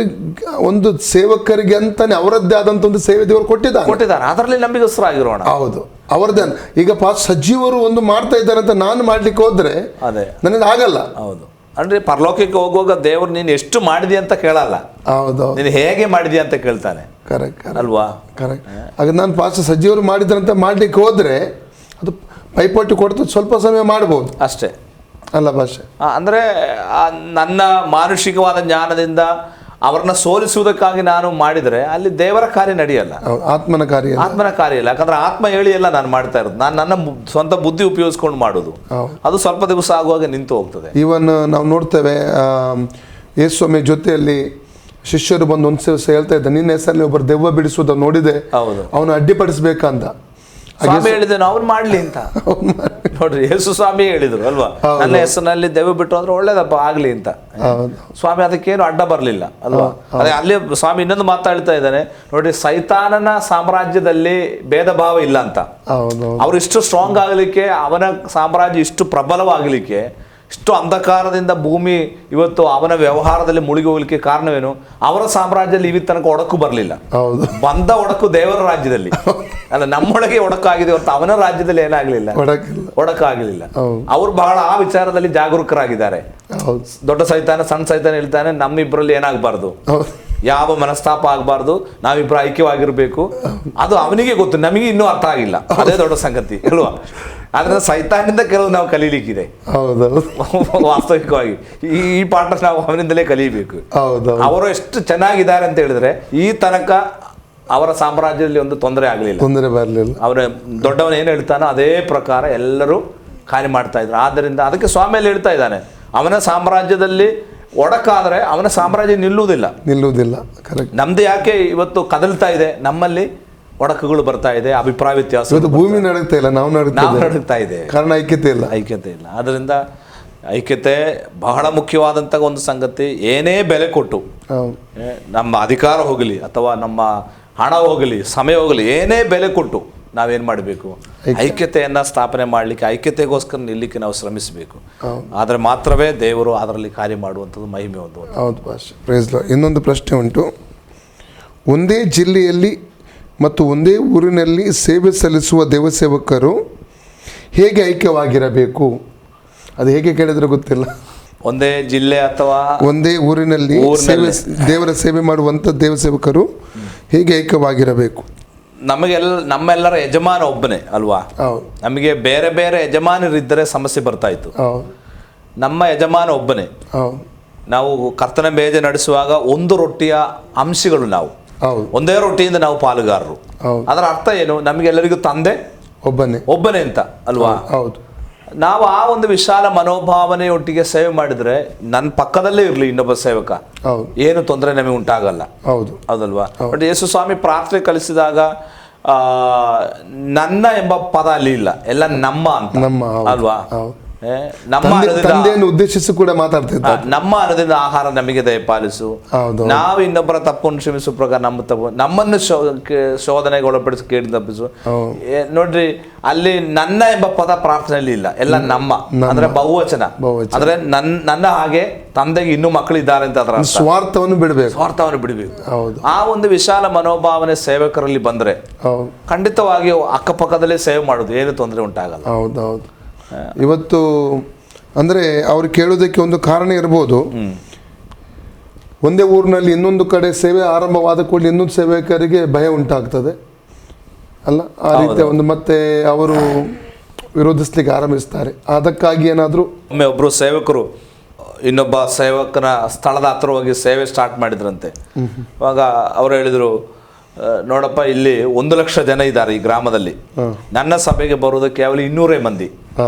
ಒಂದು ಸೇವಕರಿಗೆ ಅಂತಾನೆ ಅವರದ್ದೇ ಆದಂತ ಒಂದು ಸೇವೆ ದೇವರು ಕೊಟ್ಟಿದ್ದಾರೆ, ಅದರಲ್ಲಿ ನಂಬಿಗಸ್ತರಾಗಿರೋಣ. ಹೌದು, ಅವರದ್ದೇ. ಈಗ ಪಾಸ್ಟ್ ಸಜ್ಜೀವರು ಒಂದು ಮಾಡ್ತಾ ಇದ್ದಾರೆ ಅಂತ ನಾನು ಮಾಡ್ಲಿಕ್ಕೆ ಹೋದ್ರೆ ಅದೇ ನನಗೆ ಆಗಲ್ಲ. ಹೌದು, ಅಂದ್ರೆ ಪರಲೋಕಕ್ಕೆ ಹೋಗುವಾಗ ದೇವರು ನೀನು ಎಷ್ಟು ಮಾಡಿದಿ ಅಂತ ಕೇಳಲ್ಲ, ಹೌದು, ನೀನು ಹೇಗೆ ಮಾಡಿದಿ ಅಂತ ಕೇಳ್ತಾನೆ. ಕರೆಕ್ಟ್ ಅಲ್ವಾ? ಕರೆಕ್ಟ್. ಆಗ ನಾನು ಪಾಸ್ಟ್ ಸಜ್ಜೀವರು ಮಾಡಿದ್ರಂತ ಮಾಡ್ಲಿಕ್ಕೆ ಹೋದ್ರೆ ಅದು ಪೈಪೋಟಿ ಕೊಡ್ತು, ಸ್ವಲ್ಪ ಸಮಯ ಮಾಡಬಹುದು ಅಷ್ಟೇ ಅಲ್ಲ ಭಾಷೆ. ಅಂದ್ರೆ ನನ್ನ ಮಾನುಷಿಕವಾದ ಜ್ಞಾನದಿಂದ ಅವರನ್ನ ಸೋಲಿಸುವುದಕ್ಕಾಗಿ ನಾನು ಮಾಡಿದ್ರೆ ಅಲ್ಲಿ ದೇವರ ಕಾರ್ಯ ನಡೆಯಲ್ಲ, ಆತ್ಮನ ಕಾರ್ಯ ಇಲ್ಲ. ಯಾಕಂದ್ರೆ ಆತ್ಮ ಹೇಳಿ ಎಲ್ಲ ನಾನು ಮಾಡ್ತಾ ಇರೋದು, ನಾನು ನನ್ನ ಸ್ವಂತ ಬುದ್ಧಿ ಉಪಯೋಗಿಸ್ಕೊಂಡು ಮಾಡುದು, ಅದು ಸ್ವಲ್ಪ ದಿವಸ ಆಗುವಾಗ ನಿಂತು ಹೋಗ್ತದೆ. ಇವನ್ ನಾವು ನೋಡ್ತೇವೆ, ಯೇಸುಸ್ವಾಮಿ ಜೊತೆಯಲ್ಲಿ ಶಿಷ್ಯರು ಬಂದು ಒಂದು ದಿವಸ ಹೇಳ್ತಾ ಇದ್ದ, ನಿನ್ನ ಹೆಸರಲ್ಲಿ ಒಬ್ಬರು ದೆವ್ವ ಬಿಡಿಸುವುದ ನೋಡಿದೆ, ಅವನು ಅಡ್ಡಿಪಡಿಸ್ಬೇಕಂತ. ಸ್ವಾಮಿ ಹೇಳಿದನು ಅವ್ನು ಮಾಡ್ಲಿ ಅಂತ. ನೋಡ್ರಿ, ಯೇಸು ಸ್ವಾಮಿ ಹೇಳಿದ್ರು ಅಲ್ವಾ, ನನ್ನ ಹೆಸರಿನಲ್ಲಿ ದೆವ್ವ ಬಿಟ್ಟು ಅಂದ್ರೆ ಒಳ್ಳೇದಪ್ಪ ಆಗ್ಲಿ ಅಂತ. ಸ್ವಾಮಿ ಅದಕ್ಕೇನು ಅಡ್ಡ ಬರ್ಲಿಲ್ಲ ಅಲ್ವಾ. ಅದೇ ಅಲ್ಲಿ ಸ್ವಾಮಿ ಇನ್ನೊಂದು ಮಾತಾಡ್ತಾ ಇದ್ದಾನೆ ನೋಡ್ರಿ, ಸೈತಾನನ ಸಾಮ್ರಾಜ್ಯದಲ್ಲಿ ಭೇದ ಭಾವ ಇಲ್ಲ ಅಂತ. ಅವ್ರು ಇಷ್ಟು ಸ್ಟ್ರಾಂಗ್ ಆಗಲಿಕ್ಕೆ, ಅವನ ಸಾಮ್ರಾಜ್ಯ ಇಷ್ಟು ಪ್ರಬಲವಾಗಲಿಕ್ಕೆ, ಇಷ್ಟು ಅಂಧಕಾರದಿಂದ ಭೂಮಿ ಇವತ್ತು ಅವನ ವ್ಯವಹಾರದಲ್ಲಿ ಮುಳುಗಿ ಹೋಗ್ಲಿಕ್ಕೆ ಕಾರಣವೇನು? ಅವರ ಸಾಮ್ರಾಜ್ಯದಲ್ಲಿ ಇವಿ ತನಕ ಒಡಕು ಬರಲಿಲ್ಲ, ಬಂದ ಒಡಕು ದೇವರ ರಾಜ್ಯದಲ್ಲಿ ಅಲ್ಲ, ನಮ್ಮೊಳಗೆ ಒಡಕಾಗಿದೆ ಹೊರತು ಅವನ ರಾಜ್ಯದಲ್ಲಿ ಏನಾಗ್ಲಿಲ್ಲ, ಒಡಕಾಗಲಿಲ್ಲ. ಅವ್ರು ಬಹಳ ಆ ವಿಚಾರದಲ್ಲಿ ಜಾಗರೂಕರಾಗಿದ್ದಾರೆ. ದೊಡ್ಡ ಸೈತಾನ ಸಣ್ಣ ಸೈತಾನ ಹೇಳ್ತಾನೆ, ನಮ್ಮಿಬ್ಬರಲ್ಲಿ ಏನಾಗಬಾರ್ದು, ಯಾವ ಮನಸ್ತಾಪ ಆಗಬಾರ್ದು, ನಾವಿಬ್ರು ಐಕ್ಯವಾಗಿರ್ಬೇಕು. ಅದು ಅವನಿಗೆ ಗೊತ್ತು, ನಮಗೆ ಇನ್ನೂ ಅರ್ಥ ಆಗಿಲ್ಲ. ಅದೇ ದೊಡ್ಡ ಸಂಗತಿ ಅಲ್ವಾ? ಆದ್ರೆ ಸೈತಾನಿಂದ ಕೆಲವು ನಾವು ಕಲೀಲಿಕ್ಕಿದೆ. ಹೌದೌದು, ವಾಸ್ತವಿಕವಾಗಿ ಈ ಪಾಠ ನಾವು ಅವನಿಂದಲೇ ಕಲಿಯಬೇಕು. ಹೌದೌದು. ಅವರು ಎಷ್ಟು ಚೆನ್ನಾಗಿದ್ದಾರೆ ಅಂತ ಹೇಳಿದ್ರೆ, ಈ ತನಕ ಅವರ ಸಾಮ್ರಾಜ್ಯದಲ್ಲಿ ಒಂದು ತೊಂದರೆ ಬರಲಿಲ್ಲ. ಅವರ ದೊಡ್ಡವನ ಏನು ಹೇಳ್ತಾನೋ ಅದೇ ಪ್ರಕಾರ ಎಲ್ಲರೂ ಕಾರ್ಯ ಮಾಡ್ತಾ ಇದ್ರು. ಆದ್ದರಿಂದ ಅದಕ್ಕೆ ಸ್ವಾಮಿಯಲ್ಲಿ ಹೇಳ್ತಾ ಇದ್ದಾನೆ, ಅವನ ಸಾಮ್ರಾಜ್ಯದಲ್ಲಿ ಒಡಕಾದ್ರೆ ಅವನ ಸಾಮ್ರಾಜ್ಯ ನಿಲ್ಲುವುದಿಲ್ಲ. ಕರೆಕ್ಟ್. ನಮ್ದು ಯಾಕೆ ಇವತ್ತು ಕದಲ್ತಾ ಇದೆ, ನಮ್ಮಲ್ಲಿ ಒಡಕುಗಳು ಬರ್ತಾ ಇದೆ, ಅಭಿಪ್ರಾಯ ವ್ಯತ್ಯಾಸ. ಭೂಮಿ ನಡಗ್ತಾ ಇಲ್ಲ, ನಾವು ನಡಗ್ತಾ ಇದೆ, ಕಾರಣ ಐಕ್ಯತೆ ಇಲ್ಲ. ಅದರಿಂದ ಐಕ್ಯತೆ ಬಹಳ ಮುಖ್ಯವಾದಂಥ ಒಂದು ಸಂಗತಿ. ಏನೇ ಬೆಲೆ ಕೊಟ್ಟು ನಮ್ಮ ಅಧಿಕಾರ ಹೋಗಲಿ ಅಥವಾ ನಮ್ಮ ಹಣ ಹೋಗಲಿ, ಸಮಯ ಹೋಗಲಿ, ಏನೇ ಬೆಲೆ ಕೊಟ್ಟು ನಾವೇನು ಮಾಡಬೇಕು, ಐಕ್ಯತೆಯನ್ನು ಸ್ಥಾಪನೆ ಮಾಡಲಿಕ್ಕೆ, ಐಕ್ಯತೆಗೋಸ್ಕರ ನಿಲ್ಲಕ್ಕೆ ನಾವು ಶ್ರಮಿಸಬೇಕು. ಆದರೆ ಮಾತ್ರವೇ ದೇವರು ಅದರಲ್ಲಿ ಕಾರ್ಯ ಮಾಡುವಂಥದ್ದು ಮಹಿಮೆ ಒಂದು. ಹೌದು ಭಾಷೆ. Praise Lord. ಇನ್ನೊಂದು ಪ್ರಶ್ನೆ ಉಂಟು. ಒಂದೇ ಜಿಲ್ಲೆಯಲ್ಲಿ ಮತ್ತು ಒಂದೇ ಊರಿನಲ್ಲಿ ಸೇವೆ ಸಲ್ಲಿಸುವ ದೇವಸೇವಕರು ಹೇಗೆ ಐಕ್ಯವಾಗಿರಬೇಕು? ಅದು ಹೇಗೆ ಕೇಳಿದ್ರೆ ಗೊತ್ತಿಲ್ಲ. ಒಂದೇ ಜಿಲ್ಲೆ ಅಥವಾ ಒಂದೇ ಊರಿನಲ್ಲಿ ದೇವರ ಸೇವೆ ಮಾಡುವಂಥ ದೇವಸೇವಕರು ಹೇಗೆ ಐಕ್ಯವಾಗಿರಬೇಕು? ನಮ್ಮೆಲ್ಲರ ಯಜಮಾನ ಒಬ್ಬನೇ ಅಲ್ವಾ? ನಮಗೆ ಬೇರೆ ಬೇರೆ ಯಜಮಾನರಿದ್ದರೆ ಸಮಸ್ಯೆ ಬರ್ತಾ ಇತ್ತು. ನಮ್ಮ ಯಜಮಾನ ಒಬ್ಬನೇ. ನಾವು ಕರ್ತನ ಬೇಜ ನಡೆಸುವಾಗ ಒಂದು ರೊಟ್ಟಿಯ ಅಂಶಗಳು, ನಾವು ಒಂದೇ ರೊಟ್ಟಿಯಿಂದ ನಾವು ಪಾಲುಗಾರರು. ಅದರ ಅರ್ಥ ಏನು? ನಮಗೆಲ್ಲರಿಗೂ ತಂದೆ ಒಬ್ಬನೇ ಅಂತ ಅಲ್ವಾ? ಹೌದು. ನಾವು ಆ ಒಂದು ವಿಶಾಲ ಮನೋಭಾವನೆಯೊಟ್ಟಿಗೆ ಸೇವೆ ಮಾಡಿದ್ರೆ, ನನ್ನ ಪಕ್ಕದಲ್ಲೇ ಇರಲಿ ಇನ್ನೊಬ್ಬ ಸೇವಕ, ಏನು ತೊಂದರೆ ನಮಗೆ ಉಂಟಾಗಲ್ಲ. ಹೌದಲ್ವಾ? ಬಟ್ ಯೇಸು ಸ್ವಾಮಿ ಪ್ರಾರ್ಥನೆ ಕಲಿಸಿದಾಗ ನನ್ನ ಎಂಬ ಪದ ಅಲ್ಲಿ ಇಲ್ಲ, ಎಲ್ಲ ನಮ್ಮ ಅಂತ ಅಲ್ವಾ? ತಂದೆಯನ್ನು ಉದ್ದೇಶಿಸಿ ಕೂಡ ಮಾತಾಡ್ತಿದ್ದಾರೆ. ನಮ್ಮ ಅನ್ನದಿಂದ ಆಹಾರ ನಮಗೆ ದಯಪಾಲಿಸು, ನಾವು ಇನ್ನೊಬ್ಬರ ತಪ್ಪನ್ನು ಕ್ಷಮಿಸುವ ಪ್ರಕಾರ ನಮ್ಮ ತಪ್ಪು, ನಮ್ಮನ್ನು ಶೋಧನೆಗೆ ಒಳಪಡಿಸಿ ಕೇಳಿ ತಪ್ಪಿಸು. ನೋಡ್ರಿ, ಅಲ್ಲಿ ನನ್ನ ಎಂಬ ಪದ ಪ್ರಾರ್ಥನೆಯಲ್ಲಿ ಇಲ್ಲ, ಎಲ್ಲ ನಮ್ಮ ಅಂದ್ರೆ ಬಹುವಚನ. ಅಂದ್ರೆ ನನ್ನ ಹಾಗೆ ತಂದೆಗೆ ಇನ್ನೂ ಮಕ್ಕಳಿದ್ದಾರೆ ಅಂತ ಅದರ ಸ್ವಾರ್ಥವನ್ನು ಬಿಡಬೇಕು. ಆ ಒಂದು ವಿಶಾಲ ಮನೋಭಾವನೆ ಸೇವಕರಲ್ಲಿ ಬಂದ್ರೆ ಖಂಡಿತವಾಗಿ ಅಕ್ಕಪಕ್ಕದಲ್ಲೇ ಸೇವೆ ಮಾಡುದು, ಏನು ತೊಂದರೆ ಉಂಟಾಗಲ್ಲ. ಹೌದೌದು. ಇವತ್ತು ಅಂದರೆ ಅವ್ರು ಕೇಳೋದಕ್ಕೆ ಒಂದು ಕಾರಣ ಇರ್ಬೋದು. ಒಂದೇ ಊರಿನಲ್ಲಿ ಇನ್ನೊಂದು ಕಡೆ ಸೇವೆ ಆರಂಭವಾದ ಕೂಡಲೇ ಇನ್ನೊಂದು ಸೇವಕರಿಗೆ ಭಯ ಉಂಟಾಗ್ತದೆ ಅಲ್ಲ, ಆ ರೀತಿಯ ಒಂದು ಮತ್ತೆ ಅವರು ವಿರೋಧಿಸ್ಲಿಕ್ಕೆ ಆರಂಭಿಸ್ತಾರೆ. ಅದಕ್ಕಾಗಿ ಏನಾದರೂ ಒಮ್ಮೆ ಒಬ್ಬರು ಸೇವಕರು ಇನ್ನೊಬ್ಬ ಸೇವಕನ ಸ್ಥಳದ ಹತ್ರ ಹೋಗಿ ಸೇವೆ ಸ್ಟಾರ್ಟ್ ಮಾಡಿದ್ರಂತೆ. ಅವಾಗ ಅವರು ಹೇಳಿದರು, ನೋಡಪ್ಪ, ಇಲ್ಲಿ 1,00,000 ಜನ ಇದ್ದಾರೆ ಈ ಗ್ರಾಮದಲ್ಲಿ, ನನ್ನ ಸಭೆಗೆ ಬರೋದು ಕೇವಲ 200 ಮಂದಿ,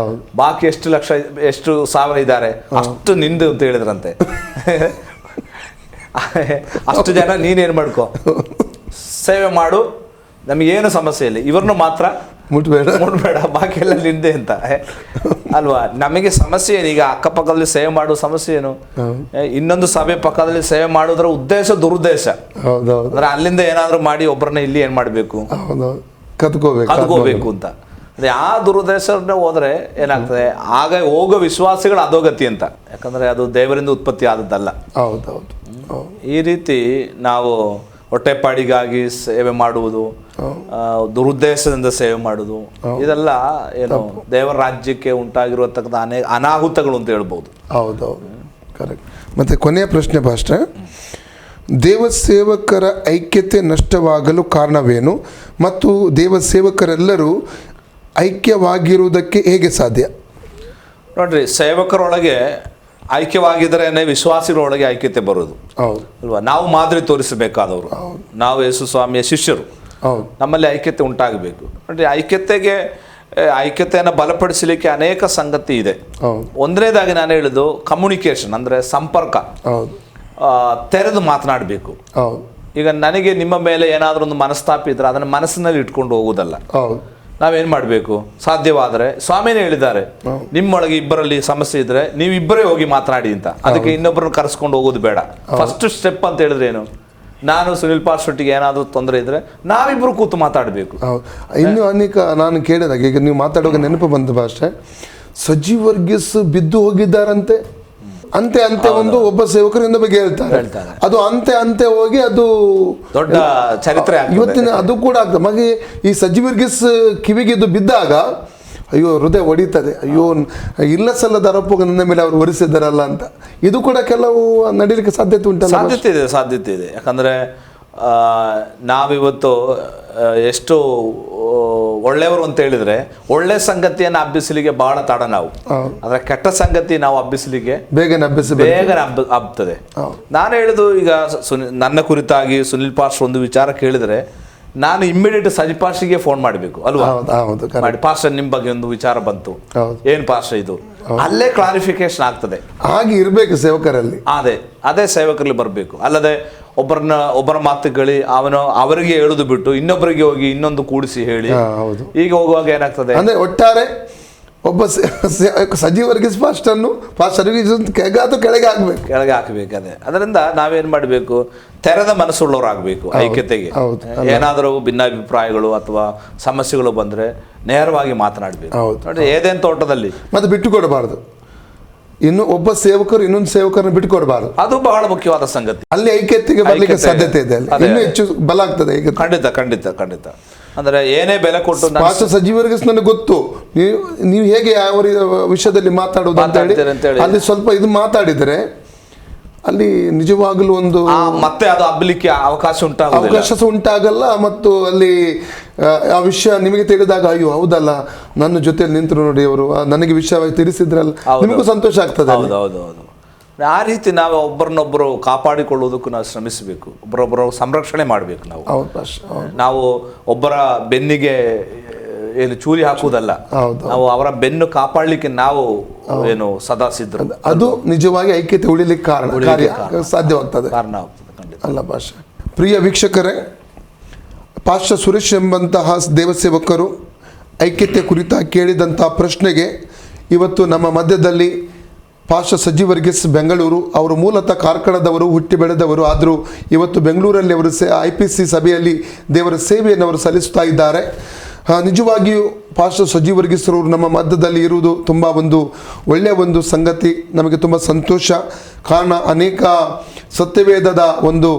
ಬಾಕಿ ಎಷ್ಟು ಸಾವಿರ ಇದ್ದಾರೆ ಅಷ್ಟು ನಿಂದು ಅಂತ ಹೇಳಿದ್ರಂತೆ. ಅಷ್ಟು ಜನ ನೀನೇನು ಮಾಡ್ಕೋ, ಸೇವೆ ಮಾಡು, ನಮಗೇನು ಸಮಸ್ಯೆ ಇಲ್ಲ, ಇವ್ರನ್ನು ಮಾತ್ರ ಮುಟ್ಬೇಡ, ಬಾಕಿ ಎಲ್ಲ ನಿಂದೆ ಅಂತ ಅಲ್ವಾ? ನಮಗೆ ಸಮಸ್ಯೆ ಏನು? ಈಗ ಅಕ್ಕಪಕ್ಕದಲ್ಲಿ ಸೇವೆ ಮಾಡುವ ಸಮಸ್ಯೆ ಏನು? ಇನ್ನೊಂದು ಸಭೆ ಪಕ್ಕದಲ್ಲಿ ಸೇವೆ ಮಾಡೋದ್ರ ಉದ್ದೇಶ ದುರುದ್ದೇಶ. ಅಂದ್ರೆ ಅಲ್ಲಿಂದ ಏನಾದ್ರು ಮಾಡಿ ಒಬ್ಬರನ್ನ ಇಲ್ಲಿ ಏನ್ ಮಾಡ್ಬೇಕು, ಕದ್ಕೋಬೇಕು ಅಂತ. ಅದೇ ಆ ದುರುದ್ದೇಶನ ಹೋದ್ರೆ ಏನಾಗ್ತದೆ, ಆಗ ಹೋಗೋ ವಿಶ್ವಾಸಿಗಳ ಅಧೋಗತಿ ಅಂತ. ಯಾಕಂದ್ರೆ ಅದು ದೇವರಿಂದ ಉತ್ಪತ್ತಿ ಆದದ್ದಲ್ಲ. ಈ ರೀತಿ ನಾವು ಹೊಟ್ಟೆಪಾಡಿಗಾಗಿ ಸೇವೆ ಮಾಡುವುದು, ದುರುದ್ದೇಶದಿಂದ ಸೇವೆ ಮಾಡುವುದು, ಇದೆಲ್ಲ ಏನು ದೇವರ ರಾಜ್ಯಕ್ಕೆ ಉಂಟಾಗಿರುವಂತಕ್ಕಂಥ ಅನೇಕ ಅನಾಹುತಗಳು ಅಂತ ಹೇಳ್ಬೋದು. ಹೌದೌದು, ಕರೆಕ್ಟ್. ಮತ್ತೆ ಕೊನೆಯ ಪ್ರಶ್ನೆ ಭಾಷೆ, ದೇವಸೇವಕರ ಐಕ್ಯತೆ ನಷ್ಟವಾಗಲು ಕಾರಣವೇನು ಮತ್ತು ದೇವಸೇವಕರೆಲ್ಲರೂ ಐಕ್ಯವಾಗಿರುವುದಕ್ಕೆ ಹೇಗೆ ಸಾಧ್ಯ? ನೋಡ್ರಿ, ಸೇವಕರೊಳಗೆ ಐಕ್ಯವಾಗಿದ್ದರೇನೆ ವಿಶ್ವಾಸಿಗಳೊಳಗೆ ಐಕ್ಯತೆ ಬರೋದು ಅಲ್ವಾ? ನಾವು ಮಾದರಿ ತೋರಿಸಬೇಕಾದವರು, ನಾವು ಯೇಸು ಸ್ವಾಮಿಯ ಶಿಷ್ಯರು, ನಮ್ಮಲ್ಲಿ ಐಕ್ಯತೆ ಉಂಟಾಗಬೇಕು. ನೋಡ್ರಿ, ಐಕ್ಯತೆಯನ್ನು ಬಲಪಡಿಸಲಿಕ್ಕೆ ಅನೇಕ ಸಂಗತಿ ಇದೆ. ಒಂದನೇದಾಗಿ ನಾನು ಹೇಳಿದ್ದು ಕಮ್ಯುನಿಕೇಶನ್, ಅಂದರೆ ಸಂಪರ್ಕ, ತೆರೆದು ಮಾತನಾಡಬೇಕು. ಈಗ ನನಗೆ ನಿಮ್ಮ ಮೇಲೆ ಏನಾದರೂ ಒಂದು ಮನಸ್ತಾಪ ಇದ್ರೆ ಅದನ್ನು ಮನಸ್ಸಿನಲ್ಲಿ ಇಟ್ಕೊಂಡು ಹೋಗುವುದಲ್ಲ. ನಾವೇನು ಮಾಡಬೇಕು? ಸಾಧ್ಯವಾದರೆ ಸ್ವಾಮಿನೇ ಹೇಳಿದ್ದಾರೆ, ನಿಮ್ಮೊಳಗೆ ಇಬ್ಬರಲ್ಲಿ ಸಮಸ್ಯೆ ಇದ್ರೆ ನೀವು ಇಬ್ಬರೇ ಹೋಗಿ ಮಾತನಾಡಿ ಅಂತ. ಅದಕ್ಕೆ ಇನ್ನೊಬ್ಬರನ್ನ ಕರೆಸ್ಕೊಂಡು ಹೋಗೋದು ಬೇಡ. ಫಸ್ಟ್ ಸ್ಟೆಪ್ ಅಂತ ಹೇಳಿದ್ರೆ ಏನು? ನಾನು ಸುನಿಲ್ ಪಾರ್ಶ್ವಟ್ಟಿಗೆ ಏನಾದರೂ ತೊಂದರೆ ಇದ್ರೆ ನಾವಿಬ್ಬರು ಕೂತು ಮಾತಾಡಬೇಕು. ಇನ್ನು ಅನೇಕ ನಾನು ಕೇಳಿದಾಗ, ಈಗ ನೀವು ಮಾತಾಡುವಾಗ ನೆನಪು ಬಂದ ಭಾಷೆ, ಸಜೀವ್ ವರ್ಗೀಸ್ ಬಿದ್ದು ಹೋಗಿದ್ದಾರಂತೆ, ಅಂತೆ ಒಂದು ಒಬ್ಬ ಸೇವಕರಿಂದ ಬಗ್ಗೆ ಹೇಳ್ತಾರೆ. ಅದು ಅಂತೆ ಹೋಗಿ ಅದು ದೊಡ್ಡ ಚರಿತ್ರೆ ಇವತ್ತಿನ ಅದು ಕೂಡ ಆಗ್ತದೆ. ಮಗೆ ಈ ಸಜೀವ್ ವರ್ಗೀಸ್ ಕಿವಿಗೆ ಇದು ಬಿದ್ದಾಗ ಅಯ್ಯೋ ಹೃದಯ ಹೊಡಿತದೆ, ಅಯ್ಯೋ ಇಲ್ಲ ಸಲ್ಲದ ಆರೋಪ ನನ್ನ ಮೇಲೆ ಅವರು ಹೊರಿಸಿದ್ದಾರಲ್ಲ ಅಂತ. ಇದು ಕೂಡ ಕೆಲವು ನಡೀಲಿಕ್ಕೆ ಸಾಧ್ಯತೆ ಉಂಟಲ್ಲ? ಸಾಧ್ಯತೆ ಇದೆ. ಯಾಕಂದರೆ ನಾವಿವತ್ತು ಎಷ್ಟು ಒಳ್ಳೆಯವರು ಅಂತ ಹೇಳಿದರೆ ಒಳ್ಳೆ ಸಂಗತಿಯನ್ನು ಹಬ್ಬಿಸಲಿಕ್ಕೆ ಬಹಳ ತಡ ನಾವು, ಆದರೆ ಕೆಟ್ಟ ಸಂಗತಿ ನಾವು ಹಬ್ಬಿಸಲಿಕ್ಕೆ ಬೇಗನೆ ಹಬ್ಬುತ್ತದೆ. ನಾನು ಹೇಳಿದು ಈಗ ನನ್ನ ಕುರಿತಾಗಿ ಸುನಿಲ್ ಪಾಸ್ಟರ್ ಒಂದು ವಿಚಾರ ಕೇಳಿದರೆ ನಾನು ಇಮ್ಮಿಡಿಯೇಟ್ ಸಜಿ ಪಾಸ್ಟರ್ಗೆ ಫೋನ್ ಮಾಡಬೇಕು ಅಲ್ವಾ? ಮಾಡಿ ಪಾಸ್ಟರ್ ನಿಮ್ಮ ಬಗ್ಗೆ ಒಂದು ವಿಚಾರ ಬಂತು, ಏನು ಪಾಸ್ಟರ್ ಇದು, ಅಲ್ಲೇ ಕ್ಲಾರಿಫಿಕೇಶನ್ ಆಗ್ತದೆ. ಹಾಗೆ ಇರಬೇಕು ಸೇವಕರಲ್ಲಿ. ಅದೇ ಸೇವಕರಲ್ಲಿ ಬರಬೇಕು. ಅಲ್ಲದೆ ಒಬ್ಬರ ಮಾತು ಕೇಳಿ ಅವರಿಗೆ ಹೇಳುದು ಬಿಟ್ಟು ಇನ್ನೊಬ್ಬರಿಗೆ ಹೋಗಿ ಇನ್ನೊಂದು ಕೂಡಿಸಿ ಹೇಳಿ ಈಗ ಹೋಗುವಾಗ ಏನಾಗ್ತದೆ ಅಂದ್ರೆ ಒಟ್ಟಾರೆ ಒಬ್ಬ ಸಜೀವ ವರ್ಗೀಸ್ ಪಾಸ್ಟರ್ನು ಕೆಳಗೆ ಹಾಕಬೇಕು. ಅದರಿಂದ ನಾವೇನ್ ಮಾಡಬೇಕು, ತೆರೆದ ಮನಸ್ಸುಳ್ಳವರಾಗಬೇಕು ಐಕ್ಯತೆಗೆ. ಏನಾದರೂ ಭಿನ್ನಾಭಿಪ್ರಾಯಗಳು ಅಥವಾ ಸಮಸ್ಯೆಗಳು ಬಂದ್ರೆ ನೇರವಾಗಿ ಮಾತನಾಡಬೇಕು. ನೋಡಿ ಏದೇನ್ ತೋಟದಲ್ಲಿ ಮತ್ತೆ ಬಿಟ್ಟು ಕೊಡಬಾರದು, ಇನ್ನು ಒಬ್ಬ ಸೇವಕರು ಇನ್ನೊಂದು ಸೇವಕರನ್ನು ಬಿಟ್ಟುಕೊಡಬಾರದು. ಅದು ಬಹಳ ಮುಖ್ಯವಾದ ಸಂಗತಿ. ಅಲ್ಲಿ ಐಕ್ಯತೆಗೆ ಬರಲಿಕ್ಕೆ ಸಾಧ್ಯತೆ ಇದೆ, ಇನ್ನೂ ಹೆಚ್ಚು ಬಲ ಆಗ್ತದೆ. ಖಂಡಿತ. ಅಂದ್ರೆ ಏನೇ ಬೆಲೆ ಕೊಟ್ಟು ಪಾಸ್ಟರ್ ಸಜೀವರಿಗೆ ನನಗೆ ಗೊತ್ತು, ನೀವು ಹೇಗೆ ಯಾವ ವಿಷಯದಲ್ಲಿ ಮಾತಾಡುವುದು ಅಂತ ಹೇಳಿ ಅಲ್ಲಿ ಸ್ವಲ್ಪ ಇದು ಮಾತಾಡಿದರೆ ಅಲ್ಲಿ ನಿಜವಾಗಲೂ ಒಂದು ಮತ್ತೆ ಅದು ಹಬ್ಬಲಿಕ್ಕೆ ಅವಕಾಶ ಉಂಟಾಗಲ್ಲ. ಮತ್ತು ಅಲ್ಲಿ ಆ ವಿಷಯ ನಿಮಗೆ ತಿಳಿದಾಗ ಅಯ್ಯೋ ಹೌದಲ್ಲ, ನನ್ನ ಜೊತೆಯಲ್ಲಿ ನಿಂತರು ನೋಡಿ ಅವರು, ನನಗೆ ವಿಷಯ ತಿಳಿಸಿದ್ರಲ್ಲ, ನಿಮಗೂ ಸಂತೋಷ ಆಗ್ತದೆ. ಹೌದು. ಆ ರೀತಿ ನಾವು ಒಬ್ಬರನ್ನೊಬ್ಬರು ಕಾಪಾಡಿಕೊಳ್ಳುವುದಕ್ಕೂ ನಾವು ಶ್ರಮಿಸಬೇಕು, ಒಬ್ಬರೊಬ್ಬರು ಸಂರಕ್ಷಣೆ ಮಾಡಬೇಕು. ನಾವು ಒಬ್ಬರ ಬೆನ್ನಿಗೆ ಏನು ಚೂರಿ ಹಾಕುವುದಲ್ಲ, ನಾವು ಅವರ ಬೆನ್ನು ಕಾಪಾಡಲಿಕ್ಕೆ ನಾವು ಏನು ಸದಾ ಸಿದ್ಧರು. ಅದು ನಿಜವಾಗಿ ಐಕ್ಯತೆ ಉಳಿಲಿಕ್ಕೆ ಸಾಧ್ಯವಾಗ್ತದೆ ಅಲ್ಲ ಭಾಷೆ. ಪ್ರಿಯ ವೀಕ್ಷಕರೇ, ಪಾಸ್ಟರ್ ಸುರೇಶ್ ಎಂಬಂತಹ ದೇವಸೇವಕರು ಐಕ್ಯತೆ ಕುರಿತಾಗಿ ಕೇಳಿದಂತಹ ಪ್ರಶ್ನೆಗೆ ಇವತ್ತು ನಮ್ಮ ಮಧ್ಯದಲ್ಲಿ ಪಾಸ್ಟರ್ ಸಜೀವ್ ವರ್ಗೀಸ್ ಬೆಂಗಳೂರು, ಅವರು ಮೂಲತಃ ಕಾರ್ಕಳದವರು, ಹುಟ್ಟಿ ಬೆಳೆದವರು, ಆದರೂ ಇವತ್ತು ಬೆಂಗಳೂರಲ್ಲಿ ಅವರು IPC ಸಭೆಯಲ್ಲಿ ದೇವರ ಸೇವೆಯನ್ನು ಅವರು ಸಲ್ಲಿಸ್ತಾ ಇದ್ದಾರೆ. ನಿಜವಾಗಿಯೂ ಪಾಸ್ಟರ್ ಸಜೀವ್ ವರ್ಗೀಸ್ರವರು ನಮ್ಮ ಮಧ್ಯದಲ್ಲಿ ಇರುವುದು ತುಂಬ ಒಂದು ಒಳ್ಳೆಯ ಒಂದು ಸಂಗತಿ, ನಮಗೆ ತುಂಬ ಸಂತೋಷ. ಕಾರಣ ಅನೇಕ ಸತ್ಯವೇದದ ಒಂದು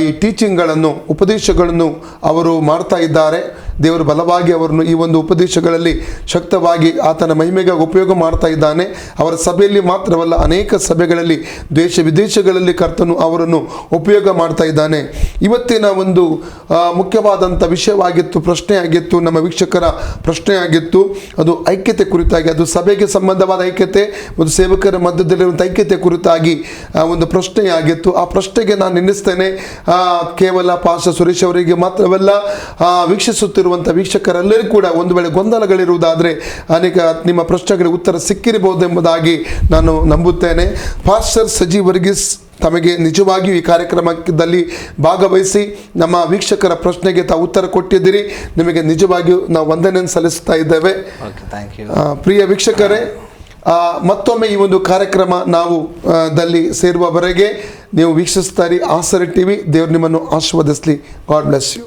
ಈ ಟೀಚಿಂಗ್ಗಳನ್ನು, ಉಪದೇಶಗಳನ್ನು ಅವರು ಮಾಡ್ತಾ ಇದ್ದಾರೆ. ದೇವರು ಬಲವಾಗಿ ಅವರನ್ನು ಈ ಒಂದು ಉಪದೇಶಗಳಲ್ಲಿ ಶಕ್ತವಾಗಿ ಆತನ ಮಹಿಮೆಗೆ ಉಪಯೋಗ ಮಾಡ್ತಾ ಇದ್ದಾನೆ. ಅವರ ಸಭೆಯಲ್ಲಿ ಮಾತ್ರವಲ್ಲ, ಅನೇಕ ಸಭೆಗಳಲ್ಲಿ ದೇಶ ವಿದೇಶಗಳಲ್ಲಿ ಕರ್ತನು ಅವರನ್ನು ಉಪಯೋಗ ಮಾಡ್ತಾ ಇದ್ದಾನೆ. ಇವತ್ತಿನ ಒಂದು ಮುಖ್ಯವಾದಂಥ ವಿಷಯವಾಗಿತ್ತು, ಪ್ರಶ್ನೆಯಾಗಿತ್ತು, ನಮ್ಮ ವೀಕ್ಷಕರ ಪ್ರಶ್ನೆಯಾಗಿತ್ತು. ಅದು ಐಕ್ಯತೆ ಕುರಿತಾಗಿ, ಅದು ಸಭೆಗೆ ಸಂಬಂಧವಾದ ಐಕ್ಯತೆ ಮತ್ತು ಸೇವಕರ ಮಧ್ಯದಲ್ಲಿರುವಂಥ ಐಕ್ಯತೆ ಕುರಿತಾಗಿ ಒಂದು ಪ್ರಶ್ನೆಯಾಗಿತ್ತು. ಆ ಪ್ರಶ್ನೆಗೆ ನಾನು ನಿಲ್ಲಿಸ್ತೇನೆ. ಕೇವಲ ಪಾಸ್ಟರ್ ಸುರೇಶ್ ಅವರಿಗೆ ಮಾತ್ರವಲ್ಲ, ವೀಕ್ಷಿಸುತ್ತಿರುವಂಥ ವೀಕ್ಷಕರೆಲ್ಲರಿಗೂ ಕೂಡ ಒಂದು ವೇಳೆ ಗೊಂದಲಗಳಿರುವುದಾದರೆ ಅನೇಕ ನಿಮ್ಮ ಪ್ರಶ್ನೆಗಳಿಗೆ ಉತ್ತರ ಸಿಕ್ಕಿರಬಹುದೆಂಬುದಾಗಿ ನಾನು ನಂಬುತ್ತೇನೆ. ಪಾಸ್ಟರ್ ಸಜೀವ್ ವರ್ಗೀಸ್ ತಮಗೆ ನಿಜವಾಗಿಯೂ ಈ ಕಾರ್ಯಕ್ರಮದಲ್ಲಿ ಭಾಗವಹಿಸಿ ನಮ್ಮ ವೀಕ್ಷಕರ ಪ್ರಶ್ನೆಗೆ ತಾವು ಉತ್ತರ ಕೊಟ್ಟಿದ್ದೀರಿ. ನಿಮಗೆ ನಿಜವಾಗಿಯೂ ನಾವು ವಂದನೆಯನ್ನು ಸಲ್ಲಿಸ್ತಾ ಇದ್ದೇವೆ. ಪ್ರಿಯ ವೀಕ್ಷಕರೇ, ಮತ್ತೊಮ್ಮೆ ಈ ಒಂದು ಕಾರ್ಯಕ್ರಮ ನಾವು ದಲ್ಲಿ ಸೇರುವವರೆಗೆ ನೀವು ವೀಕ್ಷಿಸ್ತಾರೆ ಆಸರೆ TV. ದೇವರು ನಿಮ್ಮನ್ನು ಆಶೀರ್ವದಿಸಲಿ. God bless you.